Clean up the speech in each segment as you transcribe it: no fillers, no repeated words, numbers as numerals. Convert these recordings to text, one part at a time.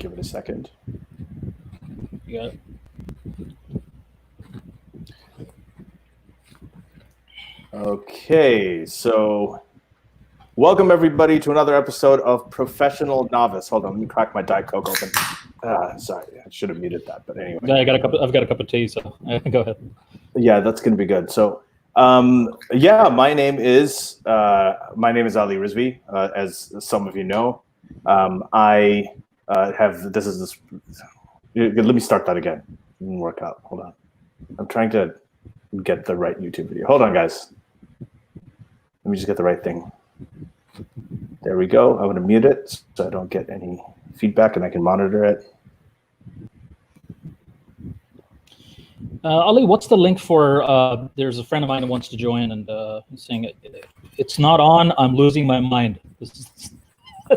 Give it a second. You got it. Okay, so welcome everybody to another episode of Professional Novice. Hold on, let me crack my Diet Coke open. Sorry, I should have muted that, but anyway. Yeah, I've got a cup of tea, so go ahead. Yeah, that's going to be good. So, my name is Ali Rizvi, as some of you know. I have this. Let me start that again. It didn't work out. Hold on. I'm trying to get the right YouTube video. Hold on, guys. Let me just get the right thing. There we go. I'm going to mute it so I don't get any feedback and I can monitor it. Ali, what's the link for? There's a friend of mine who wants to join, and he's saying it's not on. I'm losing my mind. This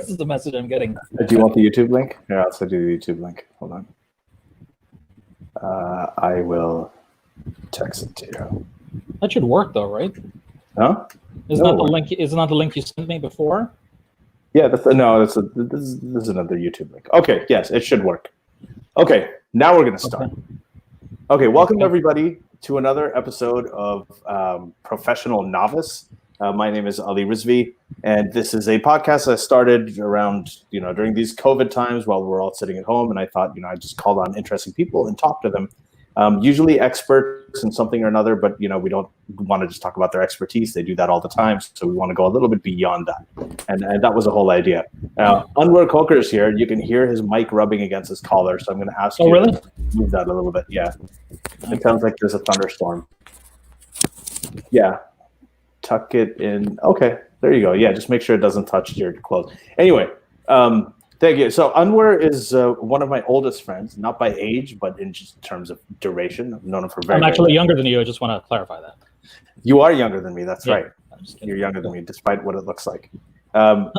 is the message I'm getting. Do you want the YouTube link? Yeah, I'll send you the YouTube link. Hold on. I will text it to you. That should work, though, right? Huh? Isn't that the link? Isn't that the link you sent me before? Yeah, this is another YouTube link. Okay, yes, it should work. Okay, now we're going to start. Okay, welcome everybody to another episode of Professional Novice. My name is Ali Rizvi, and this is a podcast I started around, during these COVID times while we're all sitting at home, and I thought, I'd just call on interesting people and talk to them. Usually experts in something or another, but we don't want to just talk about their expertise. They do that all the time, so we want to go a little bit beyond that, and that was the whole idea. Anwar Khokhar is here. You can hear his mic rubbing against his collar, so I'm going to ask you to move that a little bit. Yeah, it sounds like there's a thunderstorm. Yeah, tuck it in. Okay, there you go. Yeah, just make sure it doesn't touch your clothes. Anyway. Thank you. So Anwar is one of my oldest friends, not by age, but in just terms of duration. I've known him for I'm actually younger than you. I just want to clarify that. You are younger than me. That's right. You're younger than me, despite what it looks like. So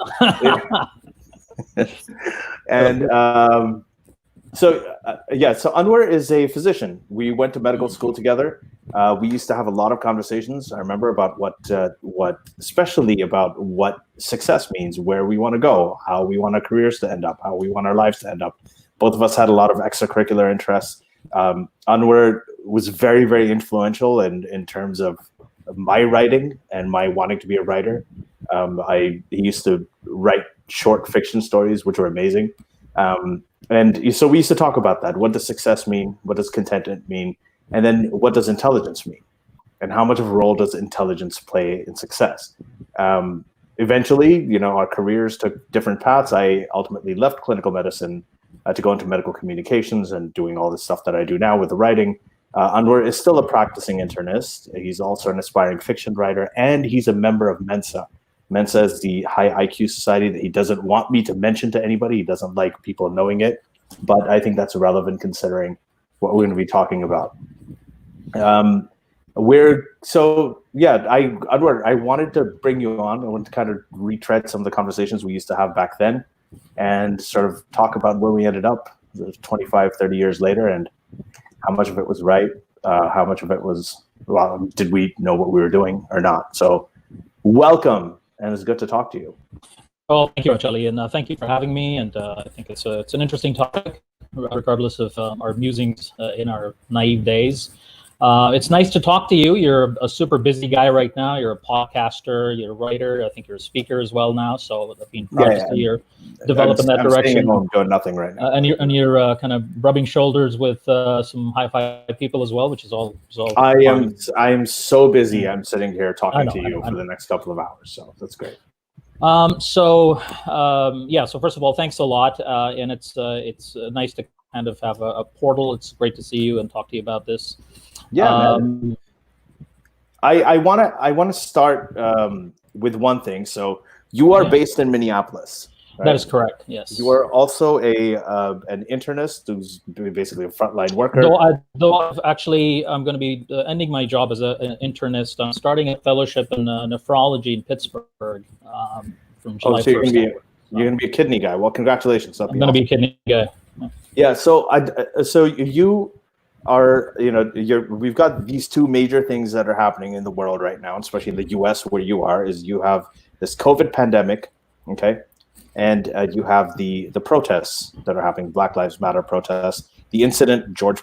Anwar is a physician. We went to medical school together. We used to have a lot of conversations. I remember about especially about what success means, where we want to go, how we want our careers to end up, how we want our lives to end up. Both of us had a lot of extracurricular interests. Anwar was very, very influential in terms of my writing and my wanting to be a writer. He used to write short fiction stories, which were amazing. And so we used to talk about that. What does success mean? What does contentment mean? And then what does intelligence mean? And how much of a role does intelligence play in success? Eventually, our careers took different paths. I ultimately left clinical medicine to go into medical communications and doing all this stuff that I do now with the writing. Anwar is still a practicing internist. He's also an aspiring fiction writer, and he's a member of Mensa. Mensa is the high IQ society that he doesn't want me to mention to anybody. He doesn't like people knowing it, but I think that's relevant considering what we're going to be talking about. Anwar, I wanted to bring you on. I wanted to kind of retread some of the conversations we used to have back then and sort of talk about where we ended up 25, 30 years later and how much of it was right, how much of it was, did we know what we were doing or not? So welcome. And it's good to talk to you. Well, thank you, Ali, and thank you for having me. And I think it's an interesting topic, regardless of our musings in our naive days. It's nice to talk to you. You're a super busy guy right now. You're a podcaster. You're a writer. I think you're a speaker as well now. So I've been proud to see you're developing that direction. I'm staying at home doing nothing right now. And you're kind of rubbing shoulders with some high-fi people as well, which is all. I am so busy. I'm sitting here talking to you for the next couple of hours. So that's great. So first of all, thanks a lot. And it's nice to kind of have a portal. It's great to see you and talk to you about this. Yeah, I want to start with one thing. So you are based in Minneapolis. Right? That is correct. Yes. You are also an internist who's basically a frontline worker. I'm going to be ending my job as an internist. I'm starting a fellowship in nephrology in Pittsburgh from July 1st. You're going to be a kidney guy. Well, congratulations. I'm going to be a kidney guy. Yeah. So you are, we've got these two major things that are happening in the world right now, especially in the US where you are, is you have this COVID pandemic, okay? and you have the protests that are happening, Black Lives Matter protests. The incident, George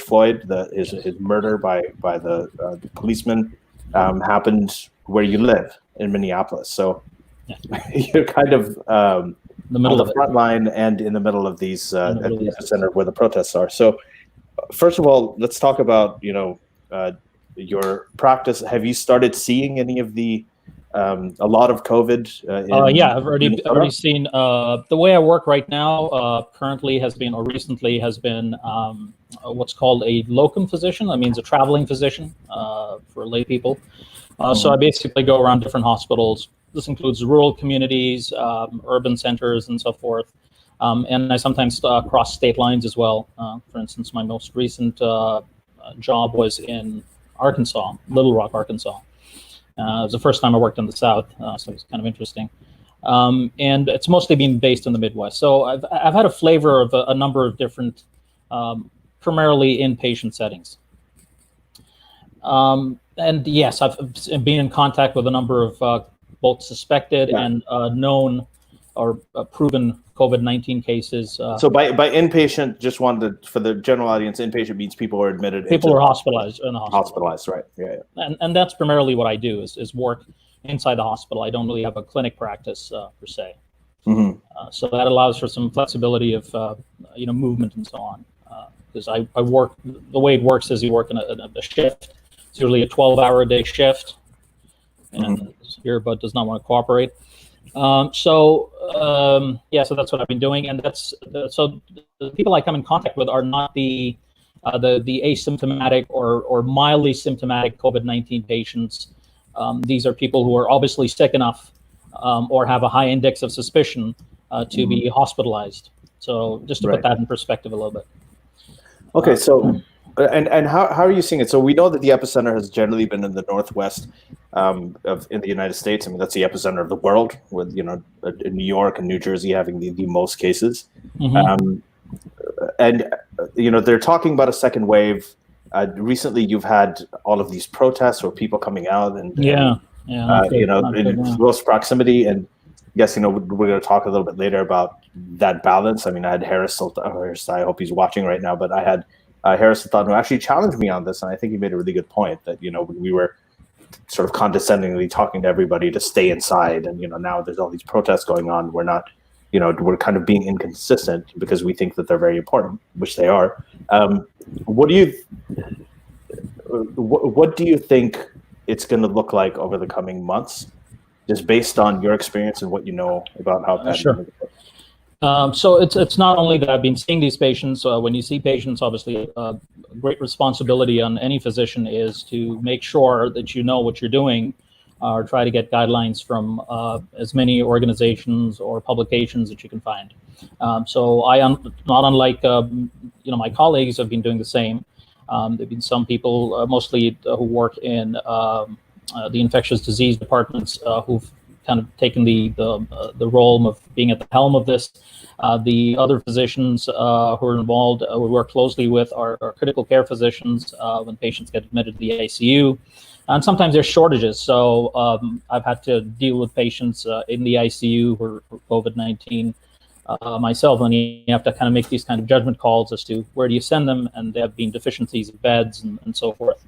Floyd, his murder by the policeman, happened where you live in Minneapolis. So you're kind of the middle on the front line and in the middle of these at the epicenter where the protests are. So first of all, let's talk about your practice. Have you started seeing any of the a lot of COVID? Yeah, I've already seen. The way I work right now, currently has been, or recently has been, what's called a locum physician. That means a traveling physician for lay people. So I basically go around different hospitals. This includes rural communities, urban centers, and so forth. And I sometimes cross state lines as well. For instance, my most recent job was in Arkansas, Little Rock, Arkansas. It was the first time I worked in the South, so it was kind of interesting. And it's mostly been based in the Midwest. So I've had a flavor of a number of different, primarily inpatient settings. And yes, I've been in contact with a number of both suspected and known or proven COVID-19 cases. So by inpatient, just wanted to, for the general audience, inpatient means people are admitted. People are hospitalized in the hospital. Hospitalized, right? Yeah. And that's primarily what I do is work inside the hospital. I don't really have a clinic practice per se. Mm-hmm. So that allows for some flexibility of movement and so on. Because I work, the way it works is you work in a shift. It's usually a 12-hour-a-day shift, and your earbud does not want to cooperate. So that's what I've been doing, and so the people I come in contact with are not the asymptomatic or mildly symptomatic COVID-19 patients. These are people who are obviously sick enough or have a high index of suspicion to be hospitalized. So just to put that in perspective a little bit. Okay, so and how are you seeing it? So we know that the epicenter has generally been in the northwest in the United States. I mean, that's the epicenter of the world, with New York and New Jersey having the most cases. And they're talking about a second wave. Recently, you've had all of these protests or people coming out and in close proximity. And yes, we're going to talk a little bit later about that balance. I mean, I had Harris Sultan, I hope he's watching right now, but I had Harris Sultan, who actually challenged me on this, and I think he made a really good point that we were sort of condescendingly talking to everybody to stay inside, and now there's all these protests going on. We're not, we're kind of being inconsistent because we think that they're very important, which they are. What do you think it's going to look like over the coming months, just based on your experience and what you know about how? Sure. So it's not only that I've been seeing these patients. When you see patients, obviously, a great responsibility on any physician is to make sure that you know what you're doing, or try to get guidelines from as many organizations or publications that you can find. So not unlike my colleagues, have been doing the same. There've been some people, mostly who work in the infectious disease departments, who've kind of taken the role of being at the helm of this. The other physicians who are involved, we work closely with, are critical care physicians when patients get admitted to the ICU. And sometimes there's shortages. So I've had to deal with patients in the ICU for COVID-19 myself, and you have to kind of make these kind of judgment calls as to where do you send them, and there have been deficiencies of beds and so forth.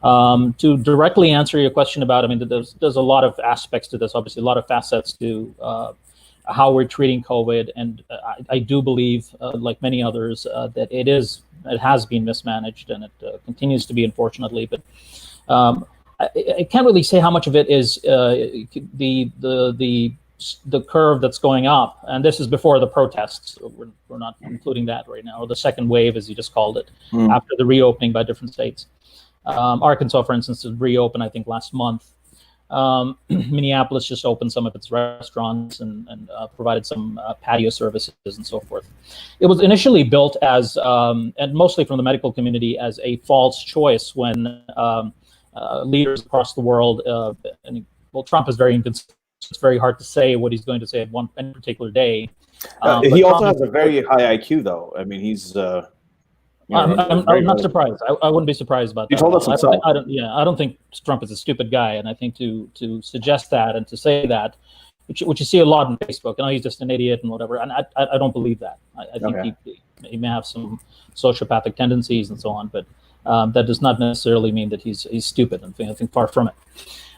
To directly answer your question about, I mean, there's a lot of aspects to this, obviously a lot of facets to how we're treating COVID, and I do believe, like many others, that it has been mismanaged, and it continues to be, unfortunately. But I can't really say how much of it is the curve that's going up, and this is before the protests. So we're not including that right now, or the second wave, as you just called it, after the reopening by different states. Arkansas, for instance, has reopened, I think, last month. Minneapolis just opened some of its restaurants and provided some patio services and so forth. It was initially built as, and mostly from the medical community, as a false choice when leaders across the world, Trump is very inconsistent. It's very hard to say what he's going to say at any particular day. He also has a very high IQ, though. I mean, he's... I'm not surprised. I wouldn't be surprised about that. You told us himself. I don't think Trump is a stupid guy, and I think to suggest that and to say that which you see a lot on Facebook. He's just an idiot and whatever. And I don't believe that. I think Okay. he may have some sociopathic tendencies and so on, but that does not necessarily mean that he's stupid. I think far from it.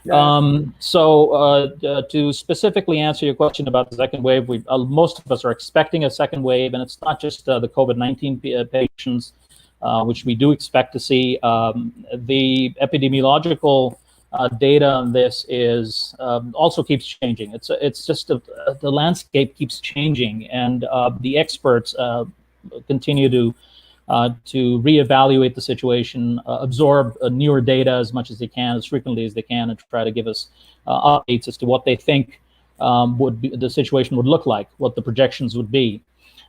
Yeah. To specifically answer your question about the second wave, most of us are expecting a second wave, and it's not just the COVID-19 patients, which we do expect to see. The epidemiological data on this is also keeps changing. It's just the landscape keeps changing, and the experts continue to reevaluate the situation, absorb newer data as much as they can, as frequently as they can, and try to give us updates as to what they think the situation would look like, what the projections would be.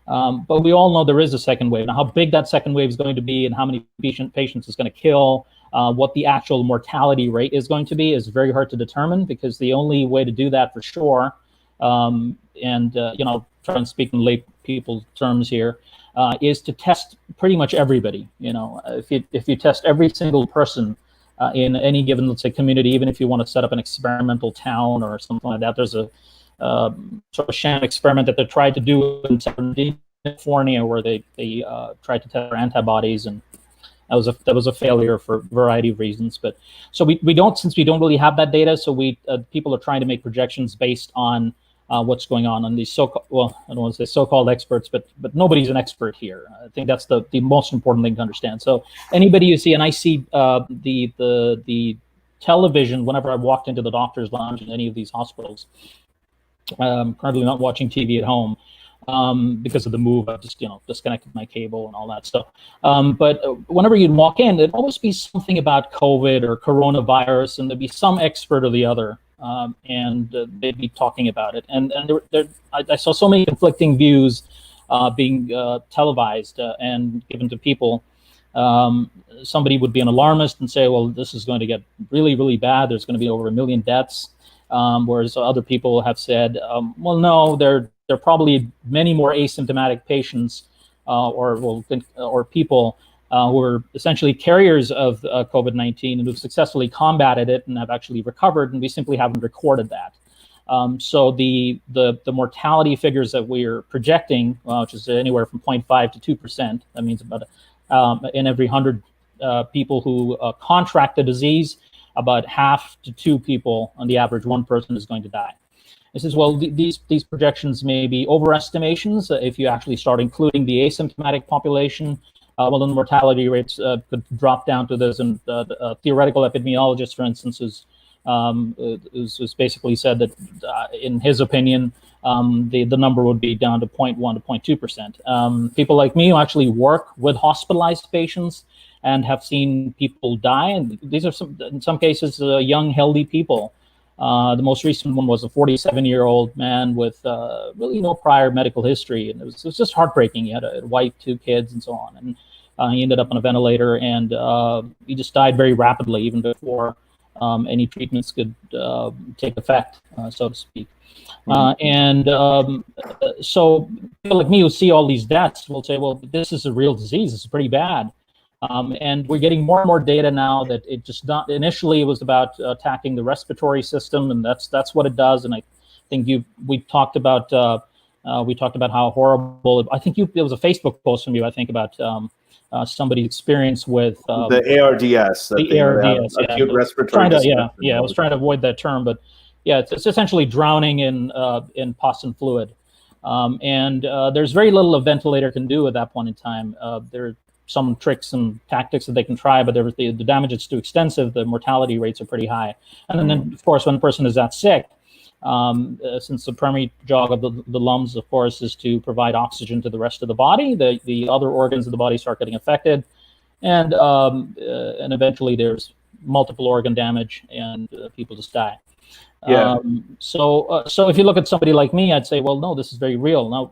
But we all know there is a second wave. Now, how big that second wave is going to be and how many patients it's going to kill, what the actual mortality rate is going to be is very hard to determine, because the only way to do that for sure, try and speak in lay people terms here, is to test pretty much everybody. If you test every single person in any given, let's say, community, even if you want to set up an experimental town or something like that. There's a sort of sham experiment that they tried to do in California, where they tried to test for antibodies, and that was a failure for a variety of reasons. But so since we don't really have that data, so people are trying to make projections based on what's going on these I don't want to say so-called experts, but nobody's an expert here. I think that's the most important thing to understand. So anybody you see, and I see the television whenever I walked into the doctor's lounge in any of these hospitals. Currently not watching TV at home because of the move. I've just disconnected my cable and all that stuff. But whenever you'd walk in, there'd always be something about COVID or coronavirus, and there'd be some expert or the other. And they'd be talking about it. And I saw so many conflicting views being televised and given to people. Somebody would be an alarmist and say, well, this is going to get really, really bad. There's going to be over 1 million deaths. Whereas other people have said, well, no, there are probably many more asymptomatic patients or people who are essentially carriers of COVID-19 and who've successfully combated it and have actually recovered, and we simply haven't recorded that. So the mortality figures that we're projecting, which is anywhere from 0.5 to 2%, that means about in every 100 people who contract the disease, about half to 2 people, on the average, 1 person is going to die. It says, well, these projections may be overestimations. If you actually start including the asymptomatic population, well, then the mortality rates could drop down to this. And a theoretical epidemiologist, for instance, who's basically said that, in his opinion, the number would be down to 0.1 to 0.2%. People like me who actually work with hospitalized patients and have seen people die, and these are in some cases young, healthy people. The most recent one was a 47-year-old man with really no prior medical history, and it was just heartbreaking. He had a wife, 2 kids, and so on, and he ended up on a ventilator, and he just died very rapidly, even before any treatments could take effect, so to speak. So people like me who see all these deaths will say, well, this is a real disease. It's pretty bad. And we're getting more and more data now that it just not initially it was about attacking the respiratory system, and that's what it does. And I think we talked about how horrible. I think there was a Facebook post from you, I think, about somebody's experience with the ARDS. The ARDS, acute respiratory distress. I was trying to avoid that term, but yeah, it's essentially drowning in pus and fluid. And there's very little a ventilator can do at that point in time. There are some tricks and tactics that they can try, but the damage is too extensive. The mortality rates are pretty high. And then, of course, when a person is that sick, since the primary job of the lungs, of course, is to provide oxygen to the rest of the body, the other organs of the body start getting affected, and eventually there's multiple organ damage, and people just die. Yeah. So if you look at somebody like me, I'd say, well, no, this is very real. Now,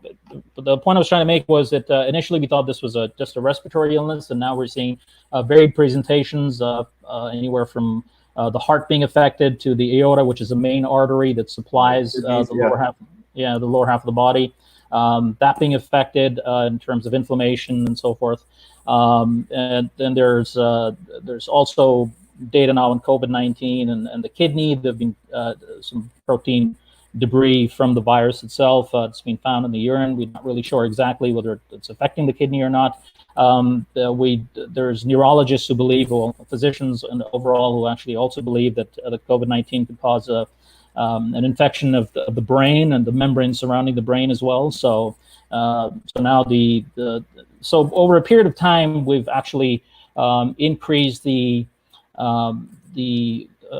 the point I was trying to make was that initially we thought this was just a respiratory illness, and now we're seeing varied presentations, anywhere from the heart being affected to the aorta, which is the main artery that supplies the lower half, the lower half of the body, that being affected in terms of inflammation and so forth. And then there's also data now on COVID-19 and the kidney. There've been some protein debris from the virus itself. It's been found in the urine. We're not really sure exactly whether it's affecting the kidney or not. There's neurologists who believe, or physicians and overall, who actually also believe that the COVID-19 could cause an infection of the brain and the membrane surrounding the brain as well. So now so over a period of time, we've actually increased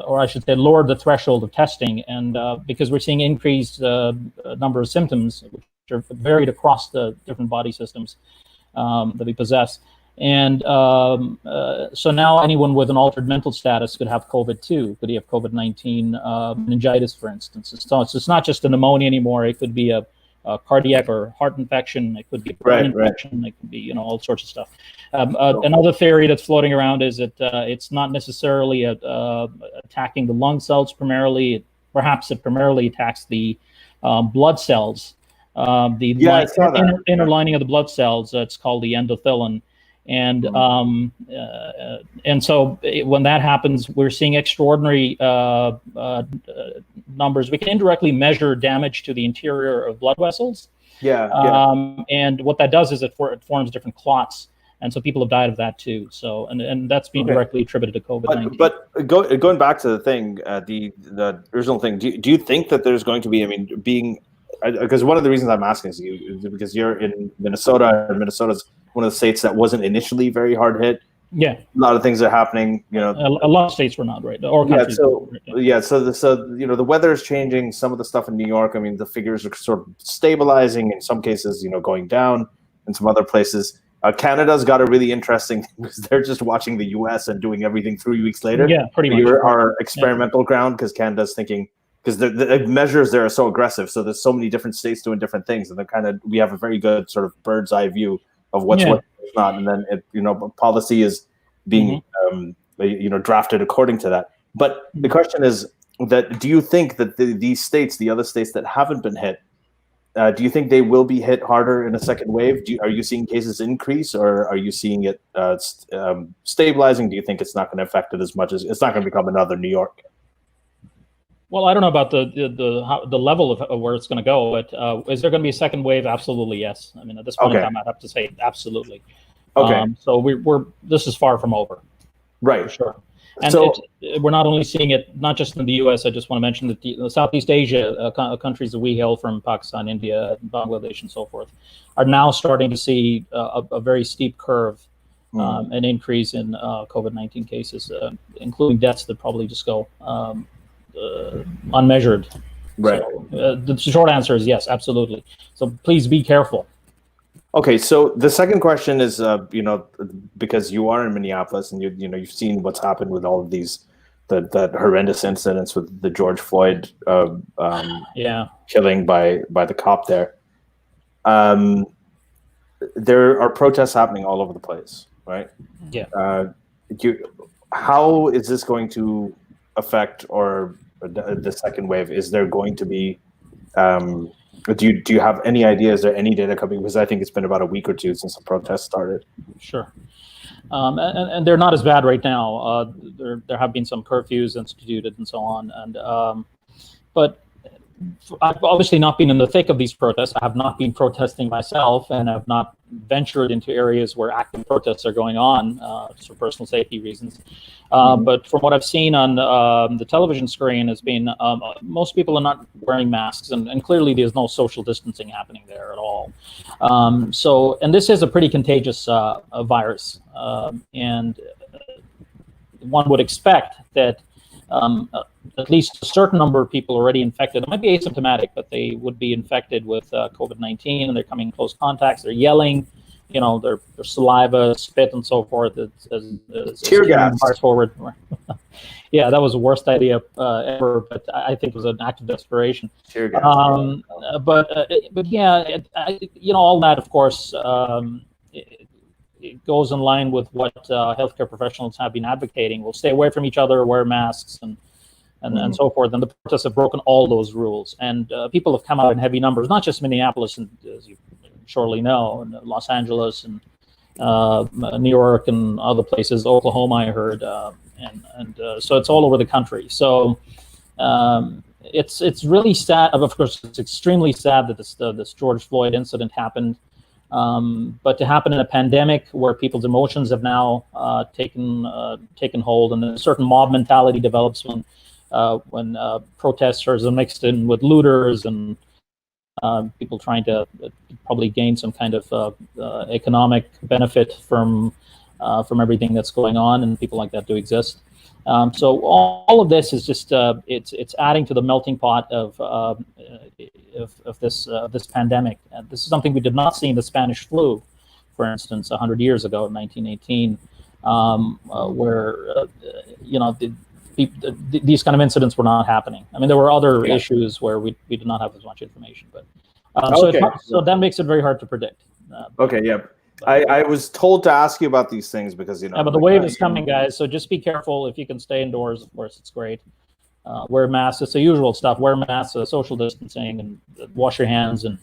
or I should say, lowered the threshold of testing, and because we're seeing increased number of symptoms, which are varied across the different body systems that we possess. And so now anyone with an altered mental status could have COVID too. Could he have COVID-19 meningitis, for instance? So it's not just a pneumonia anymore. It could be a cardiac or heart infection. It could be a brain infection. It could be, all sorts of stuff. Another theory that's floating around is that it's not necessarily attacking the lung cells primarily. Perhaps it primarily attacks the blood cells. The inner lining of the blood cells. It's called the endothelin. And so when that happens, we're seeing extraordinary numbers. We can indirectly measure damage to the interior of blood vessels. And what that does is it forms different clots. And so people have died of that too. So and that's being directly attributed to COVID-19. But going back to the thing, the original thing, do you think that there's going to be, because one of the reasons I'm asking is because you're in Minnesota, and Minnesota's one of the states that wasn't initially very hard hit. Yeah, a lot of things are happening. A lot of states were not, right? Or countries. So the weather is changing. Some of the stuff in New York, the figures are sort of stabilizing. In some cases, going down. In some other places, Canada's got a really interesting thing because they're just watching the U.S. and doing everything 3 weeks later. Yeah, pretty much. We're our experimental ground because Canada's thinking. Because the measures there are so aggressive, so there's so many different states doing different things, and we have a very good sort of bird's eye view of what's what, what's not, and then policy is being drafted according to that. But the question is that do you think that these states, the other states that haven't been hit, do you think they will be hit harder in a second wave? Are you seeing cases increase, or are you seeing it stabilizing? Do you think it's not going to affect it as much as it's not going to become another New York? Well, I don't know about the level of where it's going to go, but is there going to be a second wave? Absolutely, yes. At this point in time, I'd have to say absolutely. Okay. So this is far from over. Right. For sure. And we're not only seeing it, not just in the U.S. I just want to mention that the Southeast Asia countries that we hail from, Pakistan, India, Bangladesh, and so forth, are now starting to see a very steep curve, an increase in COVID-19 cases, including deaths that probably just go unmeasured. Right. So, the short answer is yes, absolutely. So please be careful. Okay, so the second question is, because you are in Minneapolis and you've seen what's happened with all of these, that horrendous incidents with the George Floyd killing by the cop there. There are protests happening all over the place, right? Yeah. How is this going to affect the second wave? Is there going to be? Do you have any idea? Is there any data coming? Because I think it's been about a week or two since the protests started. Sure, and they're not as bad right now. There have been some curfews instituted and so on, but I've obviously not been in the thick of these protests. I have not been protesting myself, and have not ventured into areas where active protests are going on for personal safety reasons. But from what I've seen on the television screen, has been most people are not wearing masks, and clearly there's no social distancing happening there at all. And this is a pretty contagious virus, and one would expect that at least a certain number of people already infected. It might be asymptomatic, but they would be infected with COVID-19, and they're coming in close contacts. They're yelling, their saliva, spit, and so forth. Tear gas. Forward. Yeah, that was the worst idea ever, but I think it was an act of desperation. Tear gas. But yeah, all that, of course, it goes in line with what healthcare professionals have been advocating. We'll stay away from each other, wear masks, and so forth. And the protests have broken all those rules. And people have come out in heavy numbers, not just Minneapolis, and as you surely know, and Los Angeles and New York and other places, Oklahoma, I heard, and so it's all over the country. So it's really sad. Of course, it's extremely sad that this George Floyd incident happened. But to happen in a pandemic where people's emotions have now taken hold, and a certain mob mentality develops when protesters are mixed in with looters and people trying to probably gain some kind of economic benefit from everything that's going on, and people like that do exist. So all of this is just it's adding to the melting pot of this pandemic. And this is something we did not see in the Spanish flu, for instance, 100 years ago in 1918, where these kind of incidents were not happening. I mean, there were other issues where we did not have as much information, but so that makes it very hard to predict. Okay, yeah. I was told to ask you about these things because, Yeah, but the wave is coming, guys. So just be careful. If you can stay indoors, of course, it's great. Wear masks. It's the usual stuff. Wear masks, social distancing, and wash your hands and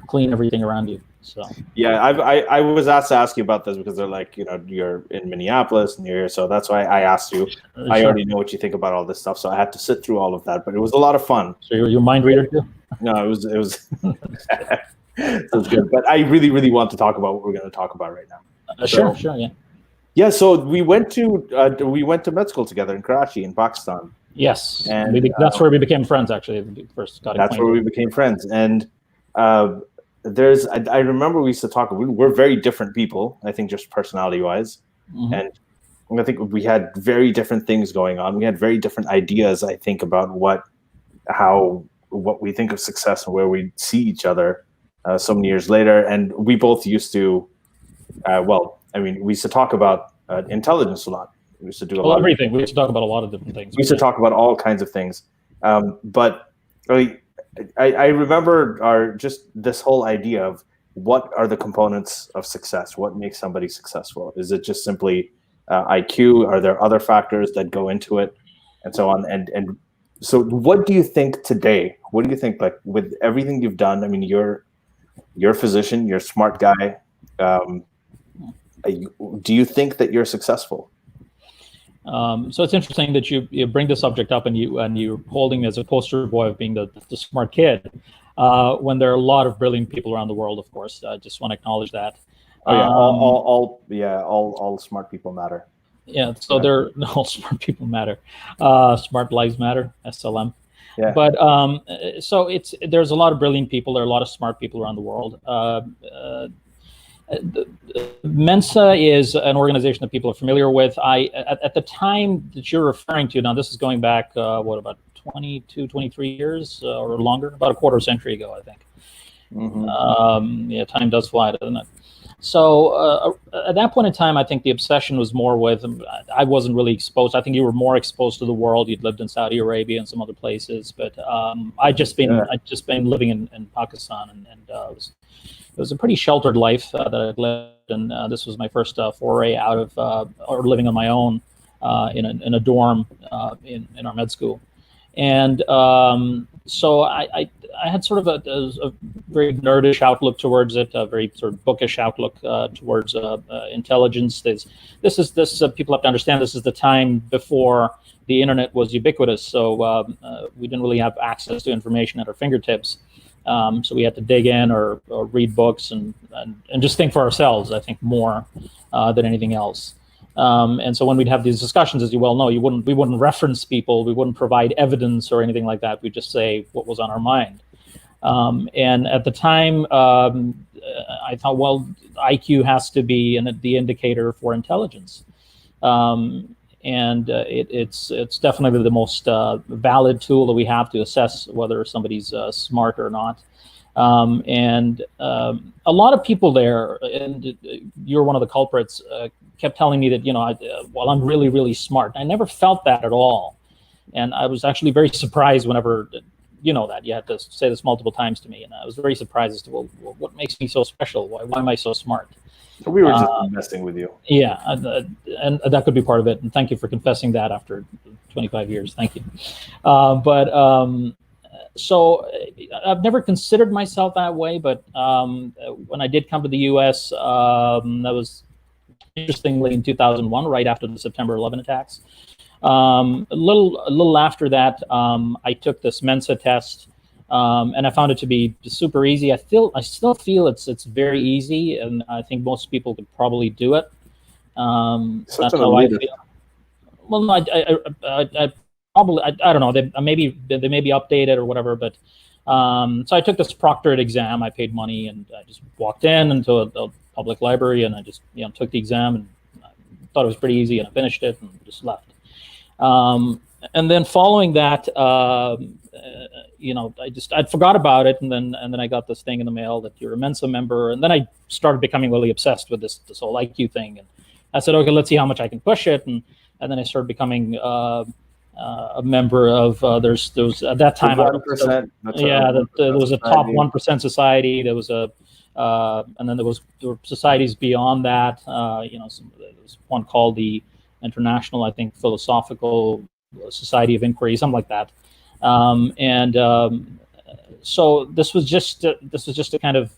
clean everything around you. So yeah, I was asked to ask you about this because they're like, you're in Minneapolis and you're here, so that's why I asked you. Sure. I already know what you think about all this stuff, so I had to sit through all of that, but it was a lot of fun. So you're a mind reader too? No, it was. That's good, but I really, really want to talk about what we're going to talk about right now. Sure, yeah. Yeah, so we went to med school together in Karachi, in Pakistan. Yes, and that's where we became friends. Actually, we first got acquainted. That's where we became friends, and I remember we used to talk. We're very different people, I think, just personality-wise, and I think we had very different things going on. We had very different ideas, I think, about what we think of success and where we see each other. So many years later, and we both used to, we used to talk about intelligence a lot. We used to do everything. We used to talk about a lot of different things. We used to talk about all kinds of things. But I remember just this whole idea of what are the components of success? What makes somebody successful? Is it just simply IQ? Are there other factors that go into it, and so on? And so, what do you think today? What do you think, like, with everything you've done? I mean, you're a physician, you're a smart guy. Do you think that you're successful? So it's interesting that you bring the subject up and you're holding me as a poster boy of being the smart kid, when there are a lot of brilliant people around the world. Of course, I just want to acknowledge that. Oh yeah, all smart people matter. Yeah, so all smart people matter. Smart lives matter. SLM. Yeah. But so there's a lot of brilliant people. There are a lot of smart people around the world. Mensa is an organization that people are familiar with. At the time that you're referring to, now this is going back, about 22, 23 years or longer, about a quarter century ago, I think. Time does fly, doesn't it? So at that point in time, I think the obsession was more with, I wasn't really exposed. I think you were more exposed to the world. You'd lived in Saudi Arabia and some other places, but I'd just been living in Pakistan, and it was a pretty sheltered life that I'd lived, and this was my first foray out of or living on my own in a dorm in our med school, and so I had sort of a very nerdish outlook towards it, a very sort of bookish outlook towards intelligence. People have to understand, this is the time before the internet was ubiquitous, so we didn't really have access to information at our fingertips. So we had to dig in or read books and just think for ourselves, I think, more than anything else. And so when we'd have these discussions, as you well know, we wouldn't reference people, we wouldn't provide evidence or anything like that. We'd just say what was on our mind. And at the time, I thought, well, IQ has to be the indicator for intelligence. And it's definitely the most valid tool that we have to assess whether somebody's smart or not. And a lot of people there, and you're one of the culprits, kept telling me that, I'm really, really smart. I never felt that at all. And I was actually very surprised whenever, that you had to say this multiple times to me. And I was very surprised as to, well, what makes me so special? Why am I so smart? We were just messing with you. Yeah, and that could be part of it. And thank you for confessing that after 25 years. Thank you. So I've never considered myself that way, but when I did come to the U.S., that was interestingly in 2001, right after the September 11 attacks. A little after that, I took this Mensa test, and I found it to be super easy. I still feel it's very easy, and I think most people could probably do it. That's how I feel. Well, no, I probably I don't know. They may be updated or whatever, but so I took this proctored exam. I paid money, and I just walked in into a public library, and I just took the exam, and I thought it was pretty easy, and I finished it, and just left. And then following that, I forgot about it, and then I got this thing in the mail that you're a Mensa member, and then I started becoming really obsessed with this whole IQ thing, and I said, okay, let's see how much I can push it, and then I started becoming a member of there was at that time 1%. There was a top 1% society. There was and then there were societies beyond that. There was one called the International, I think, Philosophical Society of Inquiry, something like that. So this was just a kind of,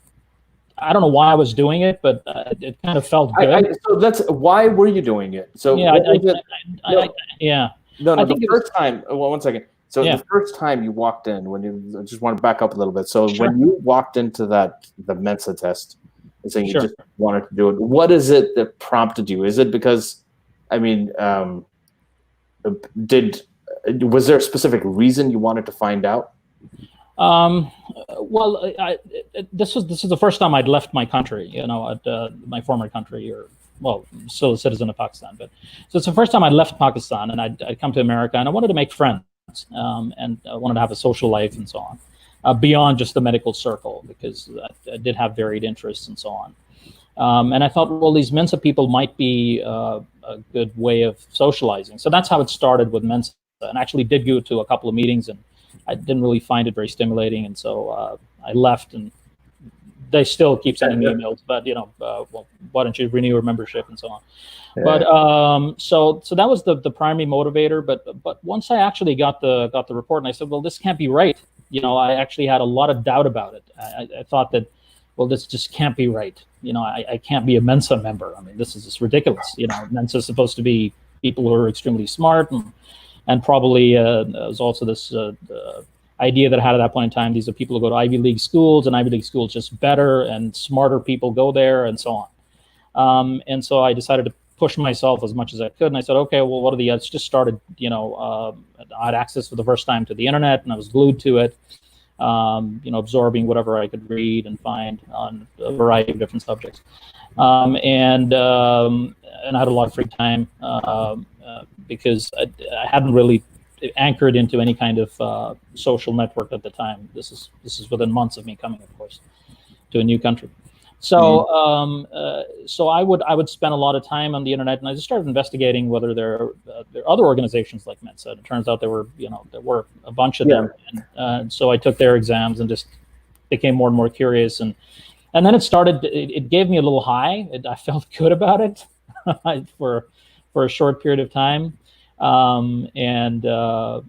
I don't know why I was doing it, but it kind of felt good. So that's why were you doing it? So yeah, No, the first time. Well, one second. So the first time you walked in, I just want to back up a little bit. So when you walked into the Mensa test, and saying you just wanted to do it, what is it that prompted you? Is it because, I mean, was there a specific reason you wanted to find out? Well, this is the first time I'd left my country, my former country, still a citizen of Pakistan. But so it's the first time I left Pakistan, and I'd come to America, and I wanted to make friends, and I wanted to have a social life and so on, beyond just the medical circle, because I did have varied interests and so on. And I thought, well, these Mensa people might be a good way of socializing. So that's how it started with Mensa, and actually did go to a couple of meetings, and I didn't really find it very stimulating, and so I left, and they still keep sending me emails, but well, why don't you renew your membership and so on. Yeah. But so that was the primary motivator. But once I actually got the report, and I said, well, this can't be right. I actually had a lot of doubt about it. I thought that, well, this just can't be right. I can't be a Mensa member. I mean, this is just ridiculous. Mensa is supposed to be people who are extremely smart, and probably there's also this idea that I had at that point in time. These are people who go to Ivy League schools, and Ivy League schools just better, and smarter people go there, and so on. And so I decided to push myself as much as I could, and I said, okay, well, what are the odds? Just started, I had access for the first time to the internet, and I was glued to it, absorbing whatever I could read and find on a variety of different subjects. And I had a lot of free time because I hadn't really anchored into any kind of social network at the time. This is within months of me coming, of course, to a new country. So so I would spend a lot of time on the internet, and I just started investigating whether there are other organizations like Mensa. And it turns out there were a bunch of them, and so I took their exams and just became more and more curious, and then it started. It gave me a little high. I felt good about it for a short period of time. And that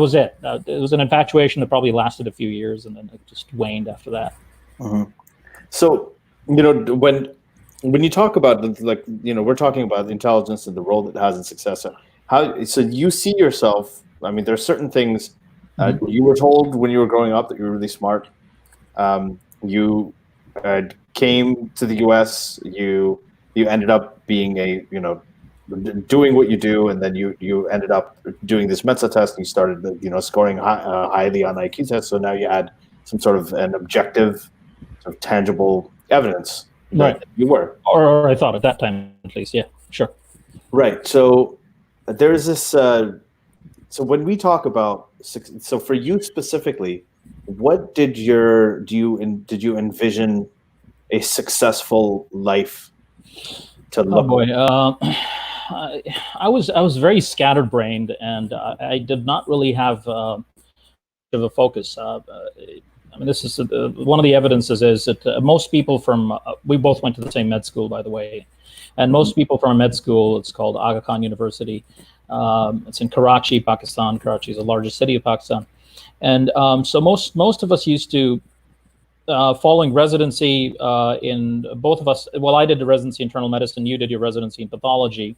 was it. It was an infatuation that probably lasted a few years, and then it just waned after that. Mm-hmm. So, when you talk about we're talking about intelligence and the role that it has in success. So you see yourself. I mean, there are certain things you were told when you were growing up that you were really smart. You came to the U.S. You ended up being doing what you do, and then you ended up doing this Mensa test, and you started scoring highly on IQ tests. So now you had some sort of an objective, sort of tangible evidence that you were, or I thought at that time, at least. Yeah, sure. Right. So there's this. So when we talk about, so for you specifically, what did you envision a successful life to look? Oh boy. I was very scatterbrained, and I did not really have of a focus. I mean, this is one of the evidences is that most people from we both went to the same med school, by the way, and most people from a med school, it's called Aga Khan University. It's in Karachi, Pakistan. Karachi is the largest city of Pakistan, and so most of us used to. Following residency in both of us, well, I did the residency in internal medicine, you did your residency in pathology.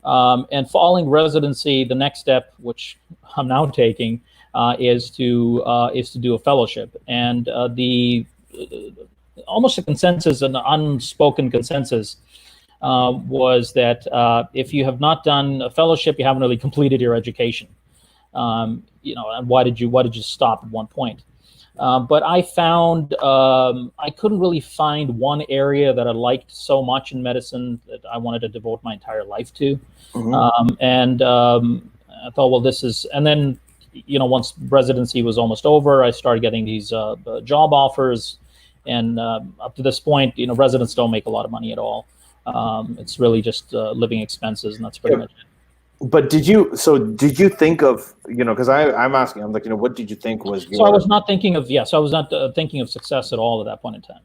And following residency, the next step, which I'm now taking, is to do a fellowship. And the almost a consensus, an unspoken consensus, was that if you have not done a fellowship, you haven't really completed your education. And why did you stop at one point? But I found I couldn't really find one area that I liked so much in medicine that I wanted to devote my entire life to. And I thought, well, this is, and then, once residency was almost over, I started getting these job offers. And up to this point, residents don't make a lot of money at all. It's really just living expenses, and that's pretty much it. But did you think of, because I'm asking, I'm like, what did you think was your... So I was not thinking of, I was not thinking of success at all at that point in time.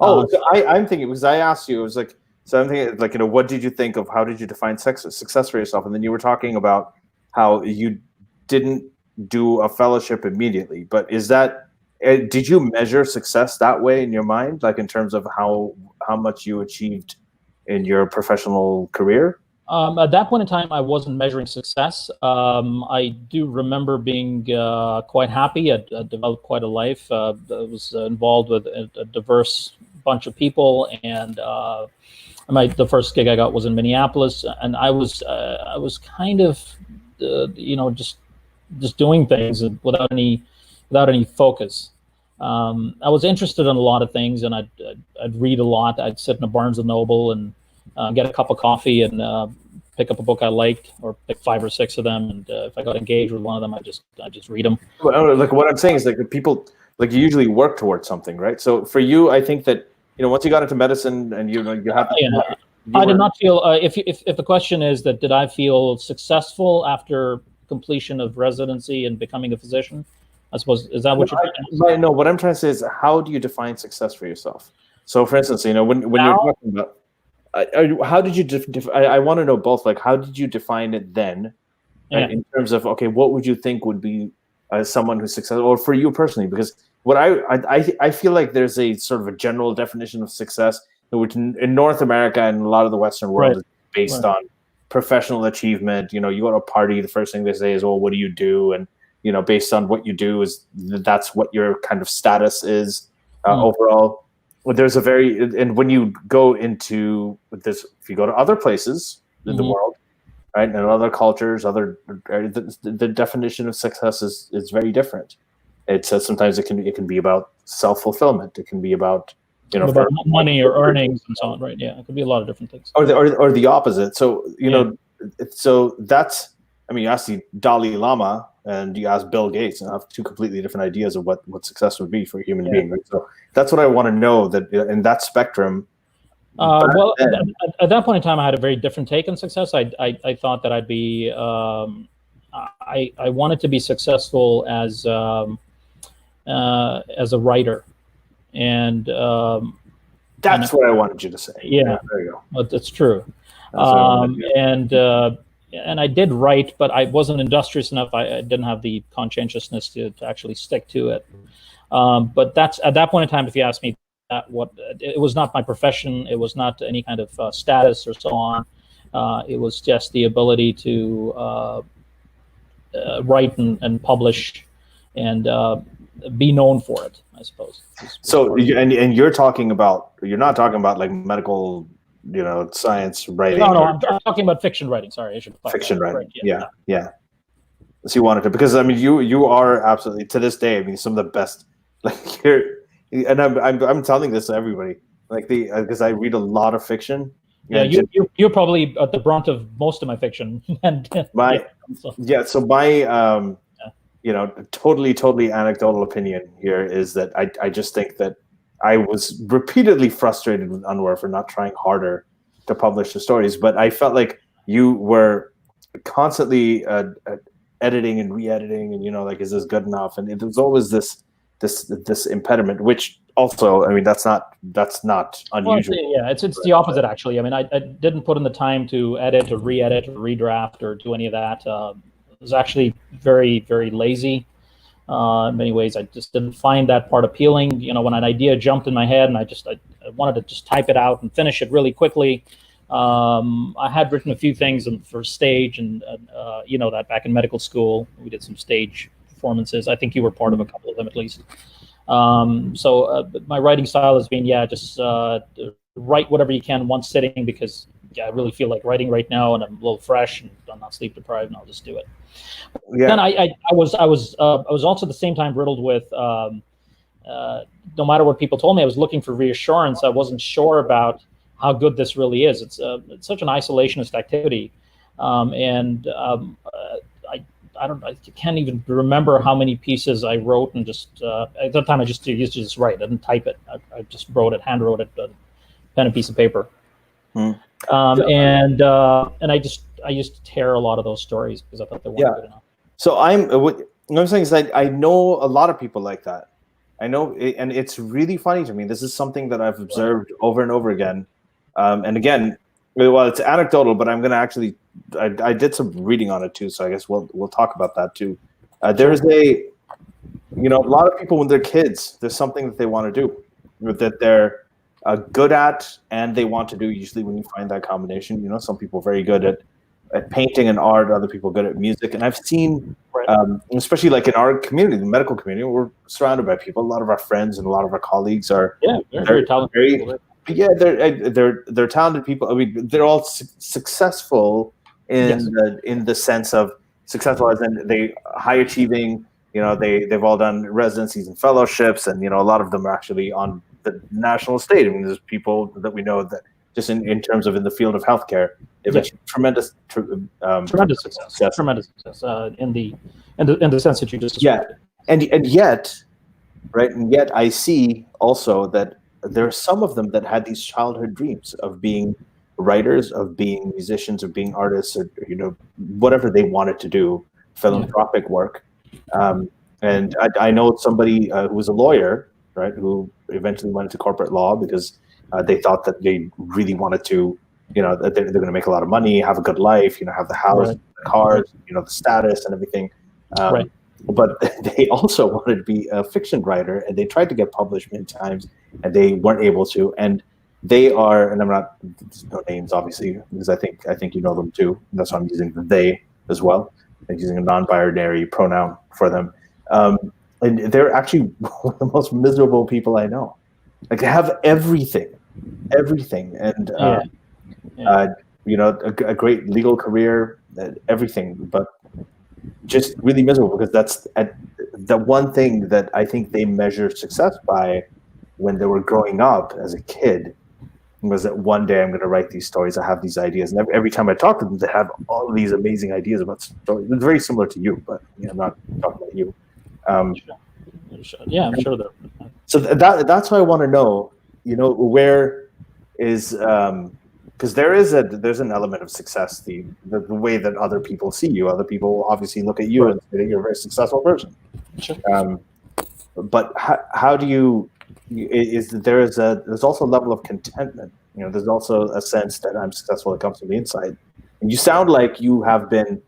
So I'm thinking, because I asked you, it was like, so I'm thinking like, what did you think of, how did you define success for yourself? And then you were talking about how you didn't do a fellowship immediately, but is that, did you measure success that way in your mind? Like in terms of how much you achieved in your professional career? At that point in time, I wasn't measuring success. I do remember being quite happy. I developed quite a life. I was involved with a diverse bunch of people, and the first gig I got was in Minneapolis, and I was kind of, just doing things without any focus. I was interested in a lot of things, and I'd read a lot. I'd sit in a Barnes and Noble and get a cup of coffee and pick up a book I liked, or pick 5 or 6 of them. And if I got engaged with one of them, I just read them. Like what I'm saying is like people, like you usually work towards something, right? So for you, I think that once you got into medicine and you have. I did not feel. If the question is that, did I feel successful after completion of residency and becoming a physician? I suppose, is that what you're trying to say? No, what I'm trying to say is, how do you define success for yourself? So, for instance, when you're talking about, how did you? I want to know both. Like, how did you define it then, right, in terms of what would you think would be someone who's successful, or for you personally? Because what I feel like there's a sort of a general definition of success, which in North America and a lot of the Western world is based on professional achievement. You go to a party, the first thing they say is, "Well, what do you do?" And based on what you do, that's what your kind of status is overall. There's and when you go into this, if you go to other places in the world, right, and other cultures, the definition of success is very different. It says sometimes it can be about self-fulfillment. It can be about about money or earnings and so on, right? Yeah, it could be a lot of different things. Or the opposite. So so that's, you ask the Dalai Lama and you ask Bill Gates, and have 2 completely different ideas of what success would be for a human being. Right? So that's what I want to know, that in that spectrum. Well, at that point in time, I had a very different take on success. I thought that I'd be, I wanted to be successful as a writer, and that's what I wanted you to say. Yeah, there you go. But that's true. And I did write, but I wasn't industrious enough. I didn't have the conscientiousness to actually stick to it. But that's, at that point in time, if you ask me, it was not my profession. It was not any kind of status or so on. It was just the ability to write and publish and be known for it, I suppose. So, and you're talking about, you're not talking about like medical, science writing. No, I'm talking about fiction writing. Sorry, I should. Fiction writing. Right. Yeah. So you wanted to, because you are absolutely, to this day, some of the best. Like and I'm telling this to everybody, because I read a lot of fiction. Yeah, you're probably at the brunt of most of my fiction. And totally anecdotal opinion here is that I just think that I was repeatedly frustrated with Anwar for not trying harder to publish the stories, but I felt like you were constantly editing and re-editing, and is this good enough? And it was always this impediment, which also, that's not unusual. Well, it's the opposite actually. I didn't put in the time to edit or re-edit or redraft or do any of that. It was actually very, very lazy. In many ways, I just didn't find that part appealing. When an idea jumped in my head and I wanted to just type it out and finish it really quickly, I had written a few things for stage, and that back in medical school we did some stage performances. I think you were part of a couple of them at least. So my writing style has been just write whatever you can in one sitting, because I really feel like writing right now, and I'm a little fresh and I'm not sleep deprived, and I'll just do it. Yeah. Then I was also at the same time riddled with no matter what people told me, I was looking for reassurance. I wasn't sure about how good this really is. It's such an isolationist activity, and I can't even remember how many pieces I wrote, and just at that time I used to just write. I didn't type it. I just hand wrote it, pen and piece of paper. And I used to tear a lot of those stories because I thought they weren't good enough. So what I'm saying is I know a lot of people like that. I know, and it's really funny to me. This is something that I've observed over and over again. And again, well, it's anecdotal, but I'm going to actually, I did some reading on it too. So I guess we'll talk about that too. There's a lot of people when they're kids, there's something that they want to do that they're good at, and they want to do. Usually when you find that combination, some people are very good at painting and art, other people good at music. And I've seen, especially like in our community, the medical community, we're surrounded by people. A lot of our friends and a lot of our colleagues are very talented. They're talented people. I mean, they're all successful in the sense of successful as in they high achieving. They've all done residencies and fellowships, and a lot of them are actually on the national stage. I mean, there's people that we know that just in terms of in the field of healthcare, they've achieved tremendous success. Tremendous success in the sense that you just described. And yet I see also that there are some of them that had these childhood dreams of being writers, of being musicians, of being artists, or whatever they wanted to do, philanthropic work. And I know somebody who was a lawyer, right, who eventually went into corporate law because they thought that they really wanted to, that they're going to make a lot of money, have a good life, have the house, the cars, the status and everything. But they also wanted to be a fiction writer, and they tried to get published many times, and they weren't able to. And they are, and I'm not, no names obviously, because I think you know them too. That's why I'm using the they as well. I'm using a non-binary pronoun for them. And they're actually one of the most miserable people I know. Like they have everything, and a great legal career, everything, but just really miserable, because that's the one thing that I think they measure success by when they were growing up as a kid, was that one day I'm going to write these stories. I have these ideas, and every time I talk to them, they have all these amazing ideas about stories. It's very similar to you, but I'm not talking about you. Yeah, I'm sure they're. So that's why I want to know, where is because there's an element of success, the way that other people see you. Other people obviously look at you and say that you're a very successful person. Sure. But how do you? There's also a level of contentment. There's also a sense that I'm successful that comes from the inside. And you sound like you have been,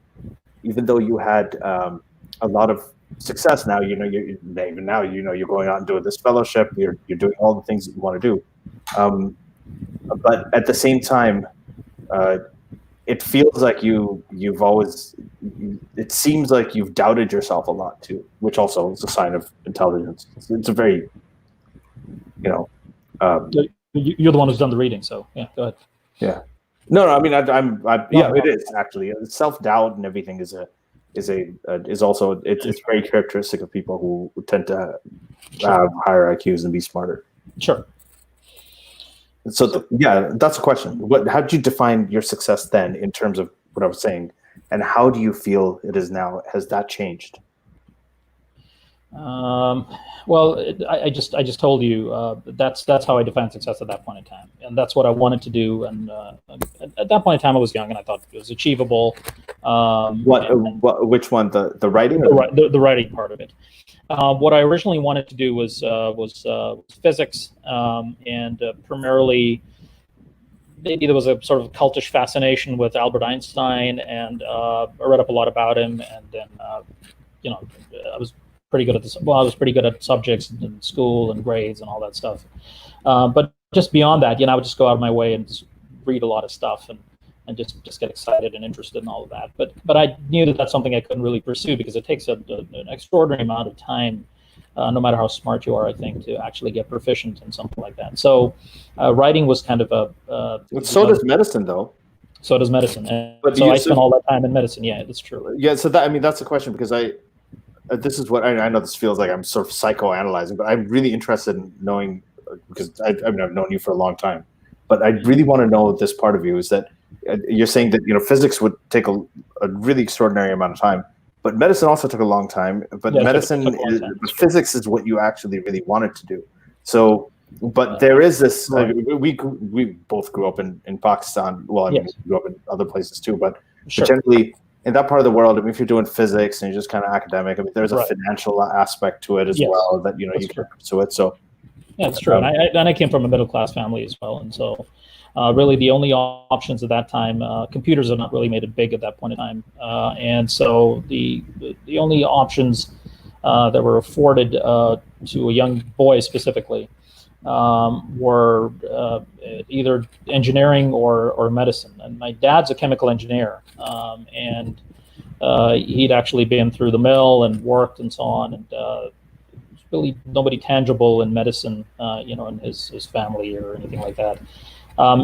even though you had a lot of success now. You're going out and doing this fellowship. You're doing all the things that you want to do. But at the same time, it feels like you've always. It seems like you've doubted yourself a lot too, which also is a sign of intelligence. It's a very, you're the one who's done the reading, so yeah, go ahead. Yeah, no. I mean, it is actually self-doubt and everything is also it's very characteristic of people who tend to have higher IQs and be smarter. Sure. So that's a question. How did you define your success then in terms of what I was saying, and how do you feel it is now? Has that changed? Well, I just told you that's how I defined success at that point in time, and that's what I wanted to do. And at that point in time, I was young, and I thought it was achievable. Which one? The writing? The writing part of it. What I originally wanted to do was physics, and primarily, maybe there was a sort of cultish fascination with Albert Einstein, and I read up a lot about him, and then I was pretty good at this. Well, I was pretty good at subjects in school and grades and all that stuff. But just beyond that, I would just go out of my way and just read a lot of stuff and just get excited and interested in all of that. But I knew that that's something I couldn't really pursue because it takes an extraordinary amount of time, no matter how smart you are, I think, to actually get proficient in something like that. So writing was kind of so does medicine, though. So does medicine. And but so I spent all that time in medicine. Yeah, that's true. Yeah, so that's the question, because this is what I know. This feels like I'm sort of psychoanalyzing, but I'm really interested in knowing, because I've known you for a long time, but I really want to know this part of you, is that you're saying that physics would take a really extraordinary amount of time, but medicine also took a long time. But physics is what you actually really wanted to do. So, but there is this. We both grew up in Pakistan. Well, I mean, we grew up in other places too, but generally in that part of the world, I mean, if you're doing physics and you're just kind of academic, I mean, there's a financial aspect to it as well that you can pursue it. So yeah, that's true. And I came from a middle class family as well, and so really the only options at that time, computers have not really made it big at that point in time, and so the only options that were afforded to a young boy specifically were either engineering or medicine. And my dad's a chemical engineer, and he'd actually been through the mill and worked and so on, and really nobody tangible in medicine, in his family or anything like that.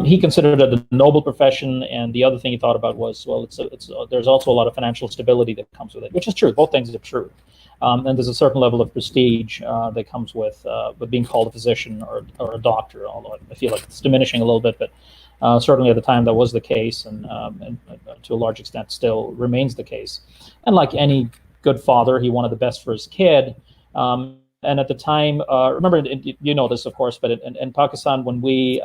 He considered it a noble profession, and the other thing he thought about was, well, there's also a lot of financial stability that comes with it, which is true. Both things are true. And there's a certain level of prestige that comes with being called a physician or a doctor, although I feel like it's diminishing a little bit, but certainly at the time that was the case, and to a large extent still remains the case. And like any good father, he wanted the best for his kid. And at the time, remember, you know this, of course, but in Pakistan, when we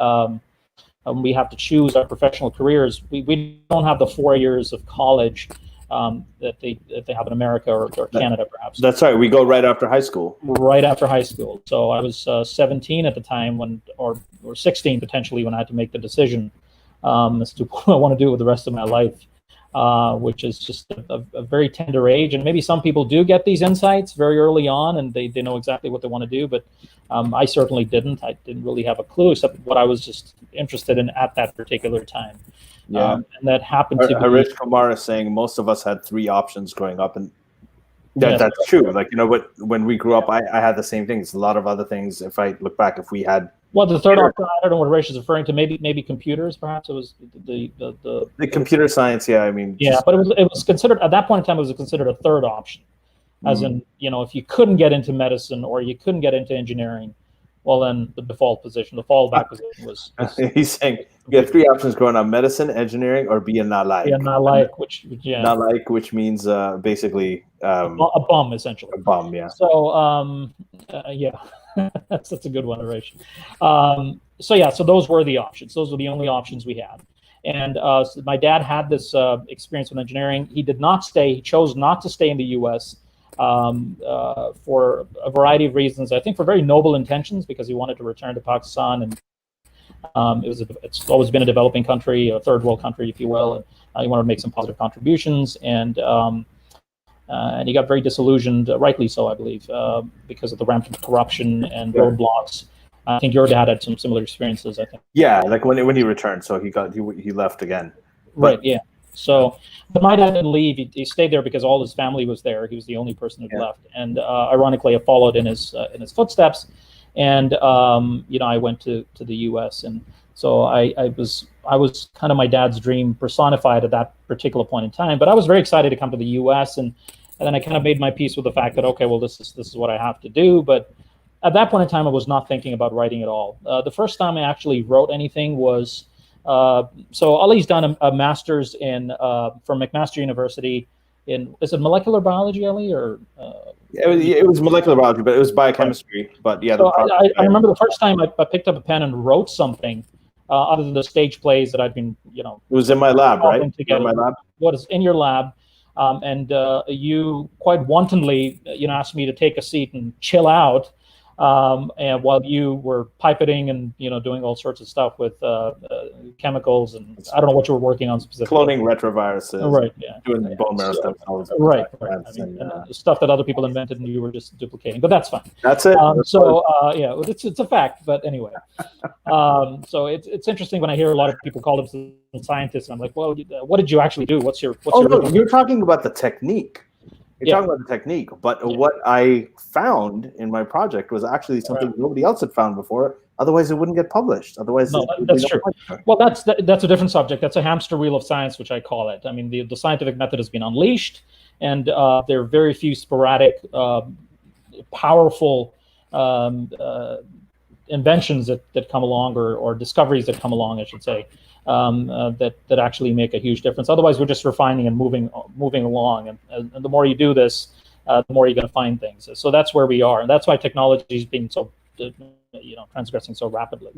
have to choose our professional careers, we don't have the 4 years of college that they have in America or Canada, perhaps. That's right. We go right after high school. Right after high school. So I was 17 at the time, or 16 potentially, when I had to make the decision as to what I want to do with the rest of my life, which is just a very tender age. And maybe some people do get these insights very early on, and they know exactly what they want to do. But I certainly didn't. I didn't really have a clue, except what I was just interested in at that particular time. Yeah, and that happened to be. Harish Kumar is saying most of us had 3 options growing up, and that's true. Like, but when we grew up, I had the same things. A lot of other things. If I look back, if we had. Well, the third option, I don't know what Harish is referring to. Maybe computers, perhaps. It was the computer science. Yeah, I mean. Yeah, but it was considered at that point in time. It was considered a third option, as in, if you couldn't get into medicine or you couldn't get into engineering, well, then the default position, the fallback position was. He's saying you have 3 options growing up: medicine, engineering, or be a nalaik. Yeah, nalaik, nalaik, which means basically a bum, essentially. A bum, yeah. So yeah, that's a good one, Harish. So those were the options. Those were the only options we had. And so my dad had this experience with engineering. He did not stay. He chose not to stay in the U.S. For a variety of reasons. I think for very noble intentions, because he wanted to return to Pakistan, and it's always been a developing country, a third world country, if you will. And he wanted to make some positive contributions, and he got very disillusioned, rightly so, I believe, because of the rampant corruption and roadblocks. I think your dad had some similar experiences, I think. Yeah, like when he returned, so he left again. Right. Yeah. So, but my dad didn't leave. He stayed there because all his family was there. He was the only person who left, and ironically, I followed in his footsteps. And I went to the U.S. and so I was kind of my dad's dream personified at that particular point in time. But I was very excited to come to the U.S. and then I kind of made my peace with the fact that, okay, well, this is what I have to do. But at that point in time, I was not thinking about writing at all. The first time I actually wrote anything was. So Ali's done a master's from McMaster University is it molecular biology, Ali, or? It was molecular biology, but it was biochemistry. Right. But yeah. So I remember the first time I picked up a pen and wrote something, other than the stage plays that I'd been, It was in my lab, right? In my lab. What is in your lab? And you quite wantonly, asked me to take a seat and chill out. and while you were pipetting and doing all sorts of stuff with chemicals, and I don't know what you were working on specifically. Cloning retroviruses, right? Yeah, doing bone marrow stem cells, right. I mean, and stuff that other people invented and you were just duplicating. But that's fine. That's it. Yeah, it's a fact. But anyway, so it's interesting when I hear a lot of people call themselves scientists, and I'm like, well, what did you actually do? What's your? No, you're talking about the technique. You're talking about the technique, but what I found in my project was actually something nobody else had found before. Otherwise, it wouldn't get published. Otherwise, that's true. Well, that's a different subject. That's a hamster wheel of science, which I call it. I mean, the scientific method has been unleashed, and there are very few sporadic, powerful inventions that come along, or discoveries that come along, I should say, that actually make a huge difference. Otherwise, we're just refining and moving along, and the more you do this, the more you're going to find things. So that's where we are, and that's why technology is being so transgressing so rapidly.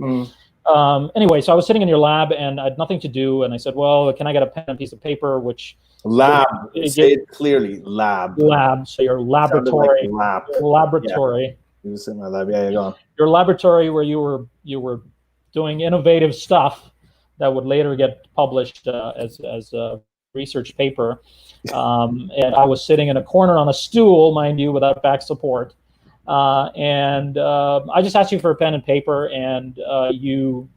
Anyway, so I was sitting in your lab and I had nothing to do, and I said, well, can I get a pen and piece of paper? Which lab, say it clearly, lab. So your laboratory, like laboratory. Yeah. You was in my lab. Yeah, go on. Your laboratory where you were doing innovative stuff that would later get published as a research paper. And I was sitting in a corner on a stool, mind you, without back support. And I just asked you for a pen and paper, and you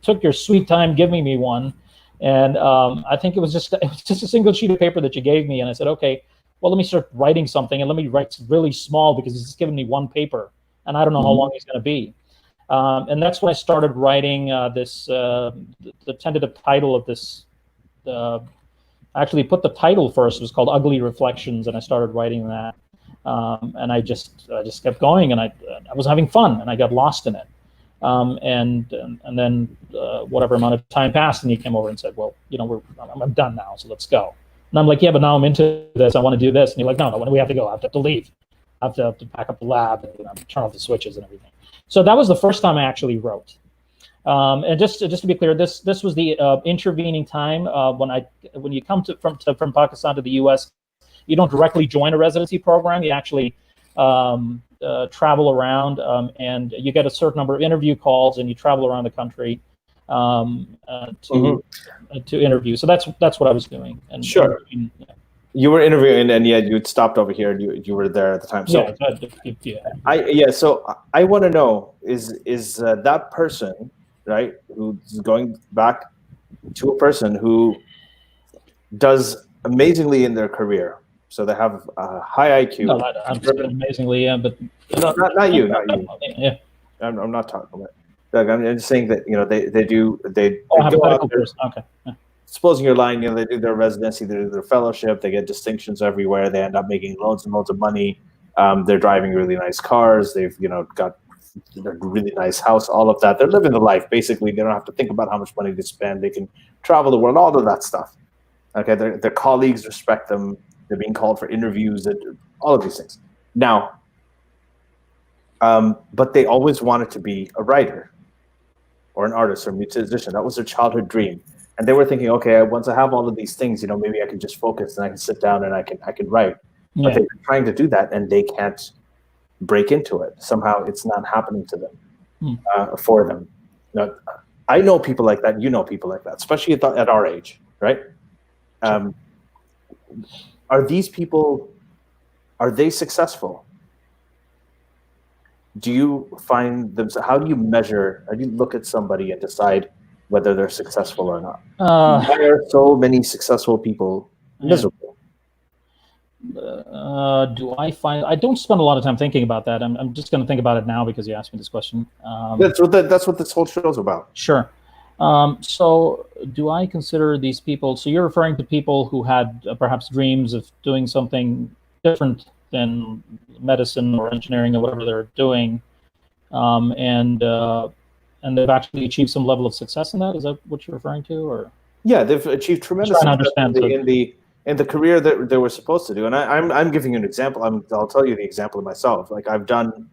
took your sweet time giving me one. And I think it was just a single sheet of paper that you gave me. And I said, okay, well, let me start writing something, and let me write really small because he's just given me one paper, and I don't know how long he's going to be. And that's when I started writing this, the tentative title of this. I actually put the title first. It was called Ugly Reflections, and I started writing that. And I just kept going, and I was having fun, and I got lost in it. And then whatever amount of time passed, and he came over and said, well, I'm done now, so let's go. And I'm like, yeah, but now I'm into this. I want to do this. And you're like, no, we have to go. I have to leave. I have to pack up the lab and turn off the switches and everything. So that was the first time I actually wrote. And just to be clear, this was the intervening time when you come from Pakistan to the U.S. You don't directly join a residency program. You actually travel around, and you get a certain number of interview calls, and you travel around the country to interview. So that's what I was doing. And sure. You were interviewing, and yet you'd stopped over here, and you were there at the time. So So I want to know is that person, right, who's going back to a person who does amazingly in their career. So they have a high IQ. No, I'm amazingly, but no, not you. Yeah, I'm not talking about. Doug, I'm just saying that they go out there. Okay. Yeah. Supposing you're lying, they do their residency, they do their fellowship, they get distinctions everywhere. They end up making loads and loads of money. They're driving really nice cars. They've got a really nice house. All of that. They're living the life. Basically, they don't have to think about how much money they spend. They can travel the world. All of that stuff. Okay, their colleagues respect them. They're being called for interviews, and all of these things. Now, but they always wanted to be a writer or an artist or a musician. That was their childhood dream. And they were thinking, okay, once I have all of these things, maybe I can just focus and I can sit down and I can write. Yeah. But they're trying to do that and they can't break into it. Somehow it's not happening to them, for them. Now, I know people like that. You know people like that, especially at our age, right? Sure. Are these people, are they successful? Do you find them, how do you measure, how do you look at somebody and decide whether they're successful or not? Why are so many successful people miserable? I don't spend a lot of time thinking about that. I'm just going to think about it now because you asked me this question. That's what this whole show is about. Sure. So do I consider these people, so you're referring to people who had perhaps dreams of doing something different than medicine or engineering or whatever they're doing, and they've actually achieved some level of success in that? Is that what you're referring to, or? Yeah, they've achieved tremendous success in the career that they were supposed to do. And I'm giving you an example. I'll tell you the example of myself. Like, I've done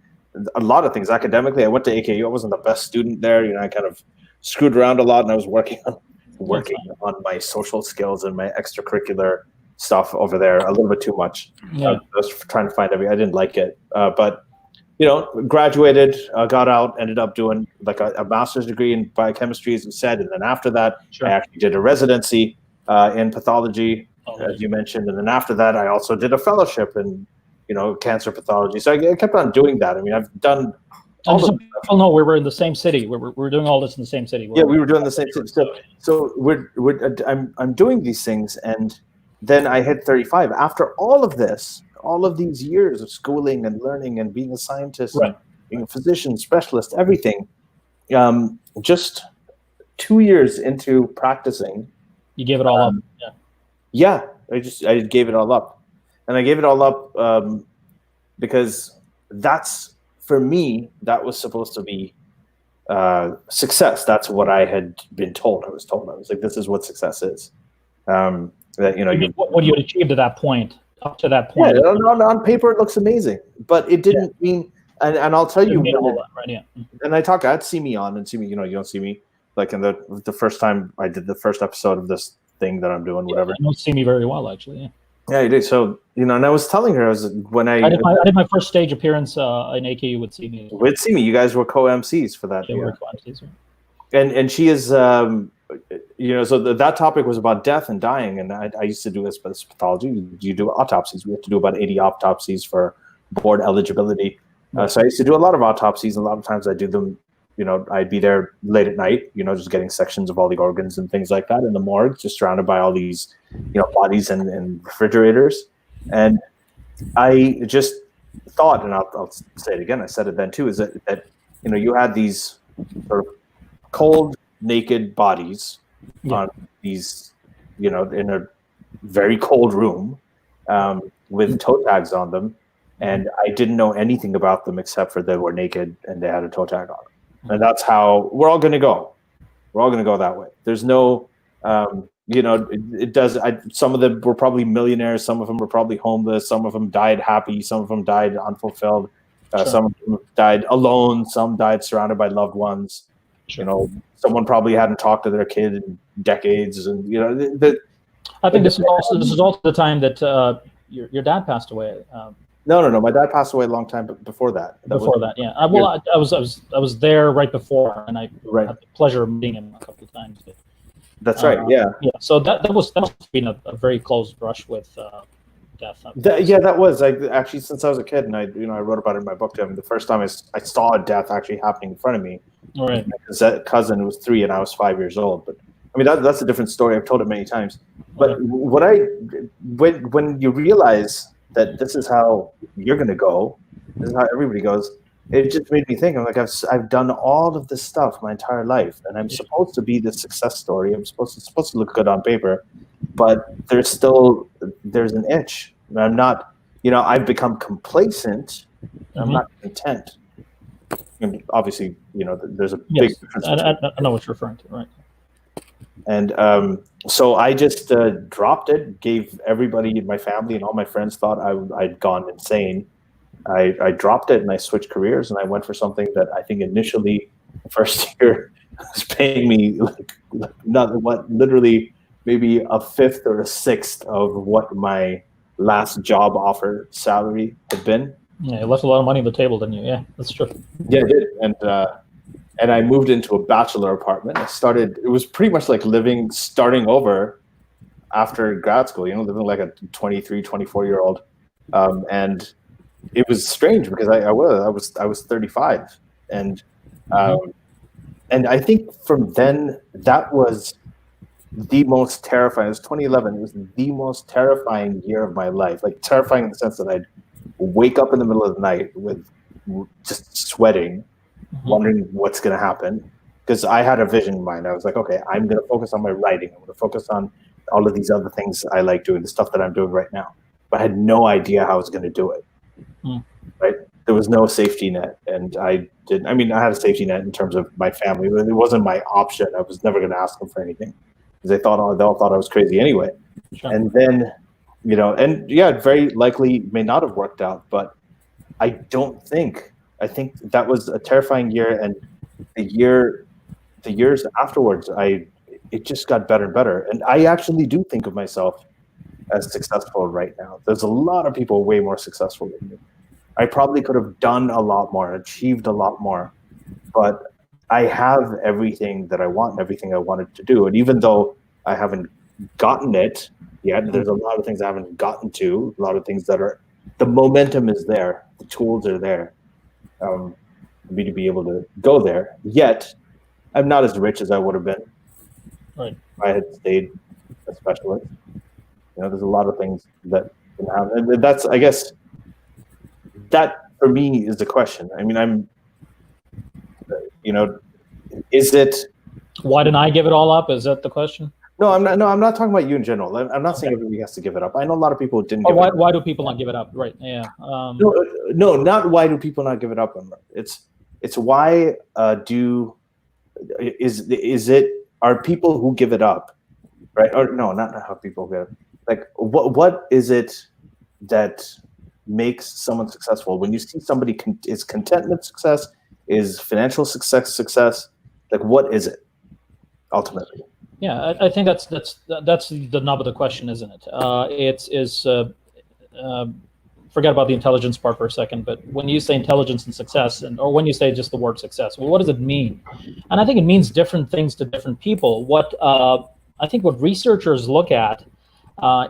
a lot of things academically. I went to AKU. I wasn't the best student there. I kind of screwed around a lot, and I was working on my social skills and my extracurricular stuff over there a little bit too much. Yeah. I was trying to find I didn't like it, but graduated, got out, ended up doing like a master's degree in biochemistry, as you said, and then after that, I actually did a residency in pathology, as you mentioned, and then after that, I also did a fellowship in, cancer pathology. So I kept on doing that. I mean, I've done. People know we were in the same city. We're doing all this in the same city. We were doing the same thing. So I'm doing these things, and then I hit 35. After all of this, all of these years of schooling and learning and being a scientist, and being a physician, specialist, everything, just 2 years into practicing, you gave it all up. Yeah, I gave it all up, and I gave it all up because that's. For me, that was supposed to be success. That's what I had been told. I was like, this is what success is. That what you had achieved at that point, up to that point. Yeah, on paper it looks amazing, but it didn't mean. And I'll tell you, and I had Simi on, and Simi, you don't see me like in the first time I did the first episode of this thing that I'm doing, whatever. I don't see me very well, actually. Yeah. Yeah, you did. So, and I was telling her, I did my first stage appearance in AKU with Simi. With Simi, you guys were co-MCs for that. Yeah, we were co-MCs. And she is, so that topic was about death and dying, and I used to do this pathology. You do autopsies. We have to do about 80 autopsies for board eligibility. So I used to do a lot of autopsies, and a lot of times I do them. I'd be there late at night, just getting sections of all the organs and things like that in the morgue, just surrounded by all these, bodies and refrigerators. And I just thought, and I'll say it again, I said it then too, is that you had these sort of cold, naked bodies on these, in a very cold room with toe tags on them. And I didn't know anything about them except for they were naked and they had a toe tag on them. And that's how we're all going to go. We're all going to go that way. There's no, it does. Some of them were probably millionaires. Some of them were probably homeless. Some of them died happy. Some of them died unfulfilled. Some of them died alone. Some died surrounded by loved ones. Someone probably hadn't talked to their kid in decades. And, I think this is also the time that your dad passed away. No. My dad passed away a long time before that. I was there right before, and I had the pleasure of meeting him a couple of times. But, that's right. Yeah. So that must have been a very close brush with death. That was. Actually, since I was a kid, and I wrote about it in my book. The first time I saw a death actually happening in front of me. Right. My cousin was 3 and I was 5 years old. But that's a different story. I've told it many times. But when you realize that this is how you're going to go, this is how everybody goes, it just made me think. I'm like, I've done all of this stuff my entire life, and I'm supposed to be the success story. I'm supposed to look good on paper, but there's an itch. I'm not, I've become complacent. I'm not content. And obviously, there's a big difference. I know what you're referring to, right? And so I just dropped it, gave everybody in my family and all my friends thought I'd gone insane. I dropped it and I switched careers and I went for something that I think initially the first year was paying me literally maybe a fifth or a sixth of what my last job offer salary had been. Yeah, you left a lot of money on the table, didn't you? Yeah, that's true. Yeah, I did. And I moved into a bachelor apartment. It was pretty much like starting over after grad school, living like a 23, 24-year-old. And it was strange because I was 35. And I think from then, that was the most terrifying. It was 2011. It was the most terrifying year of my life. Like terrifying in the sense that I'd wake up in the middle of the night with just sweating, wondering what's going to happen, because I had a vision in mind. I was like, okay, I'm going to focus on my writing. I'm going to focus on all of these other things I like doing, the stuff that I'm doing right now. But I had no idea how I was going to do it. Right? There was no safety net, and I had a safety net in terms of my family, but it wasn't my option. I was never going to ask them for anything because they all thought I was crazy anyway. Sure. And then, it very likely may not have worked out, but I think that was a terrifying year, and the years afterwards, it just got better and better. And I actually do think of myself as successful right now. There's a lot of people way more successful than me. I probably could have done a lot more, achieved a lot more, but I have everything that I want and everything I wanted to do. And even though I haven't gotten it yet, there's a lot of things I haven't gotten to, a lot of things that are, the momentum is there, the tools are there for me to be able to go there. Yet, I'm not as rich as I would have been Right. if I had stayed a specialist. There's a lot of things that can happen. And that's, I guess, that for me is the question. I mean, is it? Why didn't I give it all up? Is that the question? No, I'm not. No, I'm not talking about you in general. I'm not saying everybody has to give it up. I know a lot of people didn't. Give it up. Why do people not give it up? Right. Yeah. No, not why do people not give it up. It's why is it are people who give it up, right? Or no, not how people get it. Like what is it that makes someone successful? When you see somebody is contentment success, is financial success, like what is it ultimately? Yeah, I think that's the nub of the question, isn't it? Forget about the intelligence part for a second, but when you say intelligence and success, or when you say just the word success, well, what does it mean? And I think it means different things to different people. I think what researchers look at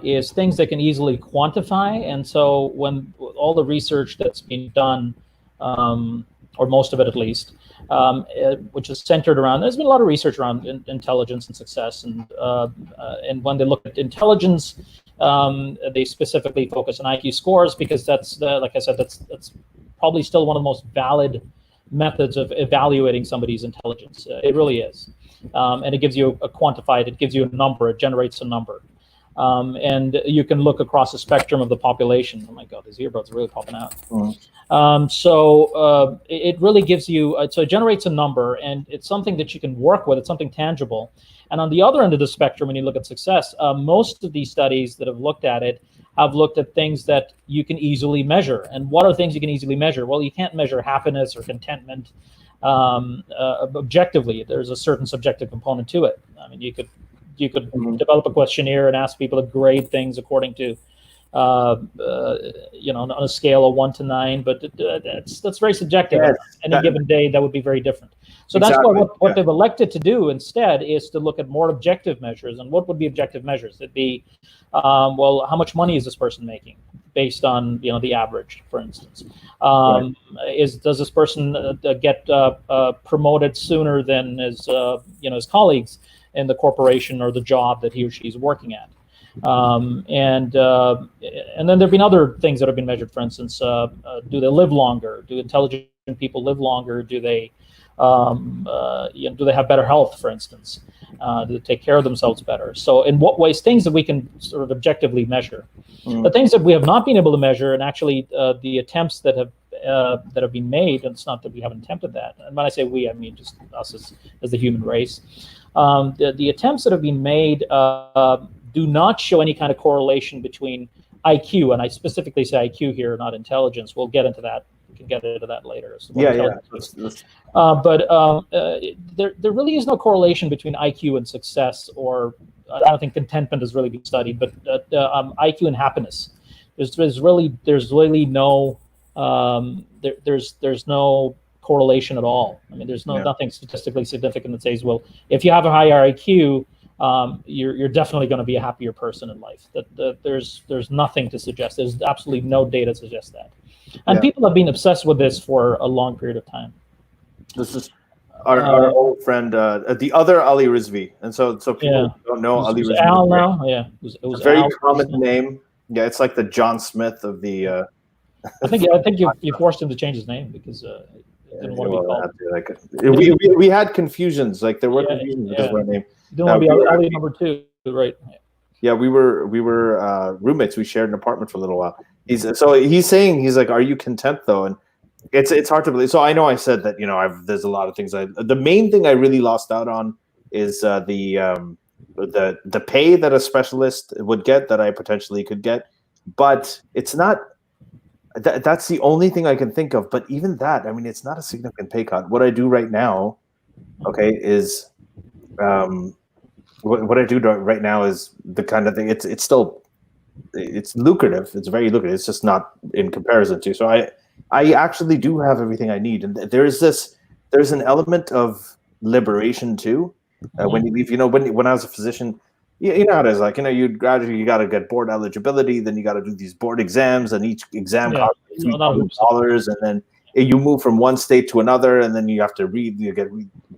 is things they can easily quantify. And so when all the research that's been done, or most of it at least, which is centered around, there's been a lot of research around intelligence and success, and when they look at intelligence, they specifically focus on IQ scores because that's like I said, that's probably still one of the most valid methods of evaluating somebody's intelligence. It really is, and it gives you a quantified, it gives you a number, it generates a number. And you can look across the spectrum of the population. Oh my God, these earbuds are really popping out. So it really gives you, so it generates a number, and it's something that you can work with. It's something tangible. And on the other end of the spectrum, when you look at success, most of these studies that have looked at it have looked at things that you can easily measure. And what are things you can easily measure? Well, you can't measure happiness or contentment objectively. There's a certain subjective component to it. I mean, you could develop a questionnaire and ask people to grade things according to, on a scale of 1 to 9, but that's very subjective. Yes, Any given day, that would be very different. So exactly. That's what they've elected to do instead is to look at more objective measures. And what would be objective measures? It'd be, well, how much money is this person making based on the average, for instance? Does this person get promoted sooner than his colleagues in the corporation or the job that he or she is working at? And then there've been other things that have been measured. For instance, do they live longer? Do intelligent people live longer? Do they have better health, for instance? Do they take care of themselves better? So in what ways? Things that we can sort of objectively measure. The things that we have not been able to measure, and actually the attempts that have been made, and it's not that we haven't attempted that. And when I say we, I mean just us as the human race. The attempts that have been made do not show any kind of correlation between IQ, and I specifically say IQ here, not intelligence. We'll get into that. We can get into that later. So there really is no correlation between IQ and success, or I don't think contentment has really been studied, but IQ and happiness. There's really no there's no correlation at all. I mean, there's nothing statistically significant that says, well, if you have a higher IQ, you're definitely going to be a happier person in life. There's nothing to suggest. There's absolutely no data to suggest that. And people have been obsessed with this for a long period of time. This is our old friend, the other Ali Rizvi, and so people don't know Ali Rizvi. Al now, it was a very Al common name. Yeah, it's like the John Smith of the. I think you forced him to change his name because. Didn't want to be called. We had confusions. Like there were confusions because of our name. You don't want to be Ali number 2, right? Yeah, we were roommates. We shared an apartment for a little while. He's saying, he's like, "Are you content though?" And it's hard to believe. So I know I said that there's a lot of things. The main thing I really lost out on is the pay that a specialist would get that I potentially could get, but it's not. That's the only thing I can think of. But even that, I mean, it's not a significant pay cut. What I do right now, is what I do right now is the kind of thing. It's lucrative. It's very lucrative. It's just not in comparison to. So I actually do have everything I need, and there's an element of liberation too. When you leave, when I was a physician, you know how it is. Like, you graduate, you got to get board eligibility, then you got to do these board exams, and each exam costs $3,000, and then you move from one state to another, and then you have to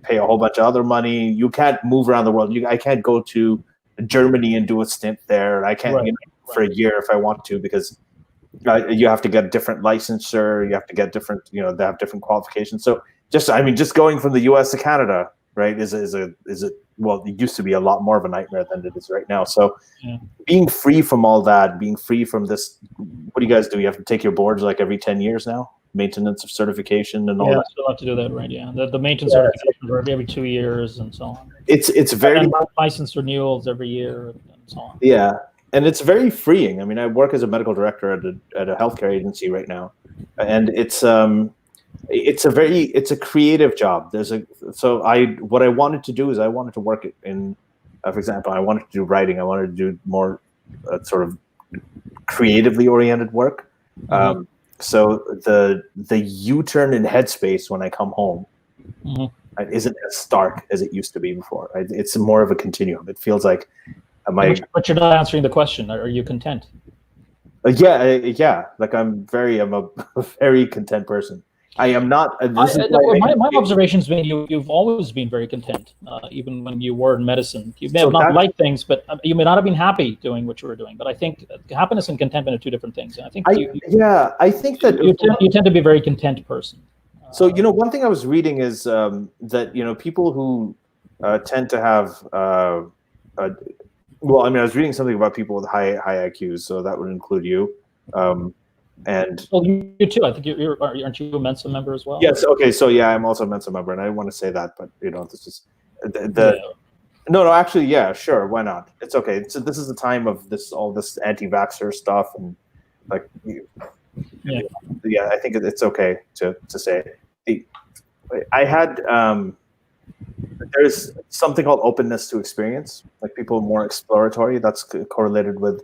pay a whole bunch of other money. You can't move around the world. I can't go to Germany and do a stint there. I can't for a year if I want to, because you have to get different licensure. You have to get different, they have different qualifications. So just going from the U.S. to Canada, right, well, it used to be a lot more of a nightmare than it is right now. So being free from all that, being free from this, what do you guys do? You have to take your boards like every 10 years now? Maintenance of certification and all that? Yeah, still have to do that, right? Yeah, the maintenance certification are every 2 years and so on. It's very license renewals every year and so on. Yeah, and it's very freeing. I mean, I work as a medical director at a healthcare agency right now, and it's a creative job. What I wanted to do is I wanted to work in, for example, I wanted to do writing. I wanted to do more sort of creatively oriented work. So the U-turn in headspace when I come home isn't as stark as it used to be before. It's more of a continuum. It feels like but you're not answering the question. Are you content? Yeah. Like I'm a very content person. I am not. My observations being you've always been very content, even when you were in medicine. You may have not liked things, but you may not have been happy doing what you were doing. But I think happiness and contentment are two different things. And I think I think that you tend to be a very content person. So one thing I was reading is that people who tend to have I was reading something about people with high IQs, so that would include you. And you too. I think aren't you a Mensa member as well? Yes. Okay. So yeah, I'm also a Mensa member, and I didn't want to say that, but this is no. Actually, yeah, sure. Why not? It's okay. So this is the time of all this anti-vaxxer stuff, and like, I think it's okay to say. I had there's something called openness to experience, like people more exploratory. That's correlated with.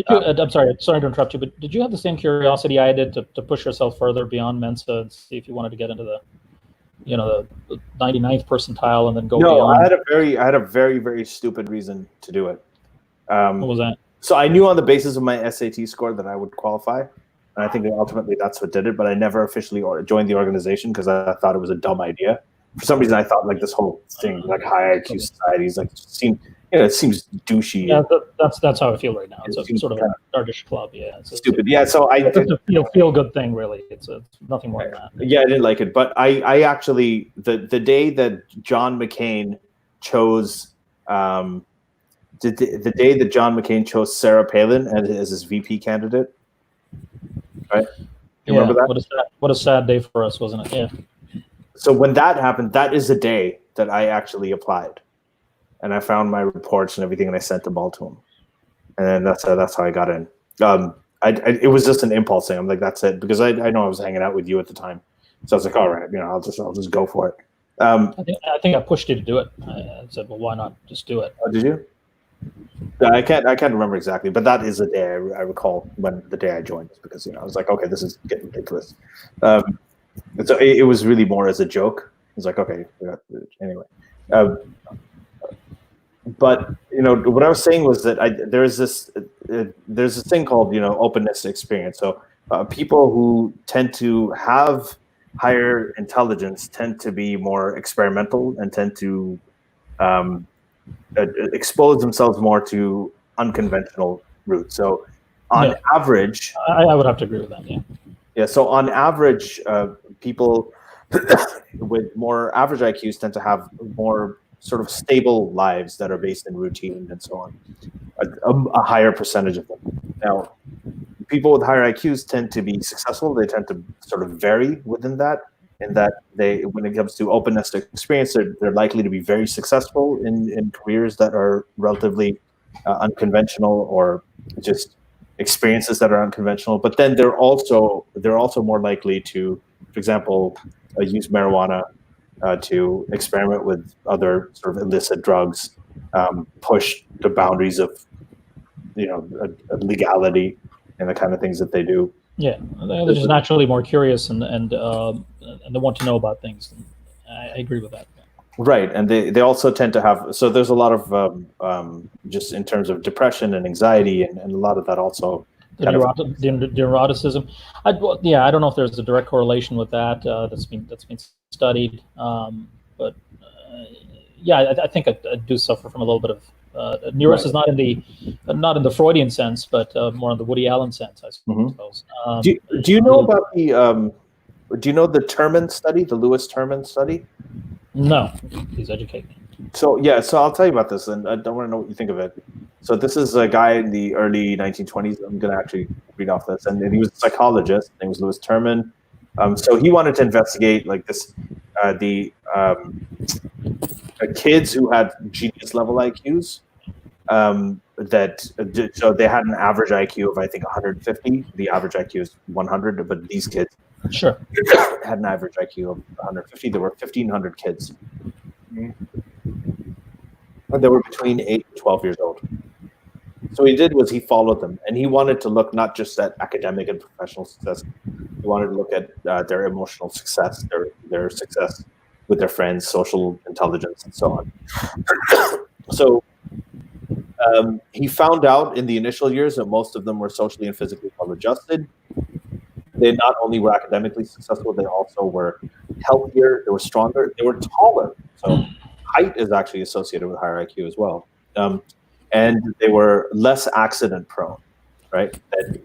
I'm sorry to interrupt you, but did you have the same curiosity I did to push yourself further beyond Mensa and see if you wanted to get into the 99th percentile and then go beyond? No, I had a very, very stupid reason to do it. What was that? So I knew on the basis of my SAT score that I would qualify, and I think ultimately that's what did it. But I never officially joined the organization because I thought it was a dumb idea. For some reason, I thought like this whole thing, like high IQ societies, like it seems douchey. Yeah, that's how I feel right now. It's a sort of a darkish club. Yeah, it's stupid. Yeah, so it's a feel good thing, really. It's nothing more than that. Yeah, I didn't like it, but I actually the day that John McCain chose the day that John McCain chose Sarah Palin as his VP candidate, right? You remember that? What a sad day for us, wasn't it? Yeah. So when that happened, that is the day that I actually applied. And I found my reports and everything, and I sent them all to him. And then that's how I got in. It was just an impulse thing. I'm like, that's it, because I know I was hanging out with you at the time, so I was like, all right, I'll just go for it. I think I pushed you to do it. I said, well, why not just do it? Oh, did you? I can't remember exactly, but that is the day I recall when the day I joined, because I was like, okay, this is getting ridiculous. So it was really more as a joke. It was like, okay, anyway. But what I was saying was that there's this thing called openness to experience. So people who tend to have higher intelligence tend to be more experimental and tend to expose themselves more to unconventional routes. So on average, I would have to agree with that. Yeah. So on average, people with more average IQs tend to have more sort of stable lives that are based in routine and so on, a higher percentage of them. Now, people with higher IQs tend to be successful. They tend to sort of vary within that, in that when it comes to openness to experience, they're likely to be very successful in careers that are relatively unconventional, or just experiences that are unconventional. But then they're also more likely to, for example, use marijuana, to experiment with other sort of illicit drugs, push the boundaries of legality and the kind of things that they do. Yeah, they're just naturally more curious and they want to know about things. And I agree with that. Right, and they also tend to have, so there's a lot of just in terms of depression and anxiety, and a lot of that also The neuroticism. I don't know if there's a direct correlation with that that's been studied, but I think I do suffer from a little bit of neurosis, not in the Freudian sense, but more in the Woody Allen sense, I suppose. Do you know about do you know the Terman study, the Lewis Terman study? No, please educate me. So I'll tell you about this, and I don't want to know what you think of it. So this is a guy in the early 1920s. I'm going to actually read off this, and he was a psychologist. His name was Lewis Terman. So he wanted to investigate like this, kids who had genius level IQs. So they had an average IQ of, I think, 150. The average IQ is 100, but these kids had an average IQ of 150. There were 1,500 kids. And they were between 8 and 12 years old. So what he did was he followed them, and he wanted to look not just at academic and professional success. He wanted to look at their emotional success, their success with their friends, social intelligence, and so on. So he found out in the initial years that most of them were socially and physically well-adjusted. They not only were academically successful, they also were healthier, they were stronger, they were taller. So height is actually associated with higher IQ as well. And they were less accident prone, right, than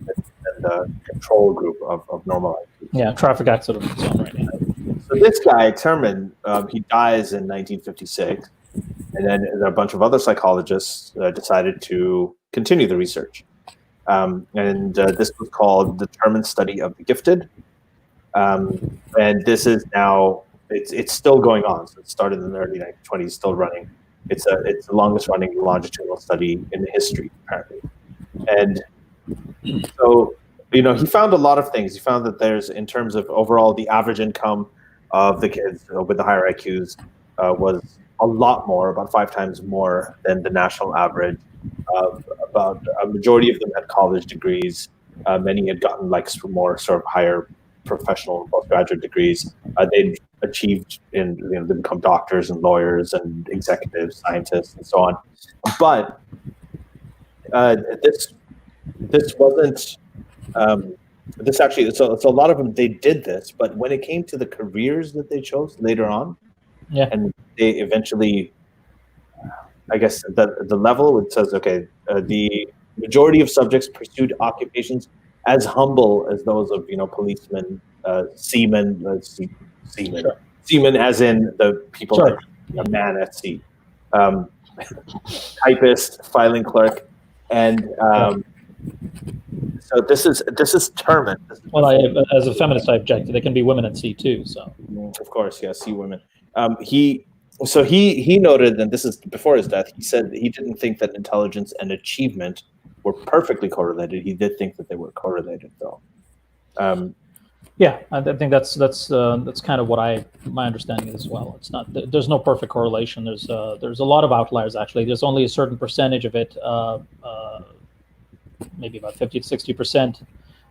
the control group of normal IQ. Yeah, traffic accidents and so on, right now. So this guy, Terman, he dies in 1956. And then a bunch of other psychologists decided to continue the research. This was called the Terman Study of the Gifted. And this is now, it's still going on. So it started in the early 1920s, still running. It's the longest running longitudinal study in history, apparently. And so, he found a lot of things. He found that there's, in terms of overall, the average income of the kids with the higher IQs was a lot more, about 5 times more than the national average. About a majority of them had college degrees. Many had gotten more sort of higher professional postgraduate degrees. They'd achieved they become doctors and lawyers and executives, scientists, and so on. But this wasn't. This actually, so a lot of them, they did this, but when it came to the careers that they chose later on, and they eventually, I guess the level, it says, okay, the majority of subjects pursued occupations as humble as those of, policemen, seamen, seamen as in the people that a man at sea, typist, filing clerk, and so this is Terman. Well, as a feminist, I object. They can be women at sea too. So of course, yeah, sea women. He noted, and this is before his death, he said that he didn't think that intelligence and achievement were perfectly correlated. He did think that they were correlated, though. Yeah, I think that's kind of what my understanding is as well. It's not, there's no perfect correlation. There's a lot of outliers actually. There's only a certain percentage of it, maybe about 50 to 60%,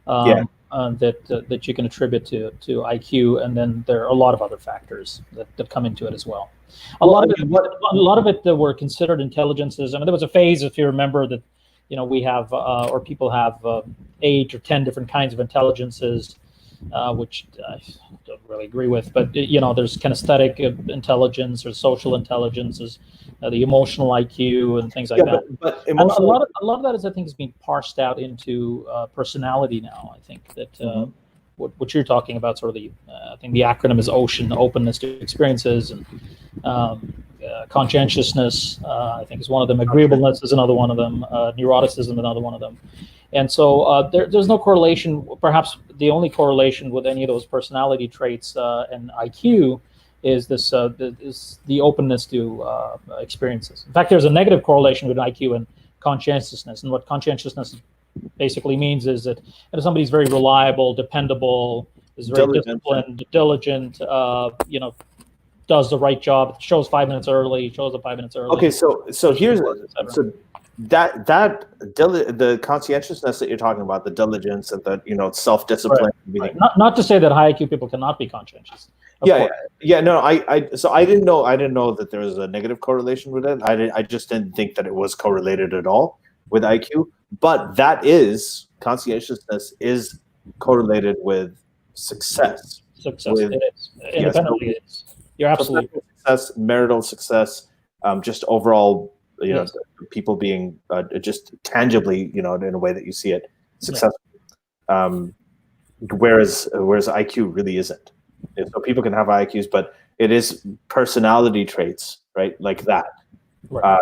that you can attribute to IQ, and then there are a lot of other factors that come into it as well. A lot of it that were considered intelligences. I mean, there was a phase, if you remember, that we have or people have 8 or 10 different kinds of intelligences, which I don't really agree with. But there's kinesthetic intelligence or social intelligences, the emotional IQ and things like that. But a lot of that is being parsed out into personality now. I think that what you're talking about, sort of I think the acronym is OCEAN, openness to experiences, and conscientiousness, I think, is one of them. Agreeableness is another one of them. Neuroticism, another one of them. And so there's no correlation. Perhaps the only correlation with any of those personality traits and IQ is the openness to experiences. In fact, there's a negative correlation with IQ and conscientiousness. And what conscientiousness basically means is that if somebody's very reliable, dependable, is very disciplined, diligent, does the right job, shows 5 minutes early, shows up 5 minutes early. Okay, so here's the conscientiousness that you're talking about, the diligence and the self-discipline. Right. Not to say that high IQ people cannot be conscientious. No, I didn't know that there was a negative correlation with it. I just didn't think that it was correlated at all with IQ. But conscientiousness is correlated with success. It is. Independently, it is. You're absolutely success, marital success, just overall, people being just tangibly, in a way that you see it, successful. Whereas IQ really isn't. So people can have IQs, but it is personality traits, right? Like that. Right.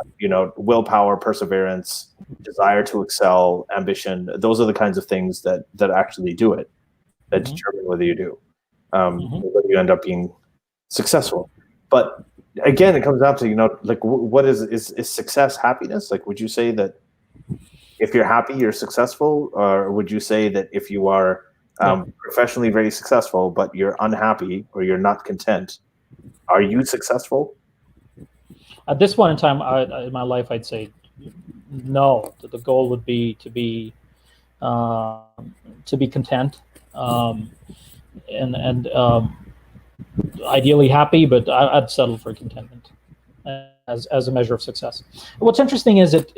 Willpower, perseverance, desire to excel, ambition. Those are the kinds of things that actually do it, that determine whether you do, whether you end up being successful. But again, it comes down to, what is success happiness? Like, would you say that if you're happy, you're successful? Or would you say that if you are professionally very successful, but you're unhappy or you're not content, are you successful? At this point in time in my life, I'd say no. The goal would be to be content, and ideally happy, but I'd settle for contentment as a measure of success. What's interesting is that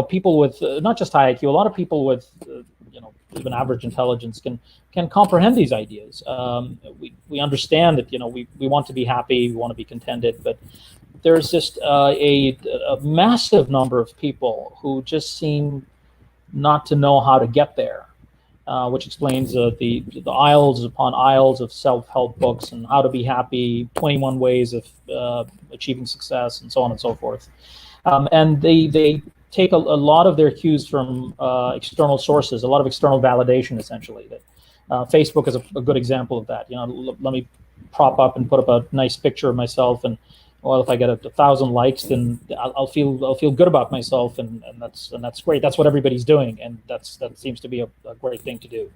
people with not just high IQ, a lot of people with even average intelligence can comprehend these ideas. We understand that we want to be happy, we want to be contented, but there's just a massive number of people who just seem not to know how to get there, which explains the aisles upon aisles of self-help books and how to be happy, 21 ways of achieving success, and so on and so forth. And they take a lot of their cues from external sources, a lot of external validation, essentially. Facebook is a good example of that. Let me prop up and put up a nice picture of myself, and if I get 1,000 likes, then I'll feel good about myself, and that's great. That's what everybody's doing, and that seems to be a great thing to do.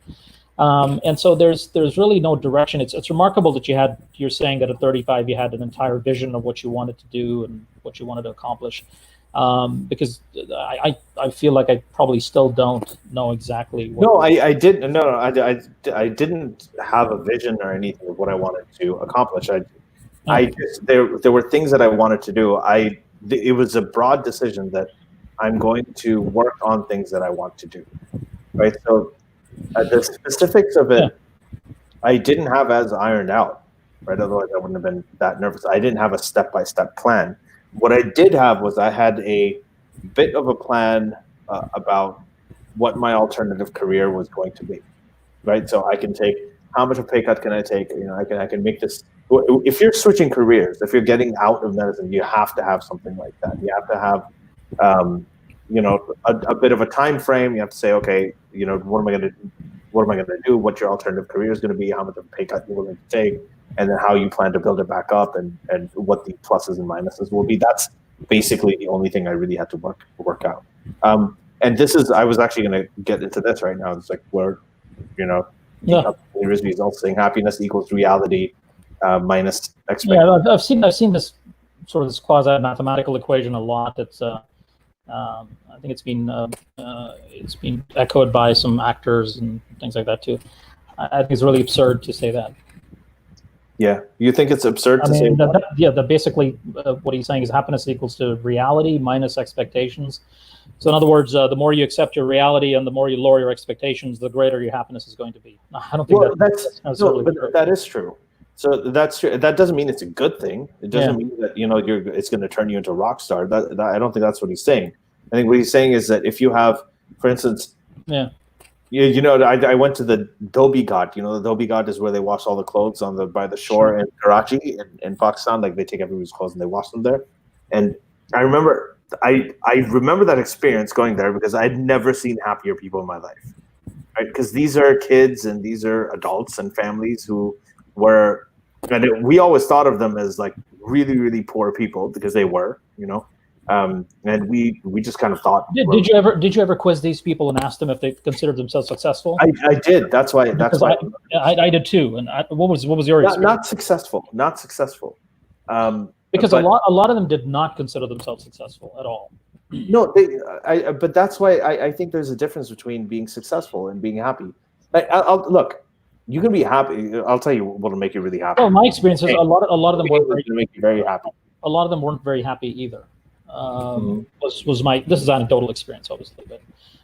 And so there's really no direction. It's remarkable that you're saying that at 35 you had an entire vision of what you wanted to do and what you wanted to accomplish. Because I feel like I probably still don't know exactly what. I didn't have a vision or anything of what I wanted to accomplish. There were things that I wanted to do. It was a broad decision that I'm going to work on things that I want to do, right? So the specifics of it, I didn't have as ironed out, right? Otherwise I wouldn't have been that nervous. I didn't have a step-by-step plan. What I did have was I had a bit of a plan about what my alternative career was going to be, right? So I can take, how much of a pay cut can I take? I can make this. If you're switching careers, if you're getting out of medicine, you have to have something like that. You have to have, a bit of a time frame. You have to say, okay, what am I going to do? What your alternative career is going to be? How much of a pay cut you're willing to take? And then how you plan to build it back up, and what the pluses and minuses will be. That's basically the only thing I really had to work out. And I was actually going to get into this right now. It's like where, results saying happiness equals reality minus expectation. Yeah, I've seen this sort of this quasi mathematical equation a lot. It's I think it's been echoed by some actors and things like that too. I think it's really absurd to say that. Yeah, you think it's absurd to say that basically what he's saying is happiness equals to reality minus expectations. So in other words, the more you accept your reality and the more you lower your expectations, the greater your happiness is going to be. I don't think that's necessarily true. That is true. So that's true. That doesn't mean it's a good thing. It doesn't mean that it's going to turn you into a rock star. I don't think that's what he's saying. I think what he's saying is that if you have, for instance, I went to the Dhobi Ghat. The Dhobi Ghat is where they wash all the clothes by the shore in Karachi in Pakistan. Like, they take everybody's clothes and they wash them there. And I remember that experience going there because I'd never seen happier people in my life, right? Because these are kids and these are adults and families who were, and we always thought of them as like really, really poor people because they were, and we just kind of thought. Did you ever quiz these people and ask them if they considered themselves successful? I did. That's why I did too. And what was your experience? Not successful. Because a lot of them did not consider themselves successful at all. No, but that's why I think there's a difference between being successful and being happy. Like, look, you can be happy. I'll tell you what'll make you really happy. Well, my experience is a lot of them weren't going to make you very happy. A lot of them weren't very happy either. Was my, this is anecdotal experience, obviously, but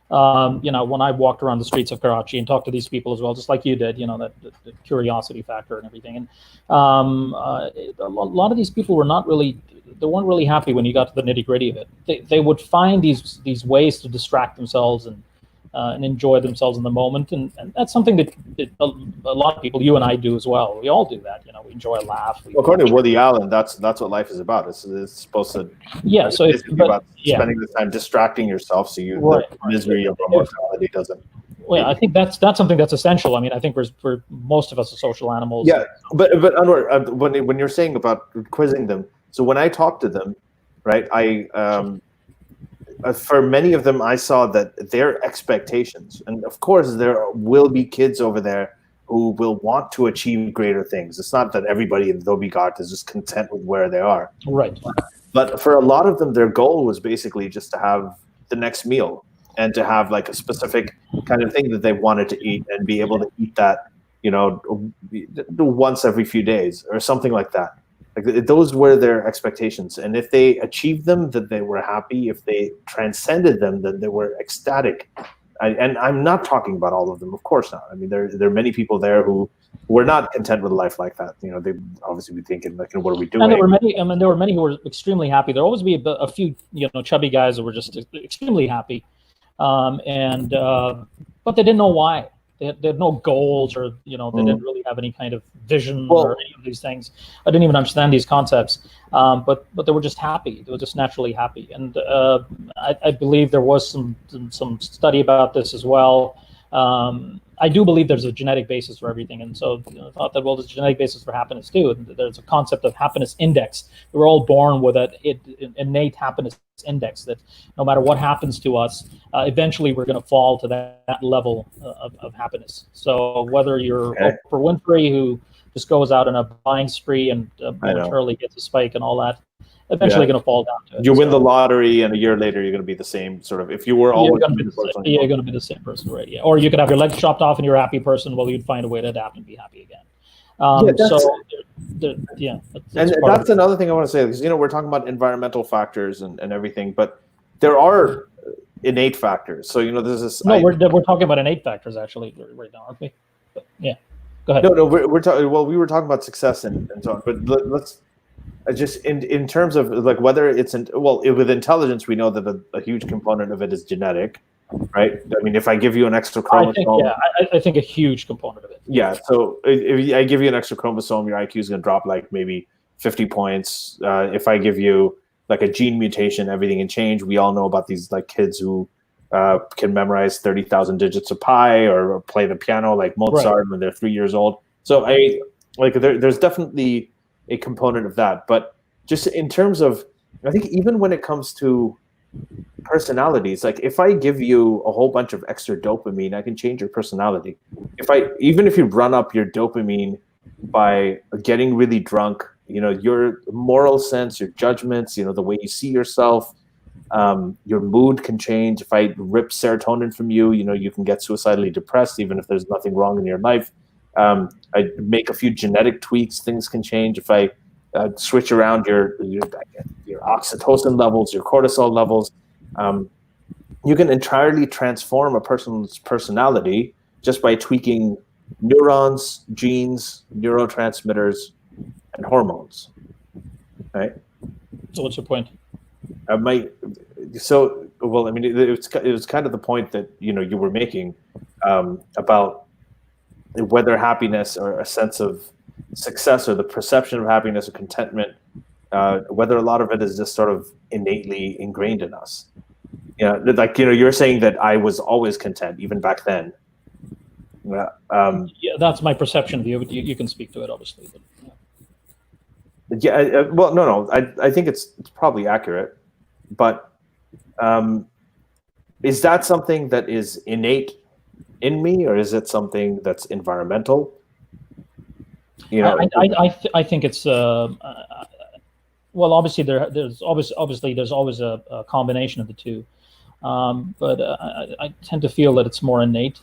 when I walked around the streets of Karachi and talked to these people as well, just like you did, that the curiosity factor and everything, and a lot of these people weren't really happy when you got to the nitty gritty of it. They would find these ways to distract themselves and enjoy themselves in the moment, and that's something that a lot of people, you and I, do as well. We all do that. We enjoy a laugh. According to Woody Allen, that's what life is about. It's supposed to about spending the time distracting yourself, so the misery of mortality doesn't. Well, I think that's something that's essential. I mean, I think for most of us are social animals. Yeah, but Anwar, when you're saying about quizzing them, so when I talk to them, right, for many of them, I saw that their expectations, and of course there will be kids over there who will want to achieve greater things. It's not that everybody in Dhobi is just content with where they are. Right. But for a lot of them, their goal was basically just to have the next meal and to have like a specific kind of thing that they wanted to eat and be able to eat that, once every few days or something like that. Like, those were their expectations, and if they achieved them, then they were happy. If they transcended them, then they were ecstatic. And I'm not talking about all of them, of course not. I mean, there are many people there who were not content with a life like that. They obviously be thinking, like, what are we doing? And there were many. I mean, there were many who were extremely happy. There always be a few, chubby guys who were just extremely happy, but they didn't know why. They had no goals, or they didn't really have any kind of vision or any of these things. I didn't even understand these concepts, but they were just happy. They were just naturally happy, and I believe there was some study about this as well. I do believe there's a genetic basis for everything, and so I thought that, well, there's a genetic basis for happiness too. And there's a concept of happiness index. We're all born with an innate happiness index that no matter what happens to us, eventually we're going to fall to that level of happiness. So whether you're Oprah Winfrey, who just goes out on a buying spree and momentarily gets a spike and all that, eventually going to fall down to it. You win the lottery, and a year later you're going to be the same sort of. If you were always you're going to be the same person, right? Yeah. Or you could have your legs chopped off and you're a happy person. Well, you'd find a way to adapt and be happy again. That's another thing I want to say, because we're talking about environmental factors and everything, but there are innate factors. So there's this. No, we're talking about innate factors actually right now, aren't we? But, yeah. Go ahead. No, we're talking. Well, we were talking about success and so on, but let's. Just in terms of like whether it's with intelligence, we know that a huge component of it is genetic, right? I mean, if I give you an extra chromosome, I think a huge component of it. Yeah, so if I give you an extra chromosome, your IQ is going to drop like maybe 50 points. If I give you like a gene mutation, everything can change. We all know about these like kids who can memorize 30,000 digits of pi or play the piano like Mozart when they're 3 years old. So there's definitely a component of that, but just in terms of, I think even when it comes to personalities, like if I give you a whole bunch of extra dopamine, I can change your personality. Even if you run up your dopamine by getting really drunk, your moral sense, your judgments, the way you see yourself, your mood can change. If I rip serotonin from you, you can get suicidally depressed, even if there's nothing wrong in your life. I make a few genetic tweaks, things can change. If I switch around your oxytocin levels, your cortisol levels, you can entirely transform a person's personality just by tweaking neurons, genes, neurotransmitters, and hormones. Right? So what's your point? It was kind of the point that you were making about whether happiness or a sense of success or the perception of happiness or contentment, whether a lot of it is just sort of innately ingrained in us. You're saying that I was always content, even back then. Yeah, that's my perception of you. You can speak to it, obviously. But, no. I think it's probably accurate, but is that something that is innate in me, or is it something that's environmental? I think it's Well, obviously there's always a combination of the two, but I tend to feel that it's more innate.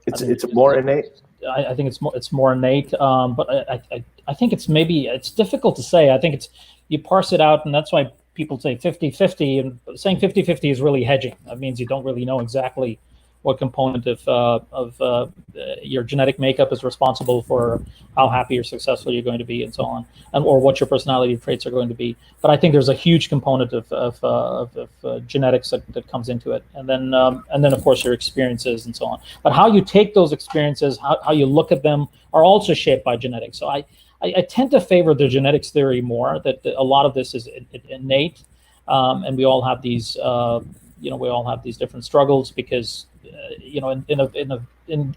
It's more innate. I think it's more innate, but I think it's difficult to say. I think you parse it out, and that's why people say 50-50, and saying 50-50 is really hedging. That means you don't really know exactly what component of your genetic makeup is responsible for how happy or successful you're going to be, and so on, or what your personality traits are going to be. But I think there's a huge component of genetics that comes into it, and then of course your experiences and so on. But how you take those experiences, how you look at them, are also shaped by genetics. So I tend to favor the genetics theory more, that a lot of this is innate, and we all have these different struggles because in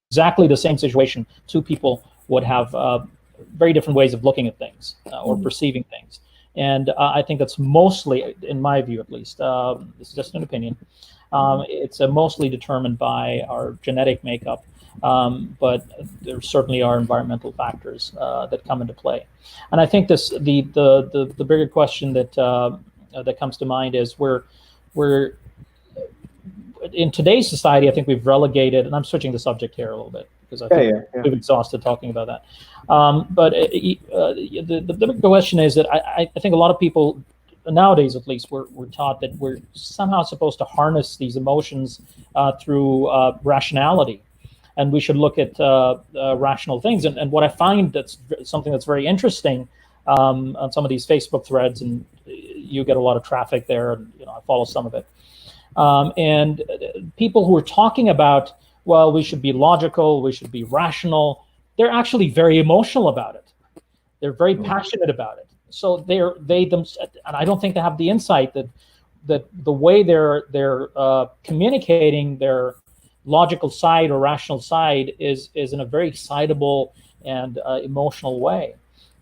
exactly the same situation, two people would have very different ways of looking at things or perceiving things. And I think that's mostly, in my view at least, this is just an opinion, it's mostly determined by our genetic makeup. But there certainly are environmental factors that come into play. And I think the bigger question that comes to mind is we're in today's society, I think we've relegated, and I'm switching the subject here a little bit because I think we've exhausted talking about that. But the big question is that I think a lot of people nowadays, at least, we're taught that we're somehow supposed to harness these emotions through rationality, and we should look at rational things. And what I find that's something that's very interesting on some of these Facebook threads, and you get a lot of traffic there, and I follow some of it. And people who are talking about, well, we should be logical, we should be rational, they're actually very emotional about it. They're very passionate about it. So and I don't think they have the insight that the way they're communicating their logical side or rational side is in a very excitable and emotional way.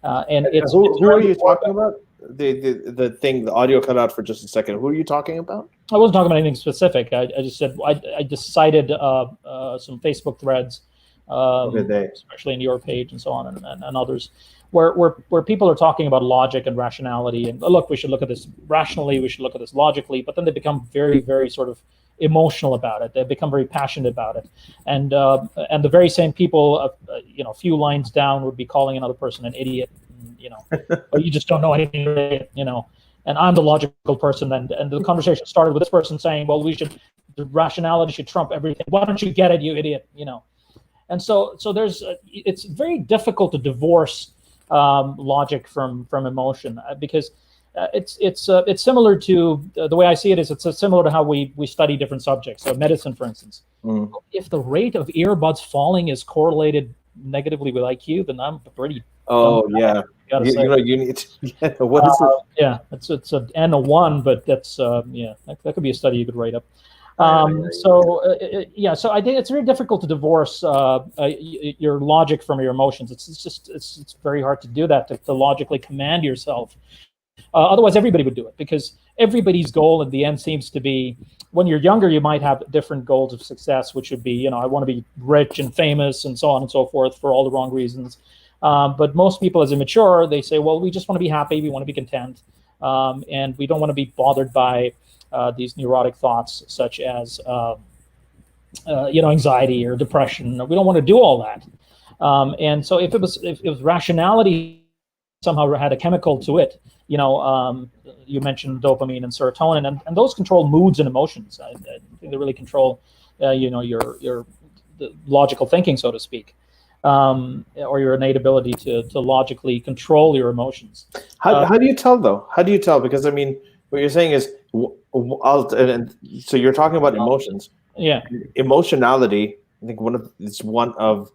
And who are you talking about? The thing, the audio cut out for just a second. Who are you talking about? I wasn't talking about anything specific. I just said I just cited some Facebook threads, especially in your page and so on, and others, where people are talking about logic and rationality, and look, we should look at this rationally, we should look at this logically, but then they become very, very sort of emotional about it. They become very passionate about it, and the very same people, a few lines down, would be calling another person an idiot. Or you just don't know anything, and I'm the logical person, and the conversation started with this person saying, well, the rationality should trump everything. Why don't you get it, you idiot? And so it's very difficult to divorce logic from emotion, because it's similar to the way I see it is it's similar to how we study different subjects. So medicine, for instance, if the rate of earbuds falling is correlated negatively with IQ, then I'm pretty. Oh yeah. You need to, what is it? Yeah, it's an N of 1, but that's that could be a study you could write up. So I think it's very difficult to divorce your logic from your emotions. It's very hard to do that, to logically command yourself. Otherwise, everybody would do it, because everybody's goal at the end seems to be, when you're younger, you might have different goals of success, which would be, I want to be rich and famous and so on and so forth, for all the wrong reasons. But most people, as they mature, they say, well, we just want to be happy, we want to be content, and we don't want to be bothered by these neurotic thoughts such as anxiety or depression. We don't want to do all that. And so if it was rationality somehow had a chemical to it, you mentioned dopamine and serotonin, and those control moods and emotions. I think they really control your logical thinking, so to speak. Or your innate ability to logically control your emotions. How do you tell, though? How do you tell? Because, I mean, what you're saying is, so you're talking about emotions. Yeah. Emotionality, I think one of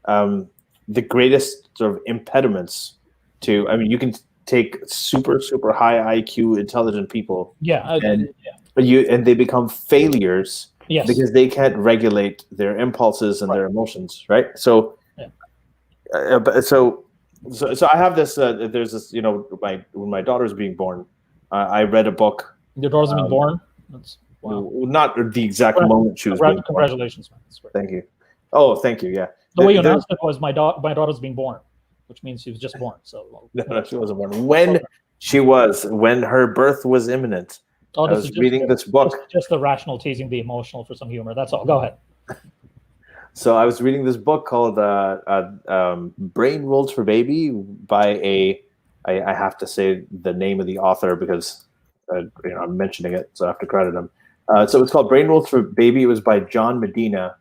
the greatest sort of impediments to, I mean, you can take super, super high IQ, intelligent people. Yeah. But they become failures. Yes. Because they can't regulate their impulses and their emotions, right? So, so I have this. There's this. When my daughter's being born, I read a book. Your daughter's being born? That's, wow. Not the exact moment she was being born. Congratulations, man. Thank you. Oh, thank you. Yeah. The way you announced it was my daughter's being born. which means she was just born. So No, she wasn't born. When her birth was imminent. Oh, I was reading this book. Just the rational teasing the emotional for some humor. That's all. Go ahead. So I was reading this book called Brain Rules for Baby by I have to say the name of the author because I'm mentioning it, so I have to credit him. So it's called Brain Rules for Baby. It was by John Medina,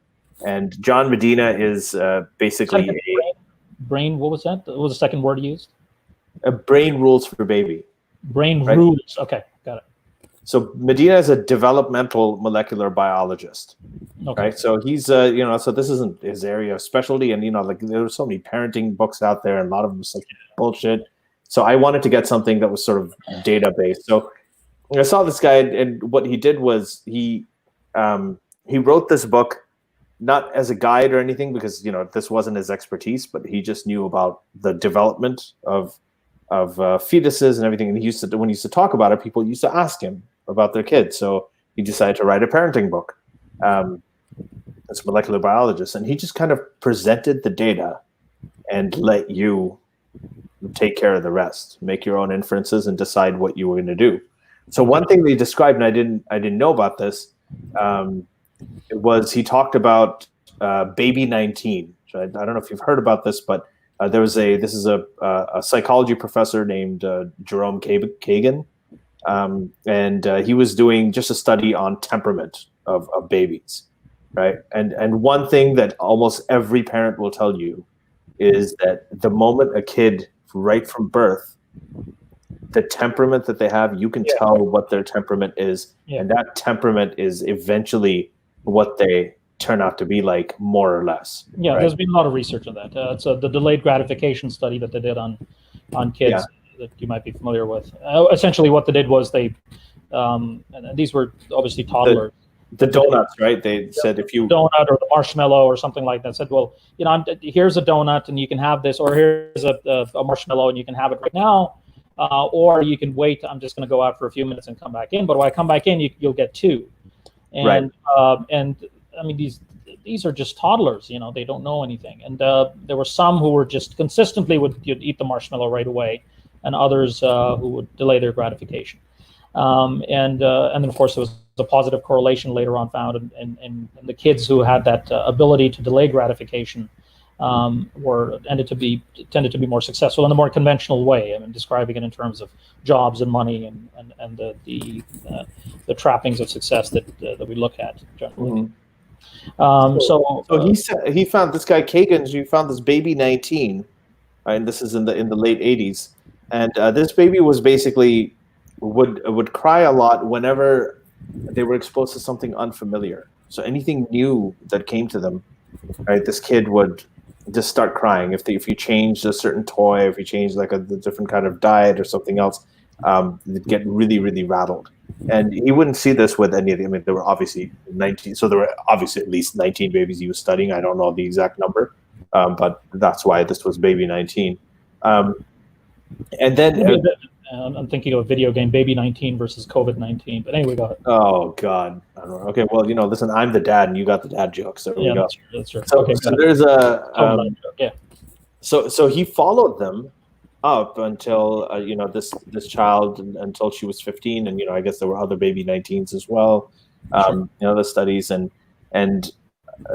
and John Medina is basically brain. What was that? What was the second word used? Brain Rules for Baby. Brain rules. Okay, got it. So Medina is a developmental molecular biologist, right? So he's, so this isn't his area of specialty, and like there were so many parenting books out there, and a lot of them was like bullshit. So I wanted to get something that was sort of data based. So I saw this guy, and what he did was he wrote this book not as a guide or anything because this wasn't his expertise, but he just knew about the development of fetuses and everything. And when he used to talk about it, people used to ask him about their kids. So he decided to write a parenting book. As a molecular biologist, and he just kind of presented the data and let you take care of the rest, make your own inferences, and decide what you were going to do. So one thing they described, and I didn't know about this, was he talked about baby 19. So I don't know if you've heard about this, but this is a psychology professor named Jerome Kagan. And he was doing just a study on temperament of babies, right? And one thing that almost every parent will tell you is that the moment a kid, right from birth, the temperament that they have, you can tell what their temperament is, and that temperament is eventually what they turn out to be like, more or less. Yeah, right? There's been a lot of research on that. So the delayed gratification study that they did on kids. That you might be familiar with. Essentially, what they did was and these were obviously toddlers. The donuts, right? They said if you donut or the marshmallow or something like that. Said, well, here's a donut and you can have this, or here's a marshmallow and you can have it right now, or you can wait. I'm just going to go out for a few minutes and come back in. But when I come back in, you'll get two. And and I mean these are just toddlers. They don't know anything. And there were some who were just consistently you'd eat the marshmallow right away, and others who would delay their gratification. And then, of course, there was a positive correlation later on found in the kids who had that ability to delay gratification tended to be more successful in the more conventional way. I mean, describing it in terms of jobs and money and the trappings of success that we look at generally. Mm-hmm. So he found this guy Kagan. He found this baby 19, right? And this is in the late 80s. And this baby was basically would cry a lot whenever they were exposed to something unfamiliar. So anything new that came to them, right? This kid would just start crying if you changed a certain toy, if you changed like a different kind of diet or something else, they'd get really, really rattled. And he wouldn't see this with any of them. I mean, there were obviously 19, so there were obviously at least 19 babies he was studying. I don't know the exact number, but that's why this was baby 19. And then I'm thinking of a video game, Baby 19 versus COVID-19. But anyway, go ahead. Oh God. I don't know. Okay. Well, listen, I'm the dad, and you got the dad jokes. There we go. That's true. So, okay, so there's a yeah. So he followed them up until this child until she was 15, and I guess there were other baby 19s as well. The studies and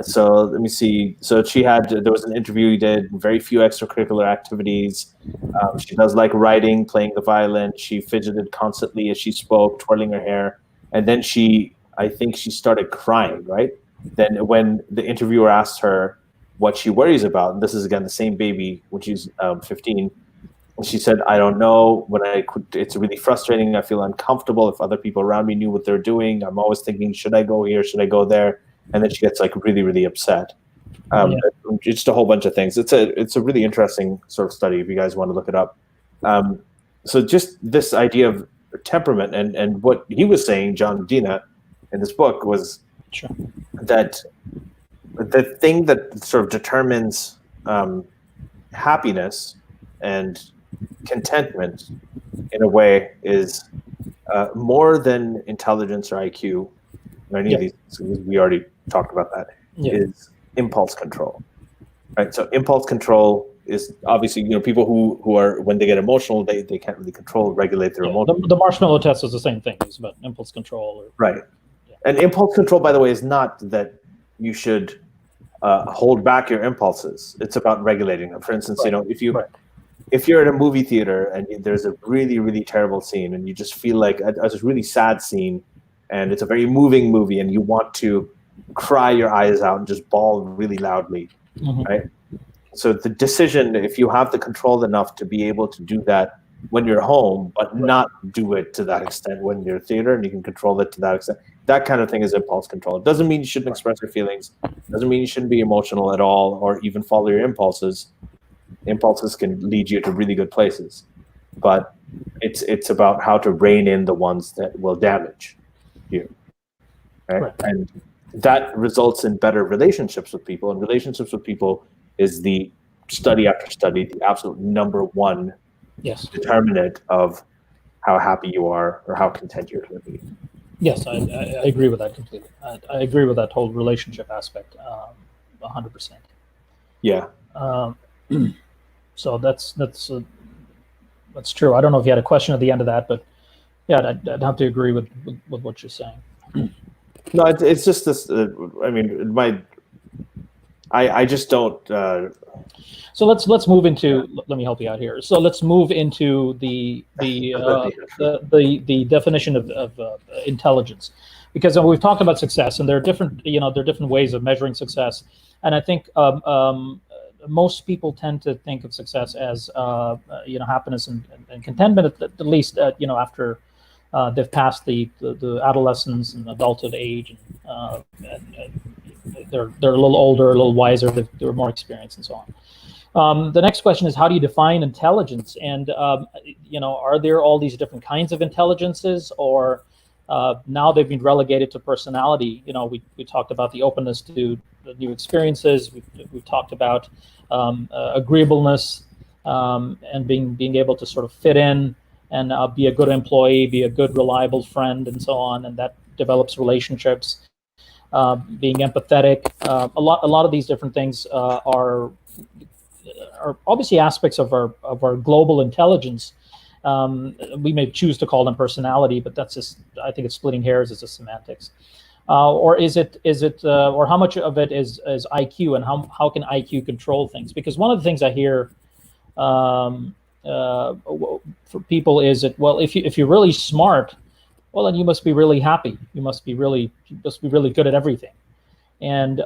so let me see. So there was an interview he did, very few extracurricular activities. She does like writing, playing the violin. She fidgeted constantly as she spoke, twirling her hair. And then I think she started crying, right? Then when the interviewer asked her what she worries about, and this is again the same baby when she's 15, and she said, I don't know. It's really frustrating. I feel uncomfortable if other people around me knew what they're doing. I'm always thinking, should I go here? Should I go there? And then she gets like really, really upset. Just a whole bunch of things. It's a really interesting sort of study if you guys want to look it up. So just this idea of temperament and what he was saying, John Medina, in this book was that the thing that sort of determines happiness and contentment in a way is more than intelligence or IQ or any of these. We already talked about that. Is impulse control, right? So impulse control is obviously, people who are, when they get emotional, they can't really regulate their emotions. The marshmallow test is the same thing. It's about impulse control. Right. Yeah. And impulse control, by the way, is not that you should hold back your impulses. It's about regulating them. For instance, if you're at a movie theater and there's a really, really terrible scene, and you just feel like a really sad scene, and it's a very moving movie, and you want to cry your eyes out and just bawl really loudly, right? So the decision, if you have the control enough to be able to do that when you're home, but not do it to that extent when you're theater, and you can control it to that extent, that kind of thing is impulse control. It doesn't mean you shouldn't express your feelings. It doesn't mean you shouldn't be emotional at all, or even follow your impulses. Impulses can lead you to really good places, but it's about how to rein in the ones that will damage you, right? And that results in better relationships with people, and relationships with people is the study after study the absolute number one determinant of how happy you are or how content you're going to be. Yes, I agree with that completely. I agree with that whole relationship aspect 100%. Yeah. So that's true. I don't know if you had a question at the end of that, but yeah, I'd have to agree with what you're saying. No, it's just this. I mean, I just don't. So let's move into. Let me help you out here. So let's move into the definition of intelligence, because we've talked about success, and there are different ways of measuring success, and I think most people tend to think of success as happiness and contentment, at least after they've passed the adolescence and adulthood age, and they're a little older, a little wiser, they're more experienced, and so on. The next question is, how do you define intelligence? And are there all these different kinds of intelligences, or now they've been relegated to personality? We talked about the openness to the new experiences. We've talked about agreeableness, and being able to sort of fit in and be a good employee, be a good reliable friend, and so on, and that develops relationships. Being empathetic, a lot of these different things are obviously aspects of our global intelligence. We may choose to call them personality, but that's just, I think it's splitting hairs. It's just semantics. Or is it or how much of it is IQ, and how can IQ control things? Because one of the things I hear for people is that, well, if you're really smart, well, then you must be really happy. You must be really good at everything, and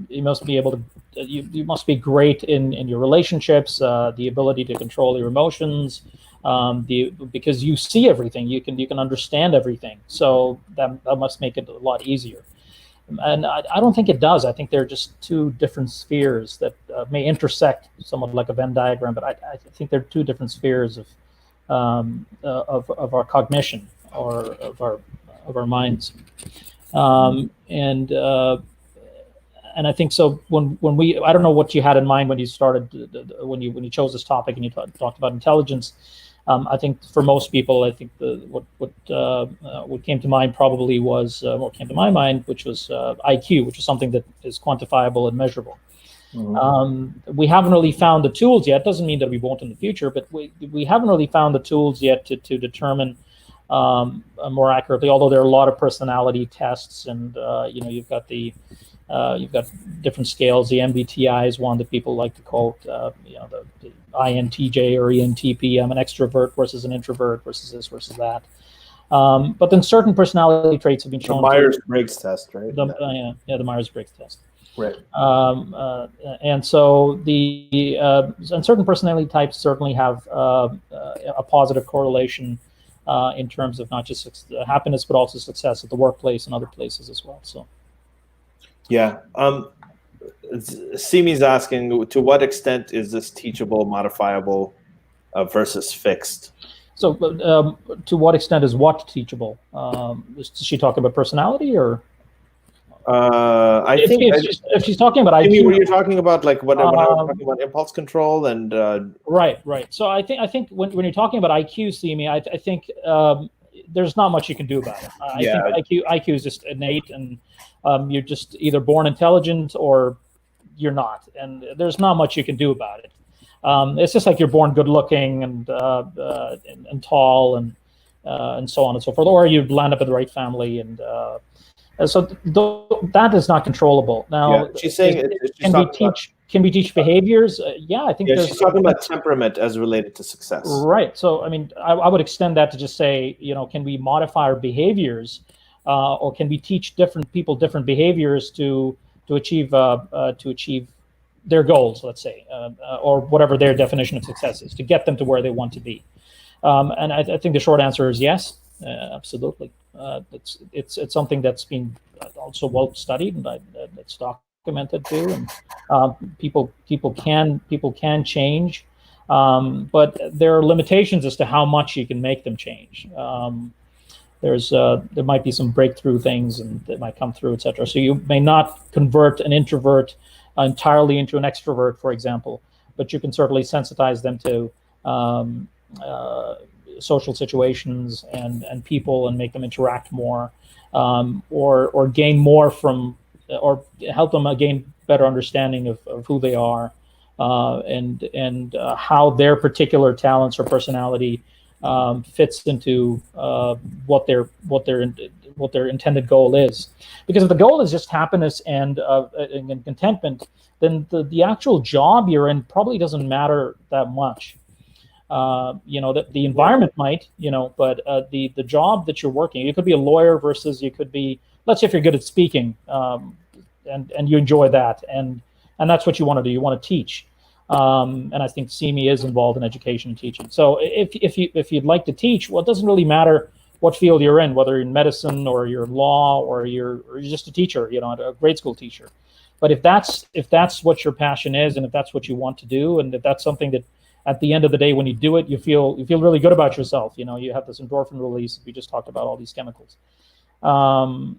you must be able to. You must be great in your relationships, the ability to control your emotions, because you see everything, you can understand everything. So that must make it a lot easier. And I don't think it does. I think they're just two different spheres that may intersect somewhat like a Venn diagram, but I think they're two different spheres of our cognition, or of our minds. And I think so. When I don't know what you had in mind when you started, when you chose this topic and you talked about intelligence. I think for most people, I think what came to mind probably was what came to my mind, which was IQ, which is something that is quantifiable and measurable. Mm-hmm. We haven't really found the tools yet. Doesn't mean that we won't in the future, but we haven't really found the tools yet to determine more accurately. Although there are a lot of personality tests, and you've got different scales. The MBTI is one that people like to quote. The INTJ or ENTP. I'm an extrovert versus an introvert versus this versus that. But then certain personality traits have been shown. The Myers-Briggs test, right? The Myers-Briggs test. Right. And so and certain personality types certainly have a positive correlation in terms of not just happiness, but also success at the workplace and other places as well. So. Yeah. Simi's asking, to what extent is this teachable, modifiable, versus fixed? So, to what extent is what teachable? Does she talk about personality, or? I think if she's talking about IQ, were you talking about like when I was talking about impulse control and? Right. So I think when you're talking about IQ, Simi, I think there's not much you can do about it. I think IQ is just innate, and you're just either born intelligent or you're not, and there's not much you can do about it. It's just like you're born good looking and tall and so on and so forth, or you land up in the right family, and so that is not controllable. Now, she's saying can we teach behaviors? Yeah, I think she's talking about temperament as related to success. Right. So, I mean, I would extend that to just say, can we modify our behaviors, or can we teach different people different behaviors to achieve their goals, let's say, or whatever their definition of success is, to get them to where they want to be. And I think the short answer is yes, absolutely. It's something that's been also well studied, and it's documented too. And people can change, but there are limitations as to how much you can make them change. There might be some breakthrough things and that might come through, etc. So you may not convert an introvert entirely into an extrovert, for example, but you can certainly sensitize them to social situations and people, and make them interact more, or gain more from, or help them gain better understanding of who they are, and how their particular talents or personality fits into what their intended goal is. Because if the goal is just happiness and contentment, then the actual job you're in probably doesn't matter that much. The environment might, but the job that you're working, you could be a lawyer versus you could be, let's say if you're good at speaking, and you enjoy that, and that's what you want to do. You want to teach. And I think CME is involved in education and teaching. So if you'd like to teach, well, it doesn't really matter what field you're in, whether you're in medicine or you're in law or you're just a teacher, a grade school teacher. But if that's what your passion is, and if that's what you want to do, and if that's something that at the end of the day, when you do it, you feel really good about yourself. You have this endorphin release. We just talked about all these chemicals. I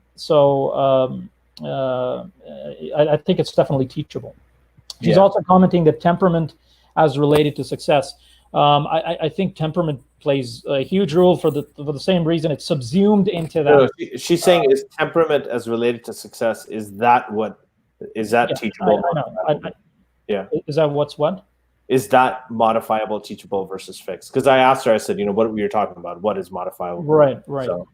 think it's definitely teachable. She's also commenting that temperament as related to success. I think temperament plays a huge role for the same reason. It's subsumed into that. No, she's saying is temperament as related to success. Is that teachable? I know. Yeah. Is that what? Is that modifiable, teachable versus fixed? Because I asked her, I said, what we were talking about, what is modifiable? Right. So,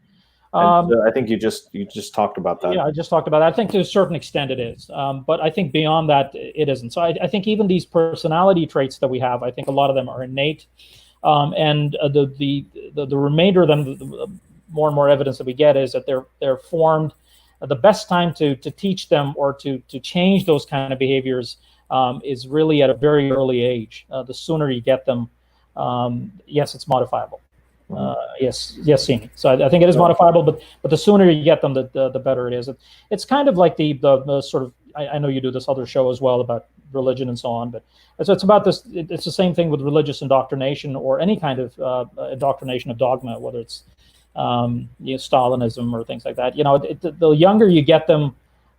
I think you just talked about that. Yeah, I just talked about that. I think to a certain extent it is, but I think beyond that it isn't. So I think even these personality traits that we have, I think a lot of them are innate, and the remainder of them, the more and more evidence that we get is that they're formed. The best time to teach them or to change those kind of behaviors is really at a very early age. The sooner you get them, yes, it's modifiable. Yes, Sini. So I think it is modifiable, but the sooner you get them, the better it is. It's kind of like the sort of, I know you do this other show as well about religion and so on, but it's about this. It's the same thing with religious indoctrination or any kind of indoctrination of dogma, whether it's Stalinism or things like that. The younger you get them,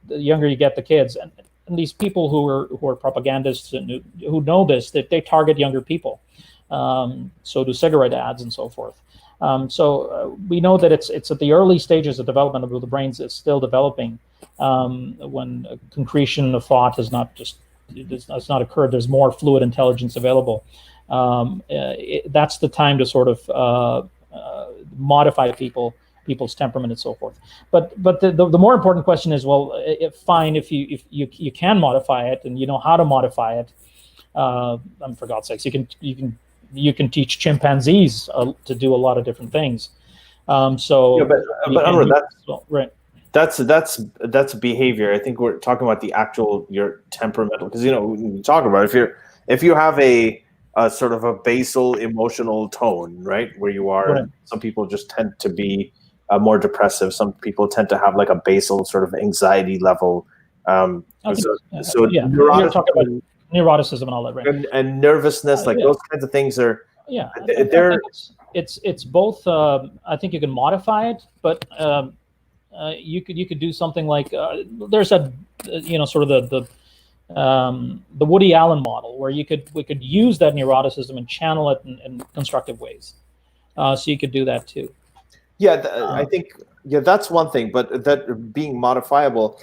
the younger you get the kids, and these people who are propagandists and who know this, that they target younger people. So do cigarette ads and so forth. So we know that it's at the early stages of development of the brains. It's still developing when concretion of thought has not occurred. There's more fluid intelligence available. That's the time to sort of modify people's temperament and so forth. But the more important question is, well, if you can modify it and you know how to modify it. For God's sakes, you can teach chimpanzees to do a lot of different things. Right. That's behavior. I think we're talking about the actual your temperamental, because we talk about if you have a sort of a basal emotional tone, right, where you are. Right. Some people just tend to be more depressive. Some people tend to have like a basal sort of anxiety level. You're talking about neuroticism and all that, right? And nervousness, those kinds of things are. Yeah, it's both. I think you can modify it, but you could do something like there's a sort of the Woody Allen model where we could use that neuroticism and channel it in constructive ways. So you could do that too. Yeah, I think that's one thing, but that being modifiable,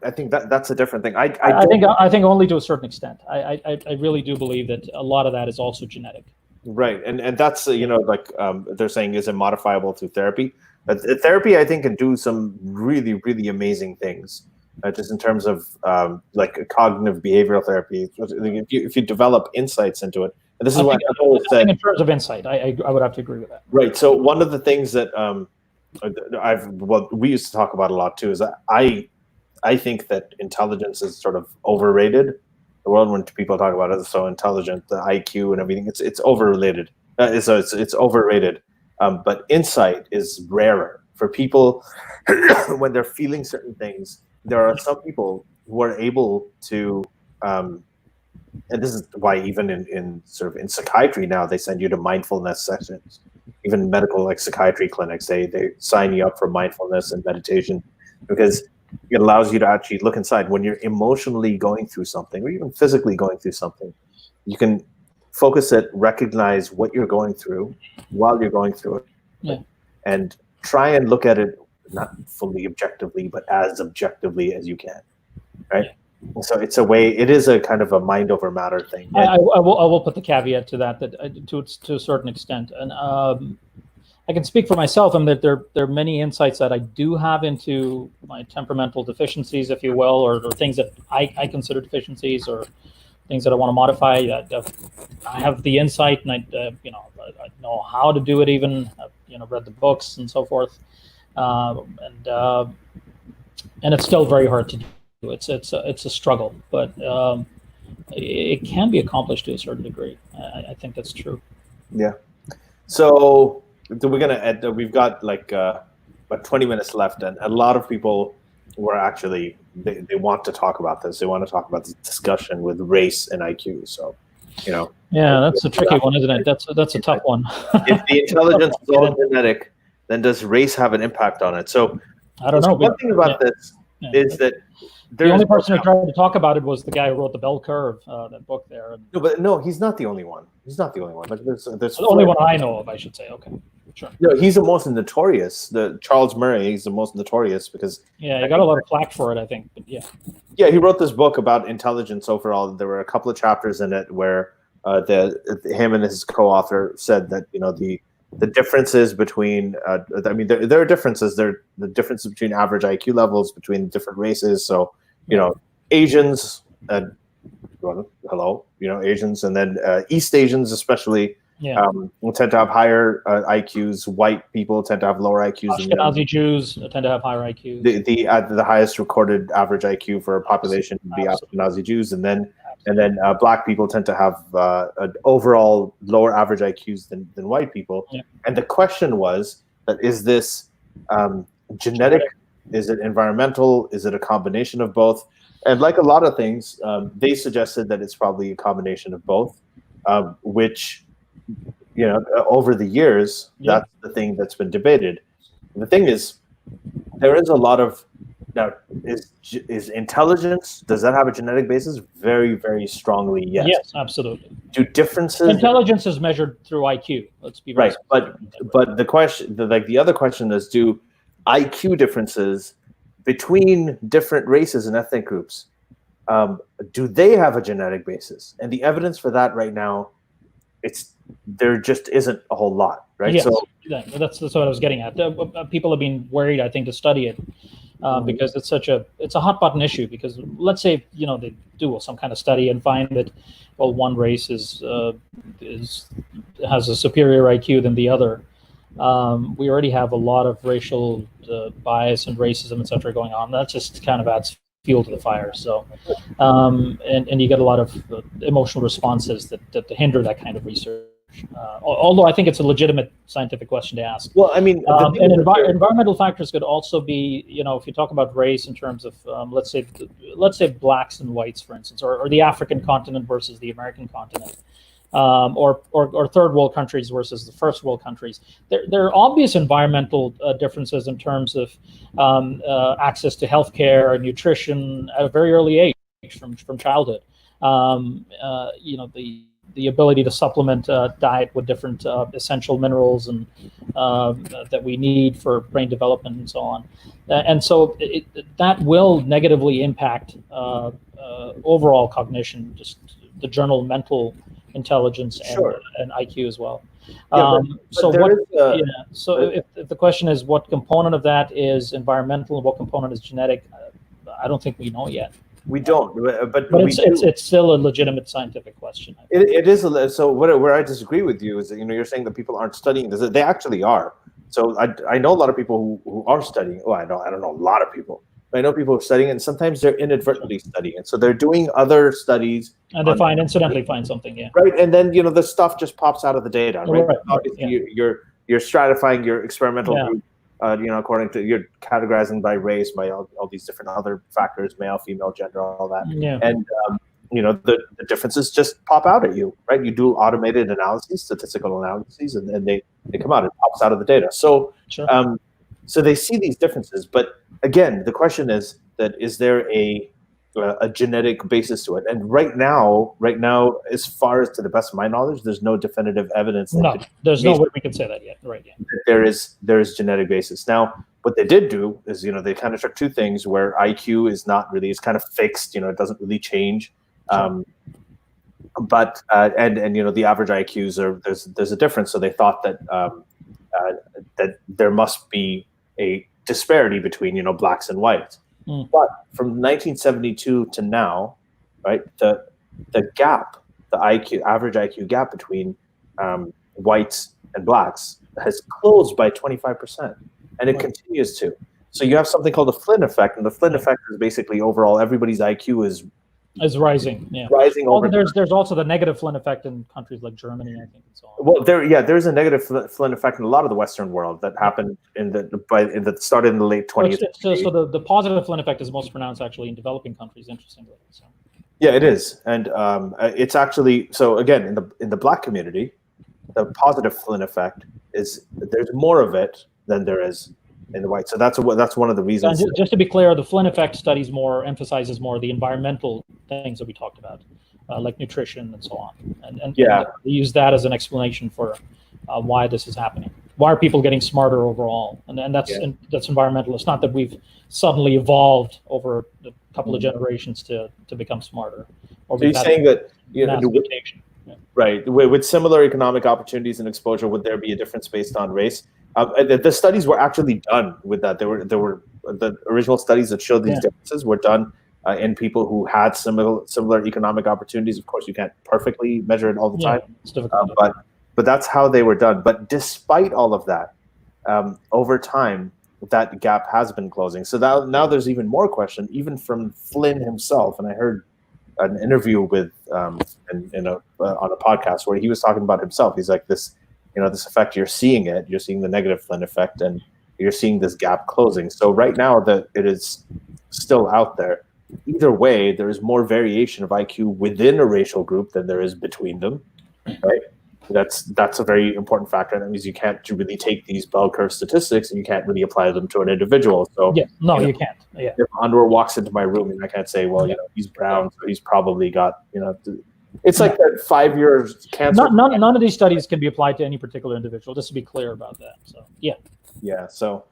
I think that's a different thing. I think only to a certain extent. I really do believe that a lot of that is also genetic. Right, and that's like they're saying, is it modifiable through therapy? But therapy, I think, can do some really, really amazing things, just in terms of like cognitive behavioral therapy. If you develop insights into it, and this is what I think in terms of insight, I would have to agree with that. Right. So one of the things that we used to talk about a lot too is that I think that intelligence is sort of overrated. The world, when people talk about it, is so intelligent, the IQ and everything, it's overrated. So it's overrated. But insight is rarer for people when they're feeling certain things. There are some people who are able to, and this is why even in psychiatry now they send you to mindfulness sessions. Even medical, like psychiatry clinics, they sign you up for mindfulness and meditation, because it allows you to actually look inside. When you're emotionally going through something, or even physically going through something, you can focus it, recognize what you're going through while you're going through it, and try and look at it not fully objectively, but as objectively as you can, right? So it's a way. It is a kind of a mind over matter thing. I will put the caveat to that to a certain extent, and I can speak for myself. That there are many insights that I do have into my temperamental deficiencies, if you will, or things that I consider deficiencies, or things that I want to modify. I have the insight, and I know how to do it. Even I've read the books and so forth, and it's still very hard to do. It's a struggle, but it can be accomplished to a certain degree. I think that's true. Yeah. So we're gonna we've got like about 20 minutes left, and a lot of people were actually they want to talk about this. They want to talk about this discussion with race and IQ. So yeah, that's a tricky one, isn't it? That's a tough one. If the intelligence is all genetic, then does race have an impact on it? So I don't know. One thing about this is that the only person who tried to talk about it was the guy who wrote the Bell Curve, that book there. No, he's not the only one. He's not the only one. But there's the only one I know of, I should say. Okay, sure. No, he's the most notorious. The Charles Murray, he's the most notorious because he got a lot of flack for it, I think. But yeah, he wrote this book about intelligence overall. There were a couple of chapters in it where him and his co-author said that the differences between there are differences. There are the differences between average IQ levels between different races. So Asians, Asians, and then East Asians especially will tend to have higher IQs. White people tend to have lower IQs. Ashkenazi Jews tend to have higher IQs. The highest recorded average IQ for a population would be Ashkenazi Jews, and then Black people tend to have an overall lower average IQs than white people. Yeah. And the question was that is this genetic? Is it environmental? Is it a combination of both? And like a lot of things, they suggested that it's probably a combination of both, which, over the years, that's the thing that's been debated. And the thing is, there is a lot of, now, is intelligence, does that have a genetic basis? Very, very strongly, yes. Yes, absolutely. Do differences? Intelligence is measured through IQ. Let's be right. But the question, the other question is, do IQ differences between different races and ethnic groups, do they have a genetic basis? And the evidence for that right now, there just isn't a whole lot, right? Yes, so that's what I was getting at. People have been worried, I think, to study it because it's a hot button issue. Because let's say they do some kind of study and find that one race has a superior IQ than the other. We already have a lot of racial bias and racism, etc., going on. That just kind of adds fuel to the fire. So, and you get a lot of emotional responses that hinder that kind of research. Although I think it's a legitimate scientific question to ask. Well, I mean, and environmental factors could also be, if you talk about race in terms of, let's say blacks and whites, for instance, or the African continent versus the American continent. Or third world countries versus the first world countries. There are obvious environmental differences in terms of access to healthcare and nutrition at a very early age, from childhood. the ability to supplement diet with different essential minerals and that we need for brain development and so on. And so that will negatively impact overall cognition, just the general mental intelligence and IQ as well. If the question is what component of that is environmental and what component is genetic, I don't think we know yet. We don't, but it's still a legitimate scientific question. It is. So where I disagree with you is that, you're saying that people aren't studying this. They actually are. So I know a lot of people who are studying. Well, I don't know a lot of people. But I know people who are studying, and sometimes they're inadvertently studying it. So they're doing other studies. And they incidentally find something, yeah. Right, and then the stuff just pops out of the data, right? Obviously, you're stratifying your experimental group, according to, you're categorizing by race, by all these different other factors, male, female, gender, all that. Yeah. And the differences just pop out at you, right? You do automated analyses, statistical analyses, and they come out. It pops out of the data. So so they see these differences, but again, the question is there a genetic basis to it? And right now, as far as to the best of my knowledge, there's no definitive evidence. There's no way we can say that yet. Right? Yeah. There is genetic basis. Now, what they did do is, they kind of took two things where IQ is not really, it's kind of fixed. It doesn't really change. But the average IQs there's a difference. So they thought that that there must be a disparity between blacks and whites. But from 1972 to now, right, the gap, the average IQ gap between whites and blacks has closed by 25%, and it continues to. So you have something called the Flynn Effect, and the Flynn Effect is basically overall everybody's IQ is rising. Yeah, rising over. There's also the negative Flynn Effect in countries like Germany, I think, and so on. Well, there's a negative Flynn Effect in a lot of the Western world that happened that started in the late 20th. So the positive Flynn Effect is most pronounced actually in developing countries, interestingly. So. Yeah, it is, and it's actually, so again, in the black community, the positive Flynn Effect there's more of it than there is in the white. So that's one of the reasons. And just to be clear, the Flynn Effect emphasizes more the environmental things that we talked about, like nutrition and so on. And they use that as an explanation for why this is happening. Why are people getting smarter overall? And that's environmental. It's not that we've suddenly evolved over a couple of generations to become smarter. So you're saying that right, with similar economic opportunities and exposure, would there be a difference based on race? The studies were actually done with that. There were the original studies that showed these differences were done in people who had similar economic opportunities. Of course, you can't perfectly measure it all the time. It's difficult. But that's how they were done. But despite all of that, over time, that gap has been closing. So now there's even more question, even from Flynn himself. And I heard an interview with on a podcast where he was talking about himself. He's like, this effect, you're seeing the negative Flynn effect, and you're seeing this gap closing. So right now that it is still out there. Either way, there is more variation of IQ within a racial group than there is between them, right? That's a very important factor. That means you can't really take these bell curve statistics and you can't really apply them to an individual. So you can't. Yeah. If Anwar walks into my room and I can't say, well, he's brown, so he's probably got, it's like that 5 years cancer. None of these studies can be applied to any particular individual. Just to be clear about that. So yeah. So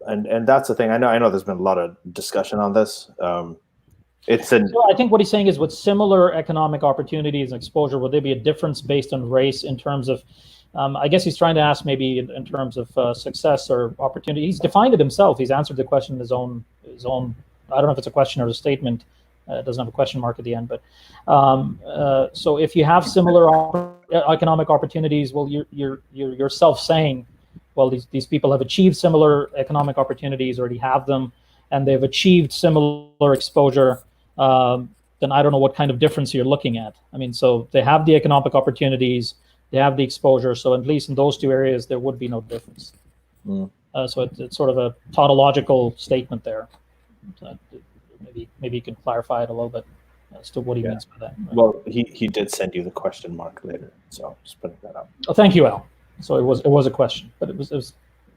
and that's the thing. I know there's been a lot of discussion on this. So I think what he's saying is, with similar economic opportunities and exposure, would there be a difference based on race in terms of, I guess he's trying to ask maybe in terms of success or opportunity. He's defined it himself. He's answered the question in his own. I don't know if it's a question or a statement. It doesn't have a question mark at the end. But so if you have similar economic opportunities, well, you're yourself saying, well, these people have achieved similar economic opportunities, already have them, and they've achieved similar exposure. Then I don't know what kind of difference you're looking at. I mean, so they have the economic opportunities, they have the exposure. So at least in those two areas, there would be no difference. So it's sort of a tautological statement there. Maybe you can clarify it a little bit as to what he means by that. Right? Well, he did send you the question mark later, so just putting that up. Oh, thank you, Al. So it was a question, but it was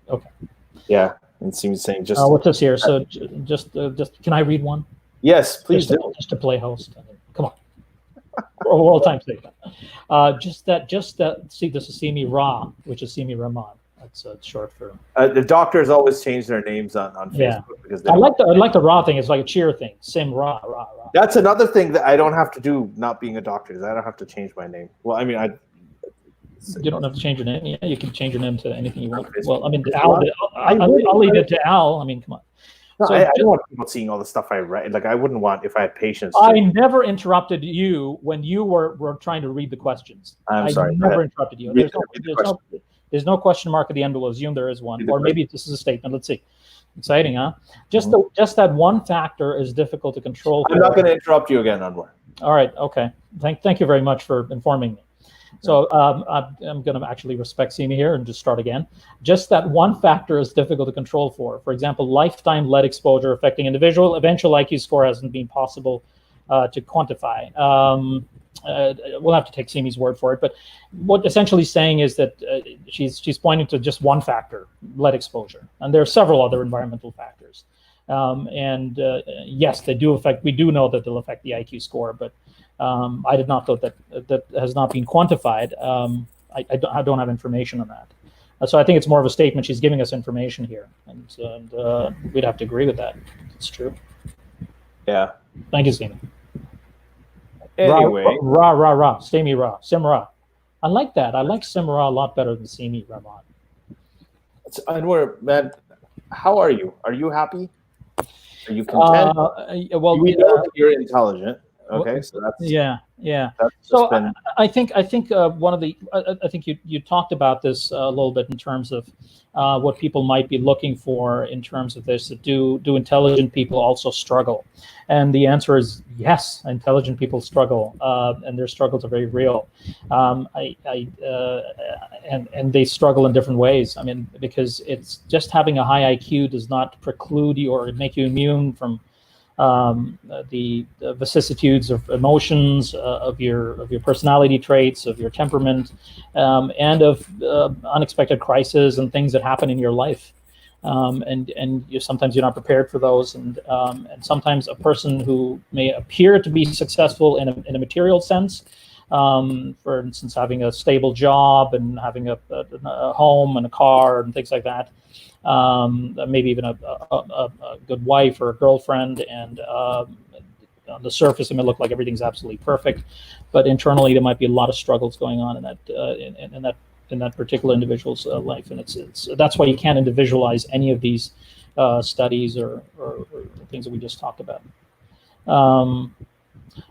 okay. Yeah, it seems saying just. What's this here? So just can I read one? Yes, please just to play host. Come on. all-time statement. Just that. See, this is Simi Ra, which is Simi Rahman. That's short for. The doctors always change their names on Facebook because I like the Ra thing. It's like a cheer thing. Sim Ra. That's another thing that I don't have to do. Not being a doctor, is I don't have to change my name. Well, I mean, you don't have to change your name. Yeah, you can change your name to anything you want. Facebook. Well, I mean, I'll leave it to Al. I mean, come on. No, So I don't want people seeing all the stuff I write. Like, I wouldn't want, if I had patients. I never interrupted you when you were trying to read the questions. I'm sorry. I never interrupted you. There's no question mark at the end. We'll assume there is one, or maybe this is a statement. Let's see. Exciting, huh? Just that one factor is difficult to control. I'm not going to interrupt you again, Anwar. All right. Okay. Thank you very much for informing me. So I'm going to actually respect Simi here and just start again. Just that one factor is difficult to control for. For example, lifetime lead exposure affecting individual. Eventual IQ score hasn't been possible to quantify. We'll have to take Simi's word for it. But what essentially saying is that she's pointing to just one factor, lead exposure. And there are several other environmental factors. Yes, they do affect. We do know that they'll affect the IQ score, but I did not know that has not been quantified. I don't have information on that. So I think it's more of a statement. She's giving us information here, and we'd have to agree with that. It's true. Yeah. Thank you, Simi. Anyway. Simi Ra. Sim Ra. I like that. I like Sim Ra a lot better than Simi Rahman. Anwar, man, how are you? Are you happy? Are you content? Well, we know that you're intelligent. Okay, so that's yeah. That's So I think one of the I think you talked about this a little bit in terms of what people might be looking for in terms of this. Do intelligent people also struggle? And the answer is yes. Intelligent people struggle, and their struggles are very real. And they struggle in different ways. I mean, because it's just having a high IQ does not preclude you or make you immune from the vicissitudes of emotions, of your personality traits, of your temperament, and of unexpected crises and things that happen in your life. And sometimes you're not prepared for those, and sometimes a person who may appear to be successful in a material sense, for instance, having a stable job and having a home and a car and things like that. Maybe even a good wife or a girlfriend, and on the surface it may look like everything's absolutely perfect, but internally there might be a lot of struggles going on in that particular individual's life, and it's that's why you can't individualize any of these studies or things that we just talked about.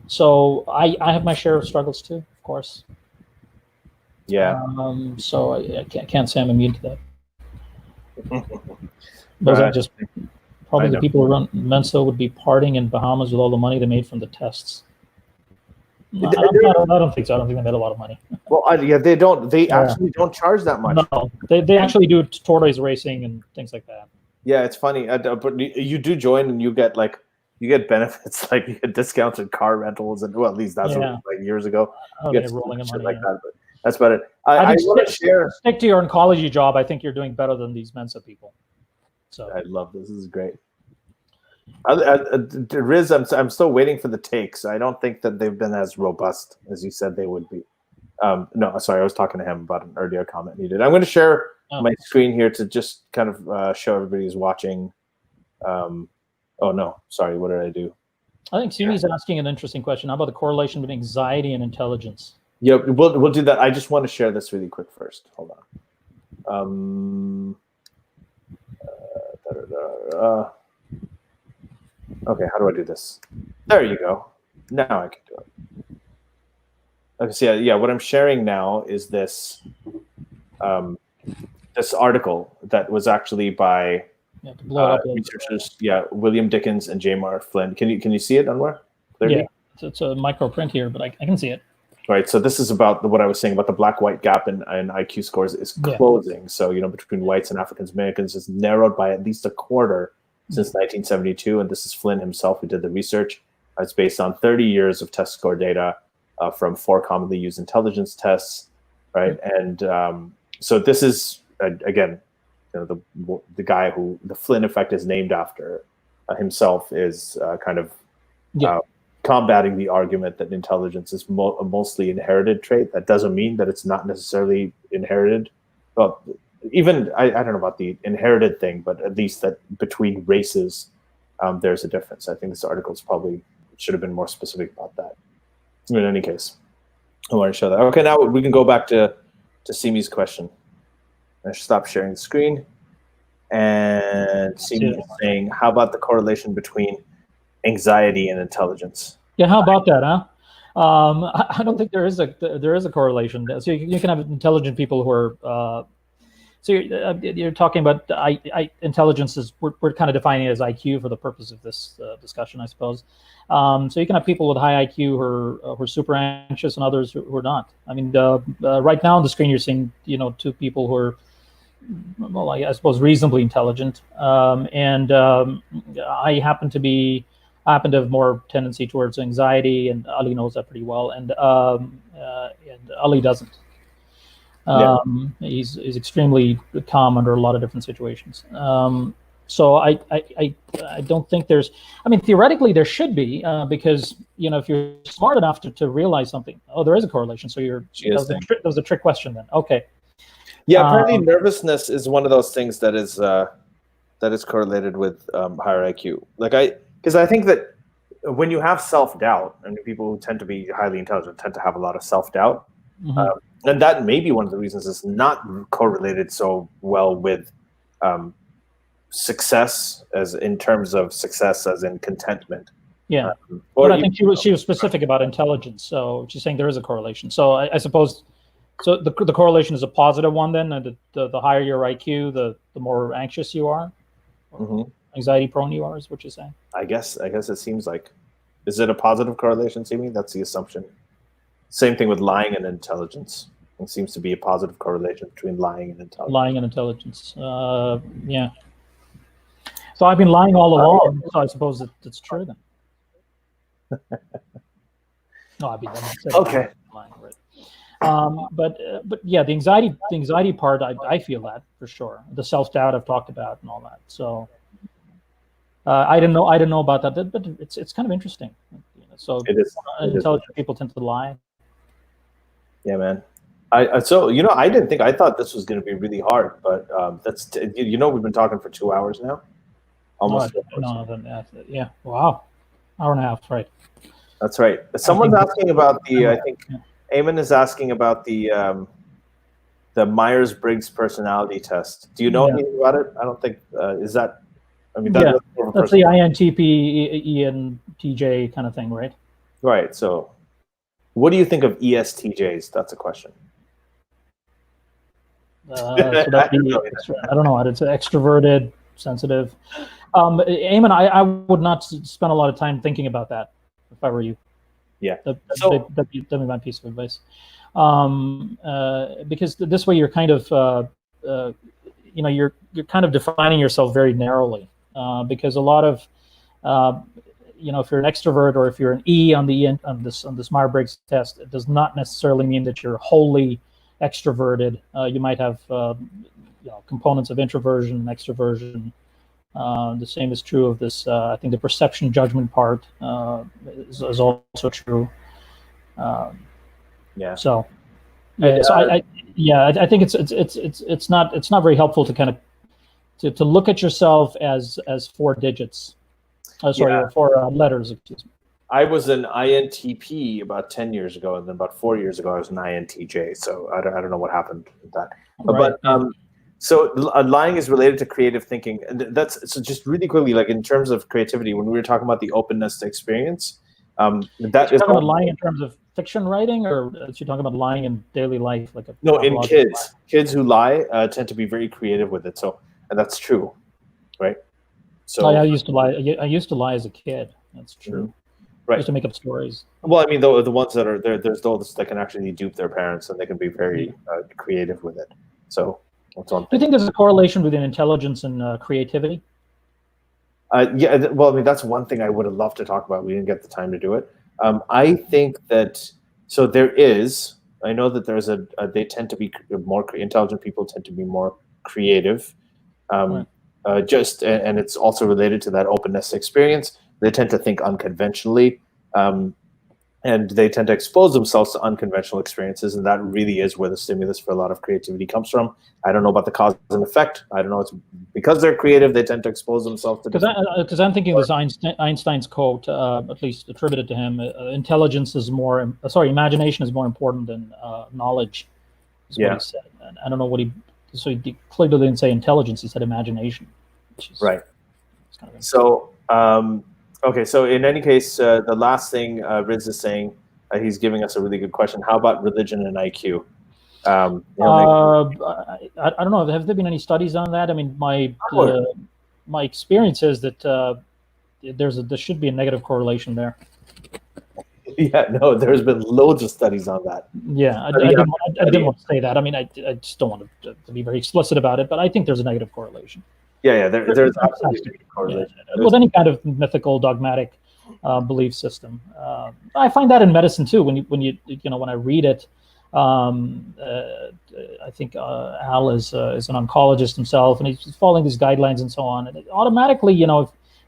So I have my share of struggles too, of course. Yeah. So I can't say I'm immune to that. Those are just probably the people who run Mensa would be partying in Bahamas with all the money they made from the tests. I don't think so. I don't think they made a lot of money. Well, they don't. They actually don't charge that much. No, they actually do tortoise racing and things like that. Yeah, it's funny. But you do join and you get benefits, like you get discounts in car rentals, and at least that's what it was like years ago. You get rolling in money, like that, but that's about it. I want to share. Stick to your oncology job. I think you're doing better than these Mensa people. So I love this. This is great. Riz, I'm still waiting for the takes. I don't think that they've been as robust as you said they would be. No, sorry, I was talking to him about an earlier comment he did. I'm going to share my screen here to just kind of show everybody who's watching. Oh no, sorry, what did I do? I think Suni's asking an interesting question. How about the correlation between anxiety and intelligence? Yeah, we'll do that. I just want to share this really quick first. Hold on. Okay, how do I do this? There you go. Now I can do it. Okay, so yeah, what I'm sharing now is this this article that was actually by researchers, William Dickens and J. Flynn. Can you see it, Anwar? Clearly? Yeah, it's a micro print here, but I can see it. Right, so this is about what I was saying about the black-white gap in IQ scores is closing. So, between whites and African Americans is narrowed by at least a quarter since 1972. And this is Flynn himself who did the research. It's based on 30 years of test score data from 4 commonly used intelligence tests, right? And so this is, again, the guy who the Flynn Effect is named after himself is kind of combating the argument that intelligence is a mostly inherited trait. That doesn't mean that it's not necessarily inherited. Well, even I don't know about the inherited thing, but at least that between races, there's a difference. I think this article probably should have been more specific about that. In any case, I want to show that. Okay, now we can go back to Simi's question. I should stop sharing the screen. And Simi is saying, how about the correlation between anxiety and intelligence? Yeah, how about that, huh? I don't think there is a correlation. So you can have intelligent people who are. So you're talking about intelligence is we're kind of defining it as IQ for the purpose of this discussion, I suppose. So you can have people with high IQ who are super anxious and others who are not. I mean, right now on the screen you're seeing two people who are, well, I suppose reasonably intelligent, and I happen to have more tendency towards anxiety, and Ali knows that pretty well, and Ali doesn't. He's extremely calm under a lot of different situations. So I don't think there's. I mean, theoretically there should be, because if you're smart enough to realize something, there is a correlation. So that was a trick question then. Okay. Yeah, apparently nervousness is one of those things that is correlated with higher IQ. Because I think that when you have self-doubt, and people who tend to be highly intelligent tend to have a lot of self-doubt, and that may be one of the reasons it's not correlated so well with success, as in terms of success as in contentment. Yeah, but I think she was specific about intelligence, so she's saying there is a correlation. So I suppose. So the correlation is a positive one then, and the higher your IQ, the more anxious you are, anxiety prone you are, is what you're saying. I guess it seems like. Is it a positive correlation, Simi? That's the assumption. Same thing with lying and intelligence. It seems to be a positive correlation between lying and intelligence. Lying and intelligence, yeah. So I've been lying all along, so I suppose it's true then. No, I've been okay. Lying, right. But yeah, the anxiety part, I feel that for sure. The self-doubt I've talked about and all that. So I didn't know about that, but it's kind of interesting. So it is. Intelligent people tend to lie. Yeah, man. I thought this was going to be really hard, but we've been talking for 2 hours now. Almost. Yeah. Wow. Hour and a half, right? That's right. Someone's asking about the. I think. Yeah. Eamon is asking about the Myers-Briggs personality test. Do you know anything about it? I don't think is that. I mean, that's the INTP, ENTJ kind of thing, right? Right. So, what do you think of ESTJs? That's a question. So that'd be, I don't know. It's extroverted, sensitive. Eamon, I would not spend a lot of time thinking about that if I were you. Yeah, that'd be my piece of advice, because this way you're kind of, you're kind of defining yourself very narrowly, because a lot of, if you're an extrovert or if you're an E on this Myers-Briggs test, it does not necessarily mean that you're wholly extroverted. You might have, components of introversion and extroversion. The same is true of this. I think the perception judgment part is also true. Yeah. So, I think it's not very helpful to kind of to look at yourself as 4 digits. Sorry, 4 letters. Excuse me. I was an INTP about 10 years ago, and then about 4 years ago I was an INTJ. So I don't know what happened with that. Right, but so lying is related to creative thinking, and that's so just really quickly, like in terms of creativity, when we were talking about the openness to experience, that is talking about lying in terms of fiction writing, or is she talking about lying in daily life, like in kids who lie tend to be very creative with it. So, and that's true, right? So I used to lie. I used to lie as a kid. That's true. Mm-hmm. Right. Just to make up stories. Well, I mean, the ones that are there, there's those that can actually dupe their parents, and they can be very creative with it. So. Do you think there's a correlation between intelligence and creativity? Yeah, well, I mean, that's one thing I would have loved to talk about. We didn't get the time to do it. I think that, so there is, I know that there's they tend to be more, intelligent people tend to be more creative. Right. And it's also related to that openness experience. They tend to think unconventionally. And they tend to expose themselves to unconventional experiences, and that really is where the stimulus for a lot of creativity comes from. I don't know about the cause and effect. I don't know. It's because they're creative, they tend to expose themselves to. Because I'm thinking of this Einstein's quote, at least attributed to him: "Intelligence is more, imagination is more important than knowledge." Is what he said. And I don't know what so he clearly didn't say intelligence. He said imagination. Right. Kind of so. Okay, so in any case, the last thing Riz is saying, he's giving us a really good question. How about religion and IQ? I don't know. Have there been any studies on that? I mean, my experience is that there should be a negative correlation there. Yeah, no, there's been loads of studies on that. Yeah, I didn't want to say that. I mean, I just don't want to be very explicit about it, but I think there's a negative correlation. Yeah, there's absolutely a correlation. Yeah. With any kind of mythical, dogmatic belief system. I find that in medicine too. When I read it, I think Al is an oncologist himself, and he's following these guidelines and so on. And automatically,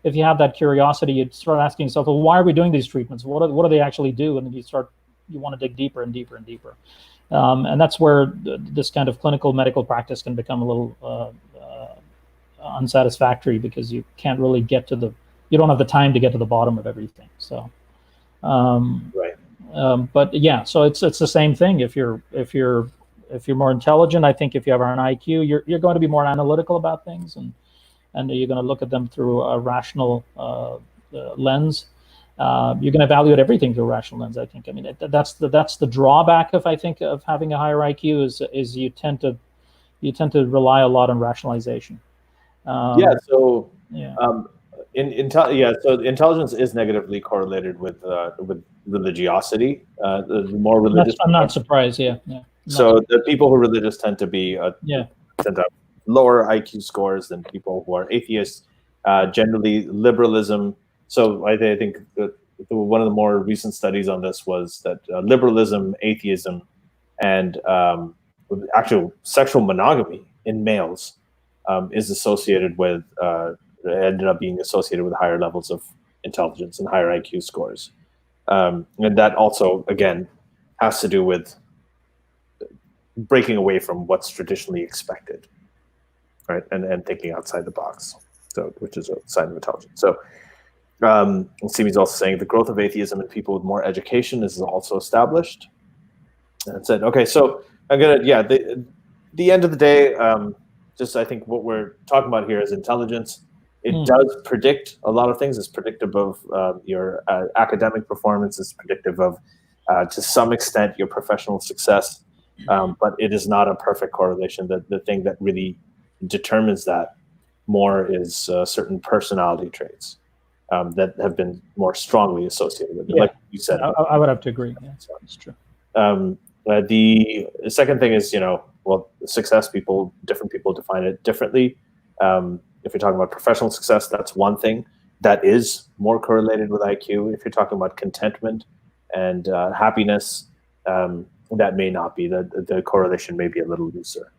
if you have that curiosity, you start asking yourself, well, why are we doing these treatments? What do they actually do? And then you want to dig deeper and deeper and deeper. And that's where this kind of clinical medical practice can become a little unsatisfactory, because you can't really you don't have the time to get to the bottom of everything. So, right. But yeah, so it's the same thing. If you're more intelligent, I think if you have an IQ, you're going to be more analytical about things, and you're going to look at them through a rational lens. You're going to evaluate everything through a rational lens. I think. I mean, that's the drawback of having a higher IQ is you tend to rely a lot on rationalization. So intelligence is negatively correlated with religiosity. The more religious, I'm not surprised. Yeah. So the people who are religious tend to have lower IQ scores than people who are atheists. Generally, liberalism. So I think that one of the more recent studies on this was that liberalism, atheism, and actual sexual monogamy in males is associated with ended up being associated with higher levels of intelligence and higher IQ scores, and that also again has to do with breaking away from what's traditionally expected, right, and thinking outside the box. So, which is a sign of intelligence. So, Simi's also saying the growth of atheism in people with more education is also established. And said, okay, so I'm gonna the end of the day. Just I think what we're talking about here is intelligence. It does predict a lot of things. It's predictive of your academic performance. It's predictive of, to some extent, your professional success. But it is not a perfect correlation. The thing that really determines that more is certain personality traits that have been more strongly associated with it. Yeah. Like you said. I would have to agree. Yeah, that's true. The second thing is, success, different people define it differently. If you're talking about professional success, that's one thing that is more correlated with IQ. If you're talking about contentment and happiness, that may not be. The correlation may be a little looser.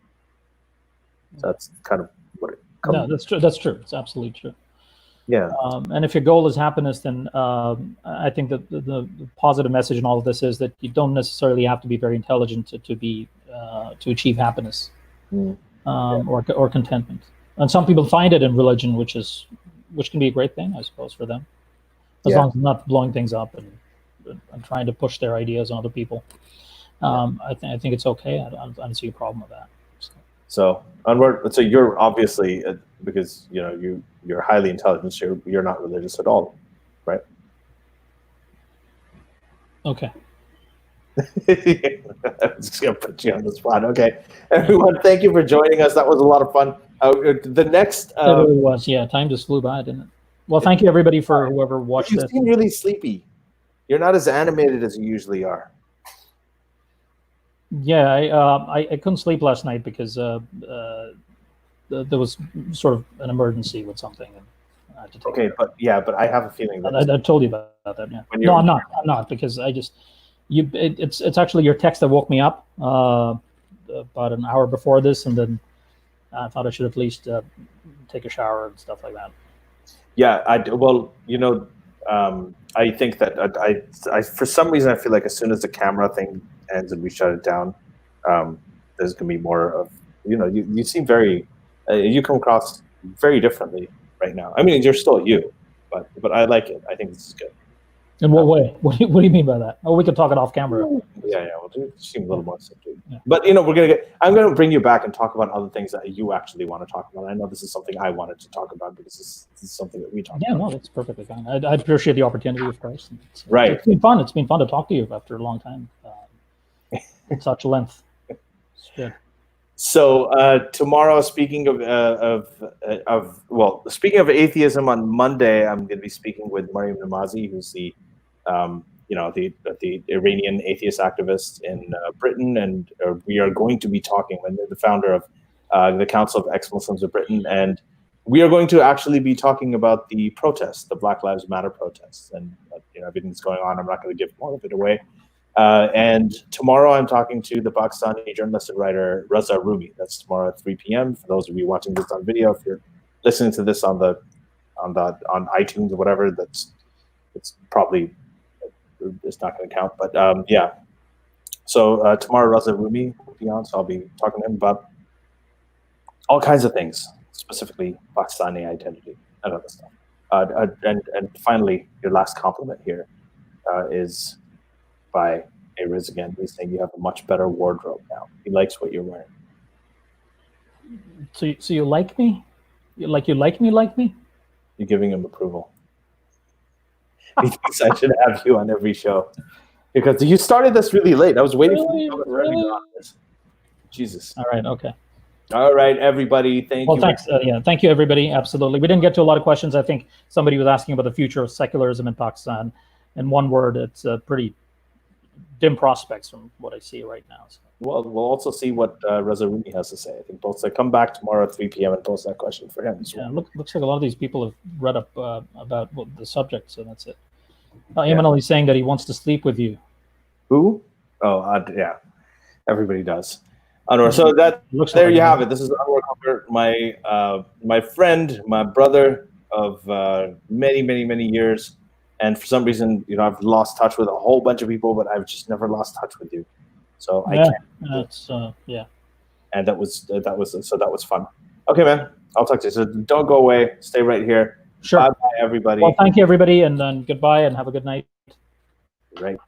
So that's kind of what it comes. No, that's true. That's true. It's absolutely true. Yeah. And if your goal is happiness, then I think that the positive message in all of this is that you don't necessarily have to be very intelligent to achieve happiness or contentment. And some people find it in religion, which can be a great thing, I suppose, for them, as long as they're not blowing things up and trying to push their ideas on other people. I think it's okay. I don't see a problem with that. So Anwar, so you're obviously because you're highly intelligent. So you're not religious at all, right? Okay. I'm just gonna put you on the spot. Okay, everyone, thank you for joining us. That was a lot of fun. The next, it really was. Yeah, time just flew by, didn't it? Well, thank you everybody for whoever watched this. You seem really sleepy. You're not as animated as you usually are. Yeah, I couldn't sleep last night because there was sort of an emergency with something, and I had to take care of it. But I have a feeling that I told you about that. Yeah. No, I'm not because it's actually your text that woke me up about an hour before this, and then I thought I should at least take a shower and stuff like that. Yeah, I think that I for some reason I feel like as soon as the camera thing ends and we shut it down, there's gonna be more of you seem very you come across very differently right now. I mean, you're still you, but I like it. I think this is good. In what way? What do you mean by that? Oh, we could talk it off camera. Yeah. Well, you seem a little more subdued. Yeah. But I'm gonna bring you back and talk about other things that you actually want to talk about. I know this is something I wanted to talk about because this is something that we talk about. Yeah, no, that's perfectly fine. I appreciate the opportunity, of course. Right. It's been fun. It's been fun to talk to you after a long time. Such length. It's good. So tomorrow, speaking of atheism, on Monday I'm going to be speaking with Mariam Namazi, who's the Iranian atheist activist in Britain, and we are going to be talking with the founder of the Council of Ex-Muslims of Britain, and we are going to actually be talking about the protests, the Black Lives Matter protests, and everything that's going on. I'm not going to give more of it away. And tomorrow I'm talking to the Pakistani journalist and writer Raza Rumi. That's tomorrow at 3 p.m. For those of you watching this on video, if you're listening to this on iTunes or whatever, it's probably it's not going to count. But yeah. So tomorrow Raza Rumi will be on, so I'll be talking to him about all kinds of things, specifically Pakistani identity and other stuff. And finally, your last compliment here is by Riz again. He's saying you have a much better wardrobe now. He likes what you're wearing. So you like me? You like me? You're giving him approval. He thinks I should have you on every show because you started this really late. I was waiting for you to come on this. Jesus. All right. Okay. All right, everybody. Thank you. Well, thanks. Thank you, everybody. Absolutely. We didn't get to a lot of questions. I think somebody was asking about the future of secularism in Pakistan. In one word, it's pretty dim prospects from what I see right now. So. Well, we'll also see what Raza Rumi has to say. I think both come back tomorrow at 3 p.m. and post that question for him. Yeah, looks like a lot of these people have read up about the subject, so that's it. Ayman is saying that he wants to sleep with you. Who? Oh, yeah. Everybody does. Anwar. So there you have it. This is Anwar Khokhar, my friend, my brother of many, many, many years. And for some reason, I've lost touch with a whole bunch of people, but I've just never lost touch with you. So I can't. And that was fun. Okay, man. I'll talk to you. So don't go away. Stay right here. Sure. Bye, everybody. Well, thank you, everybody, and then goodbye, and have a good night. Right.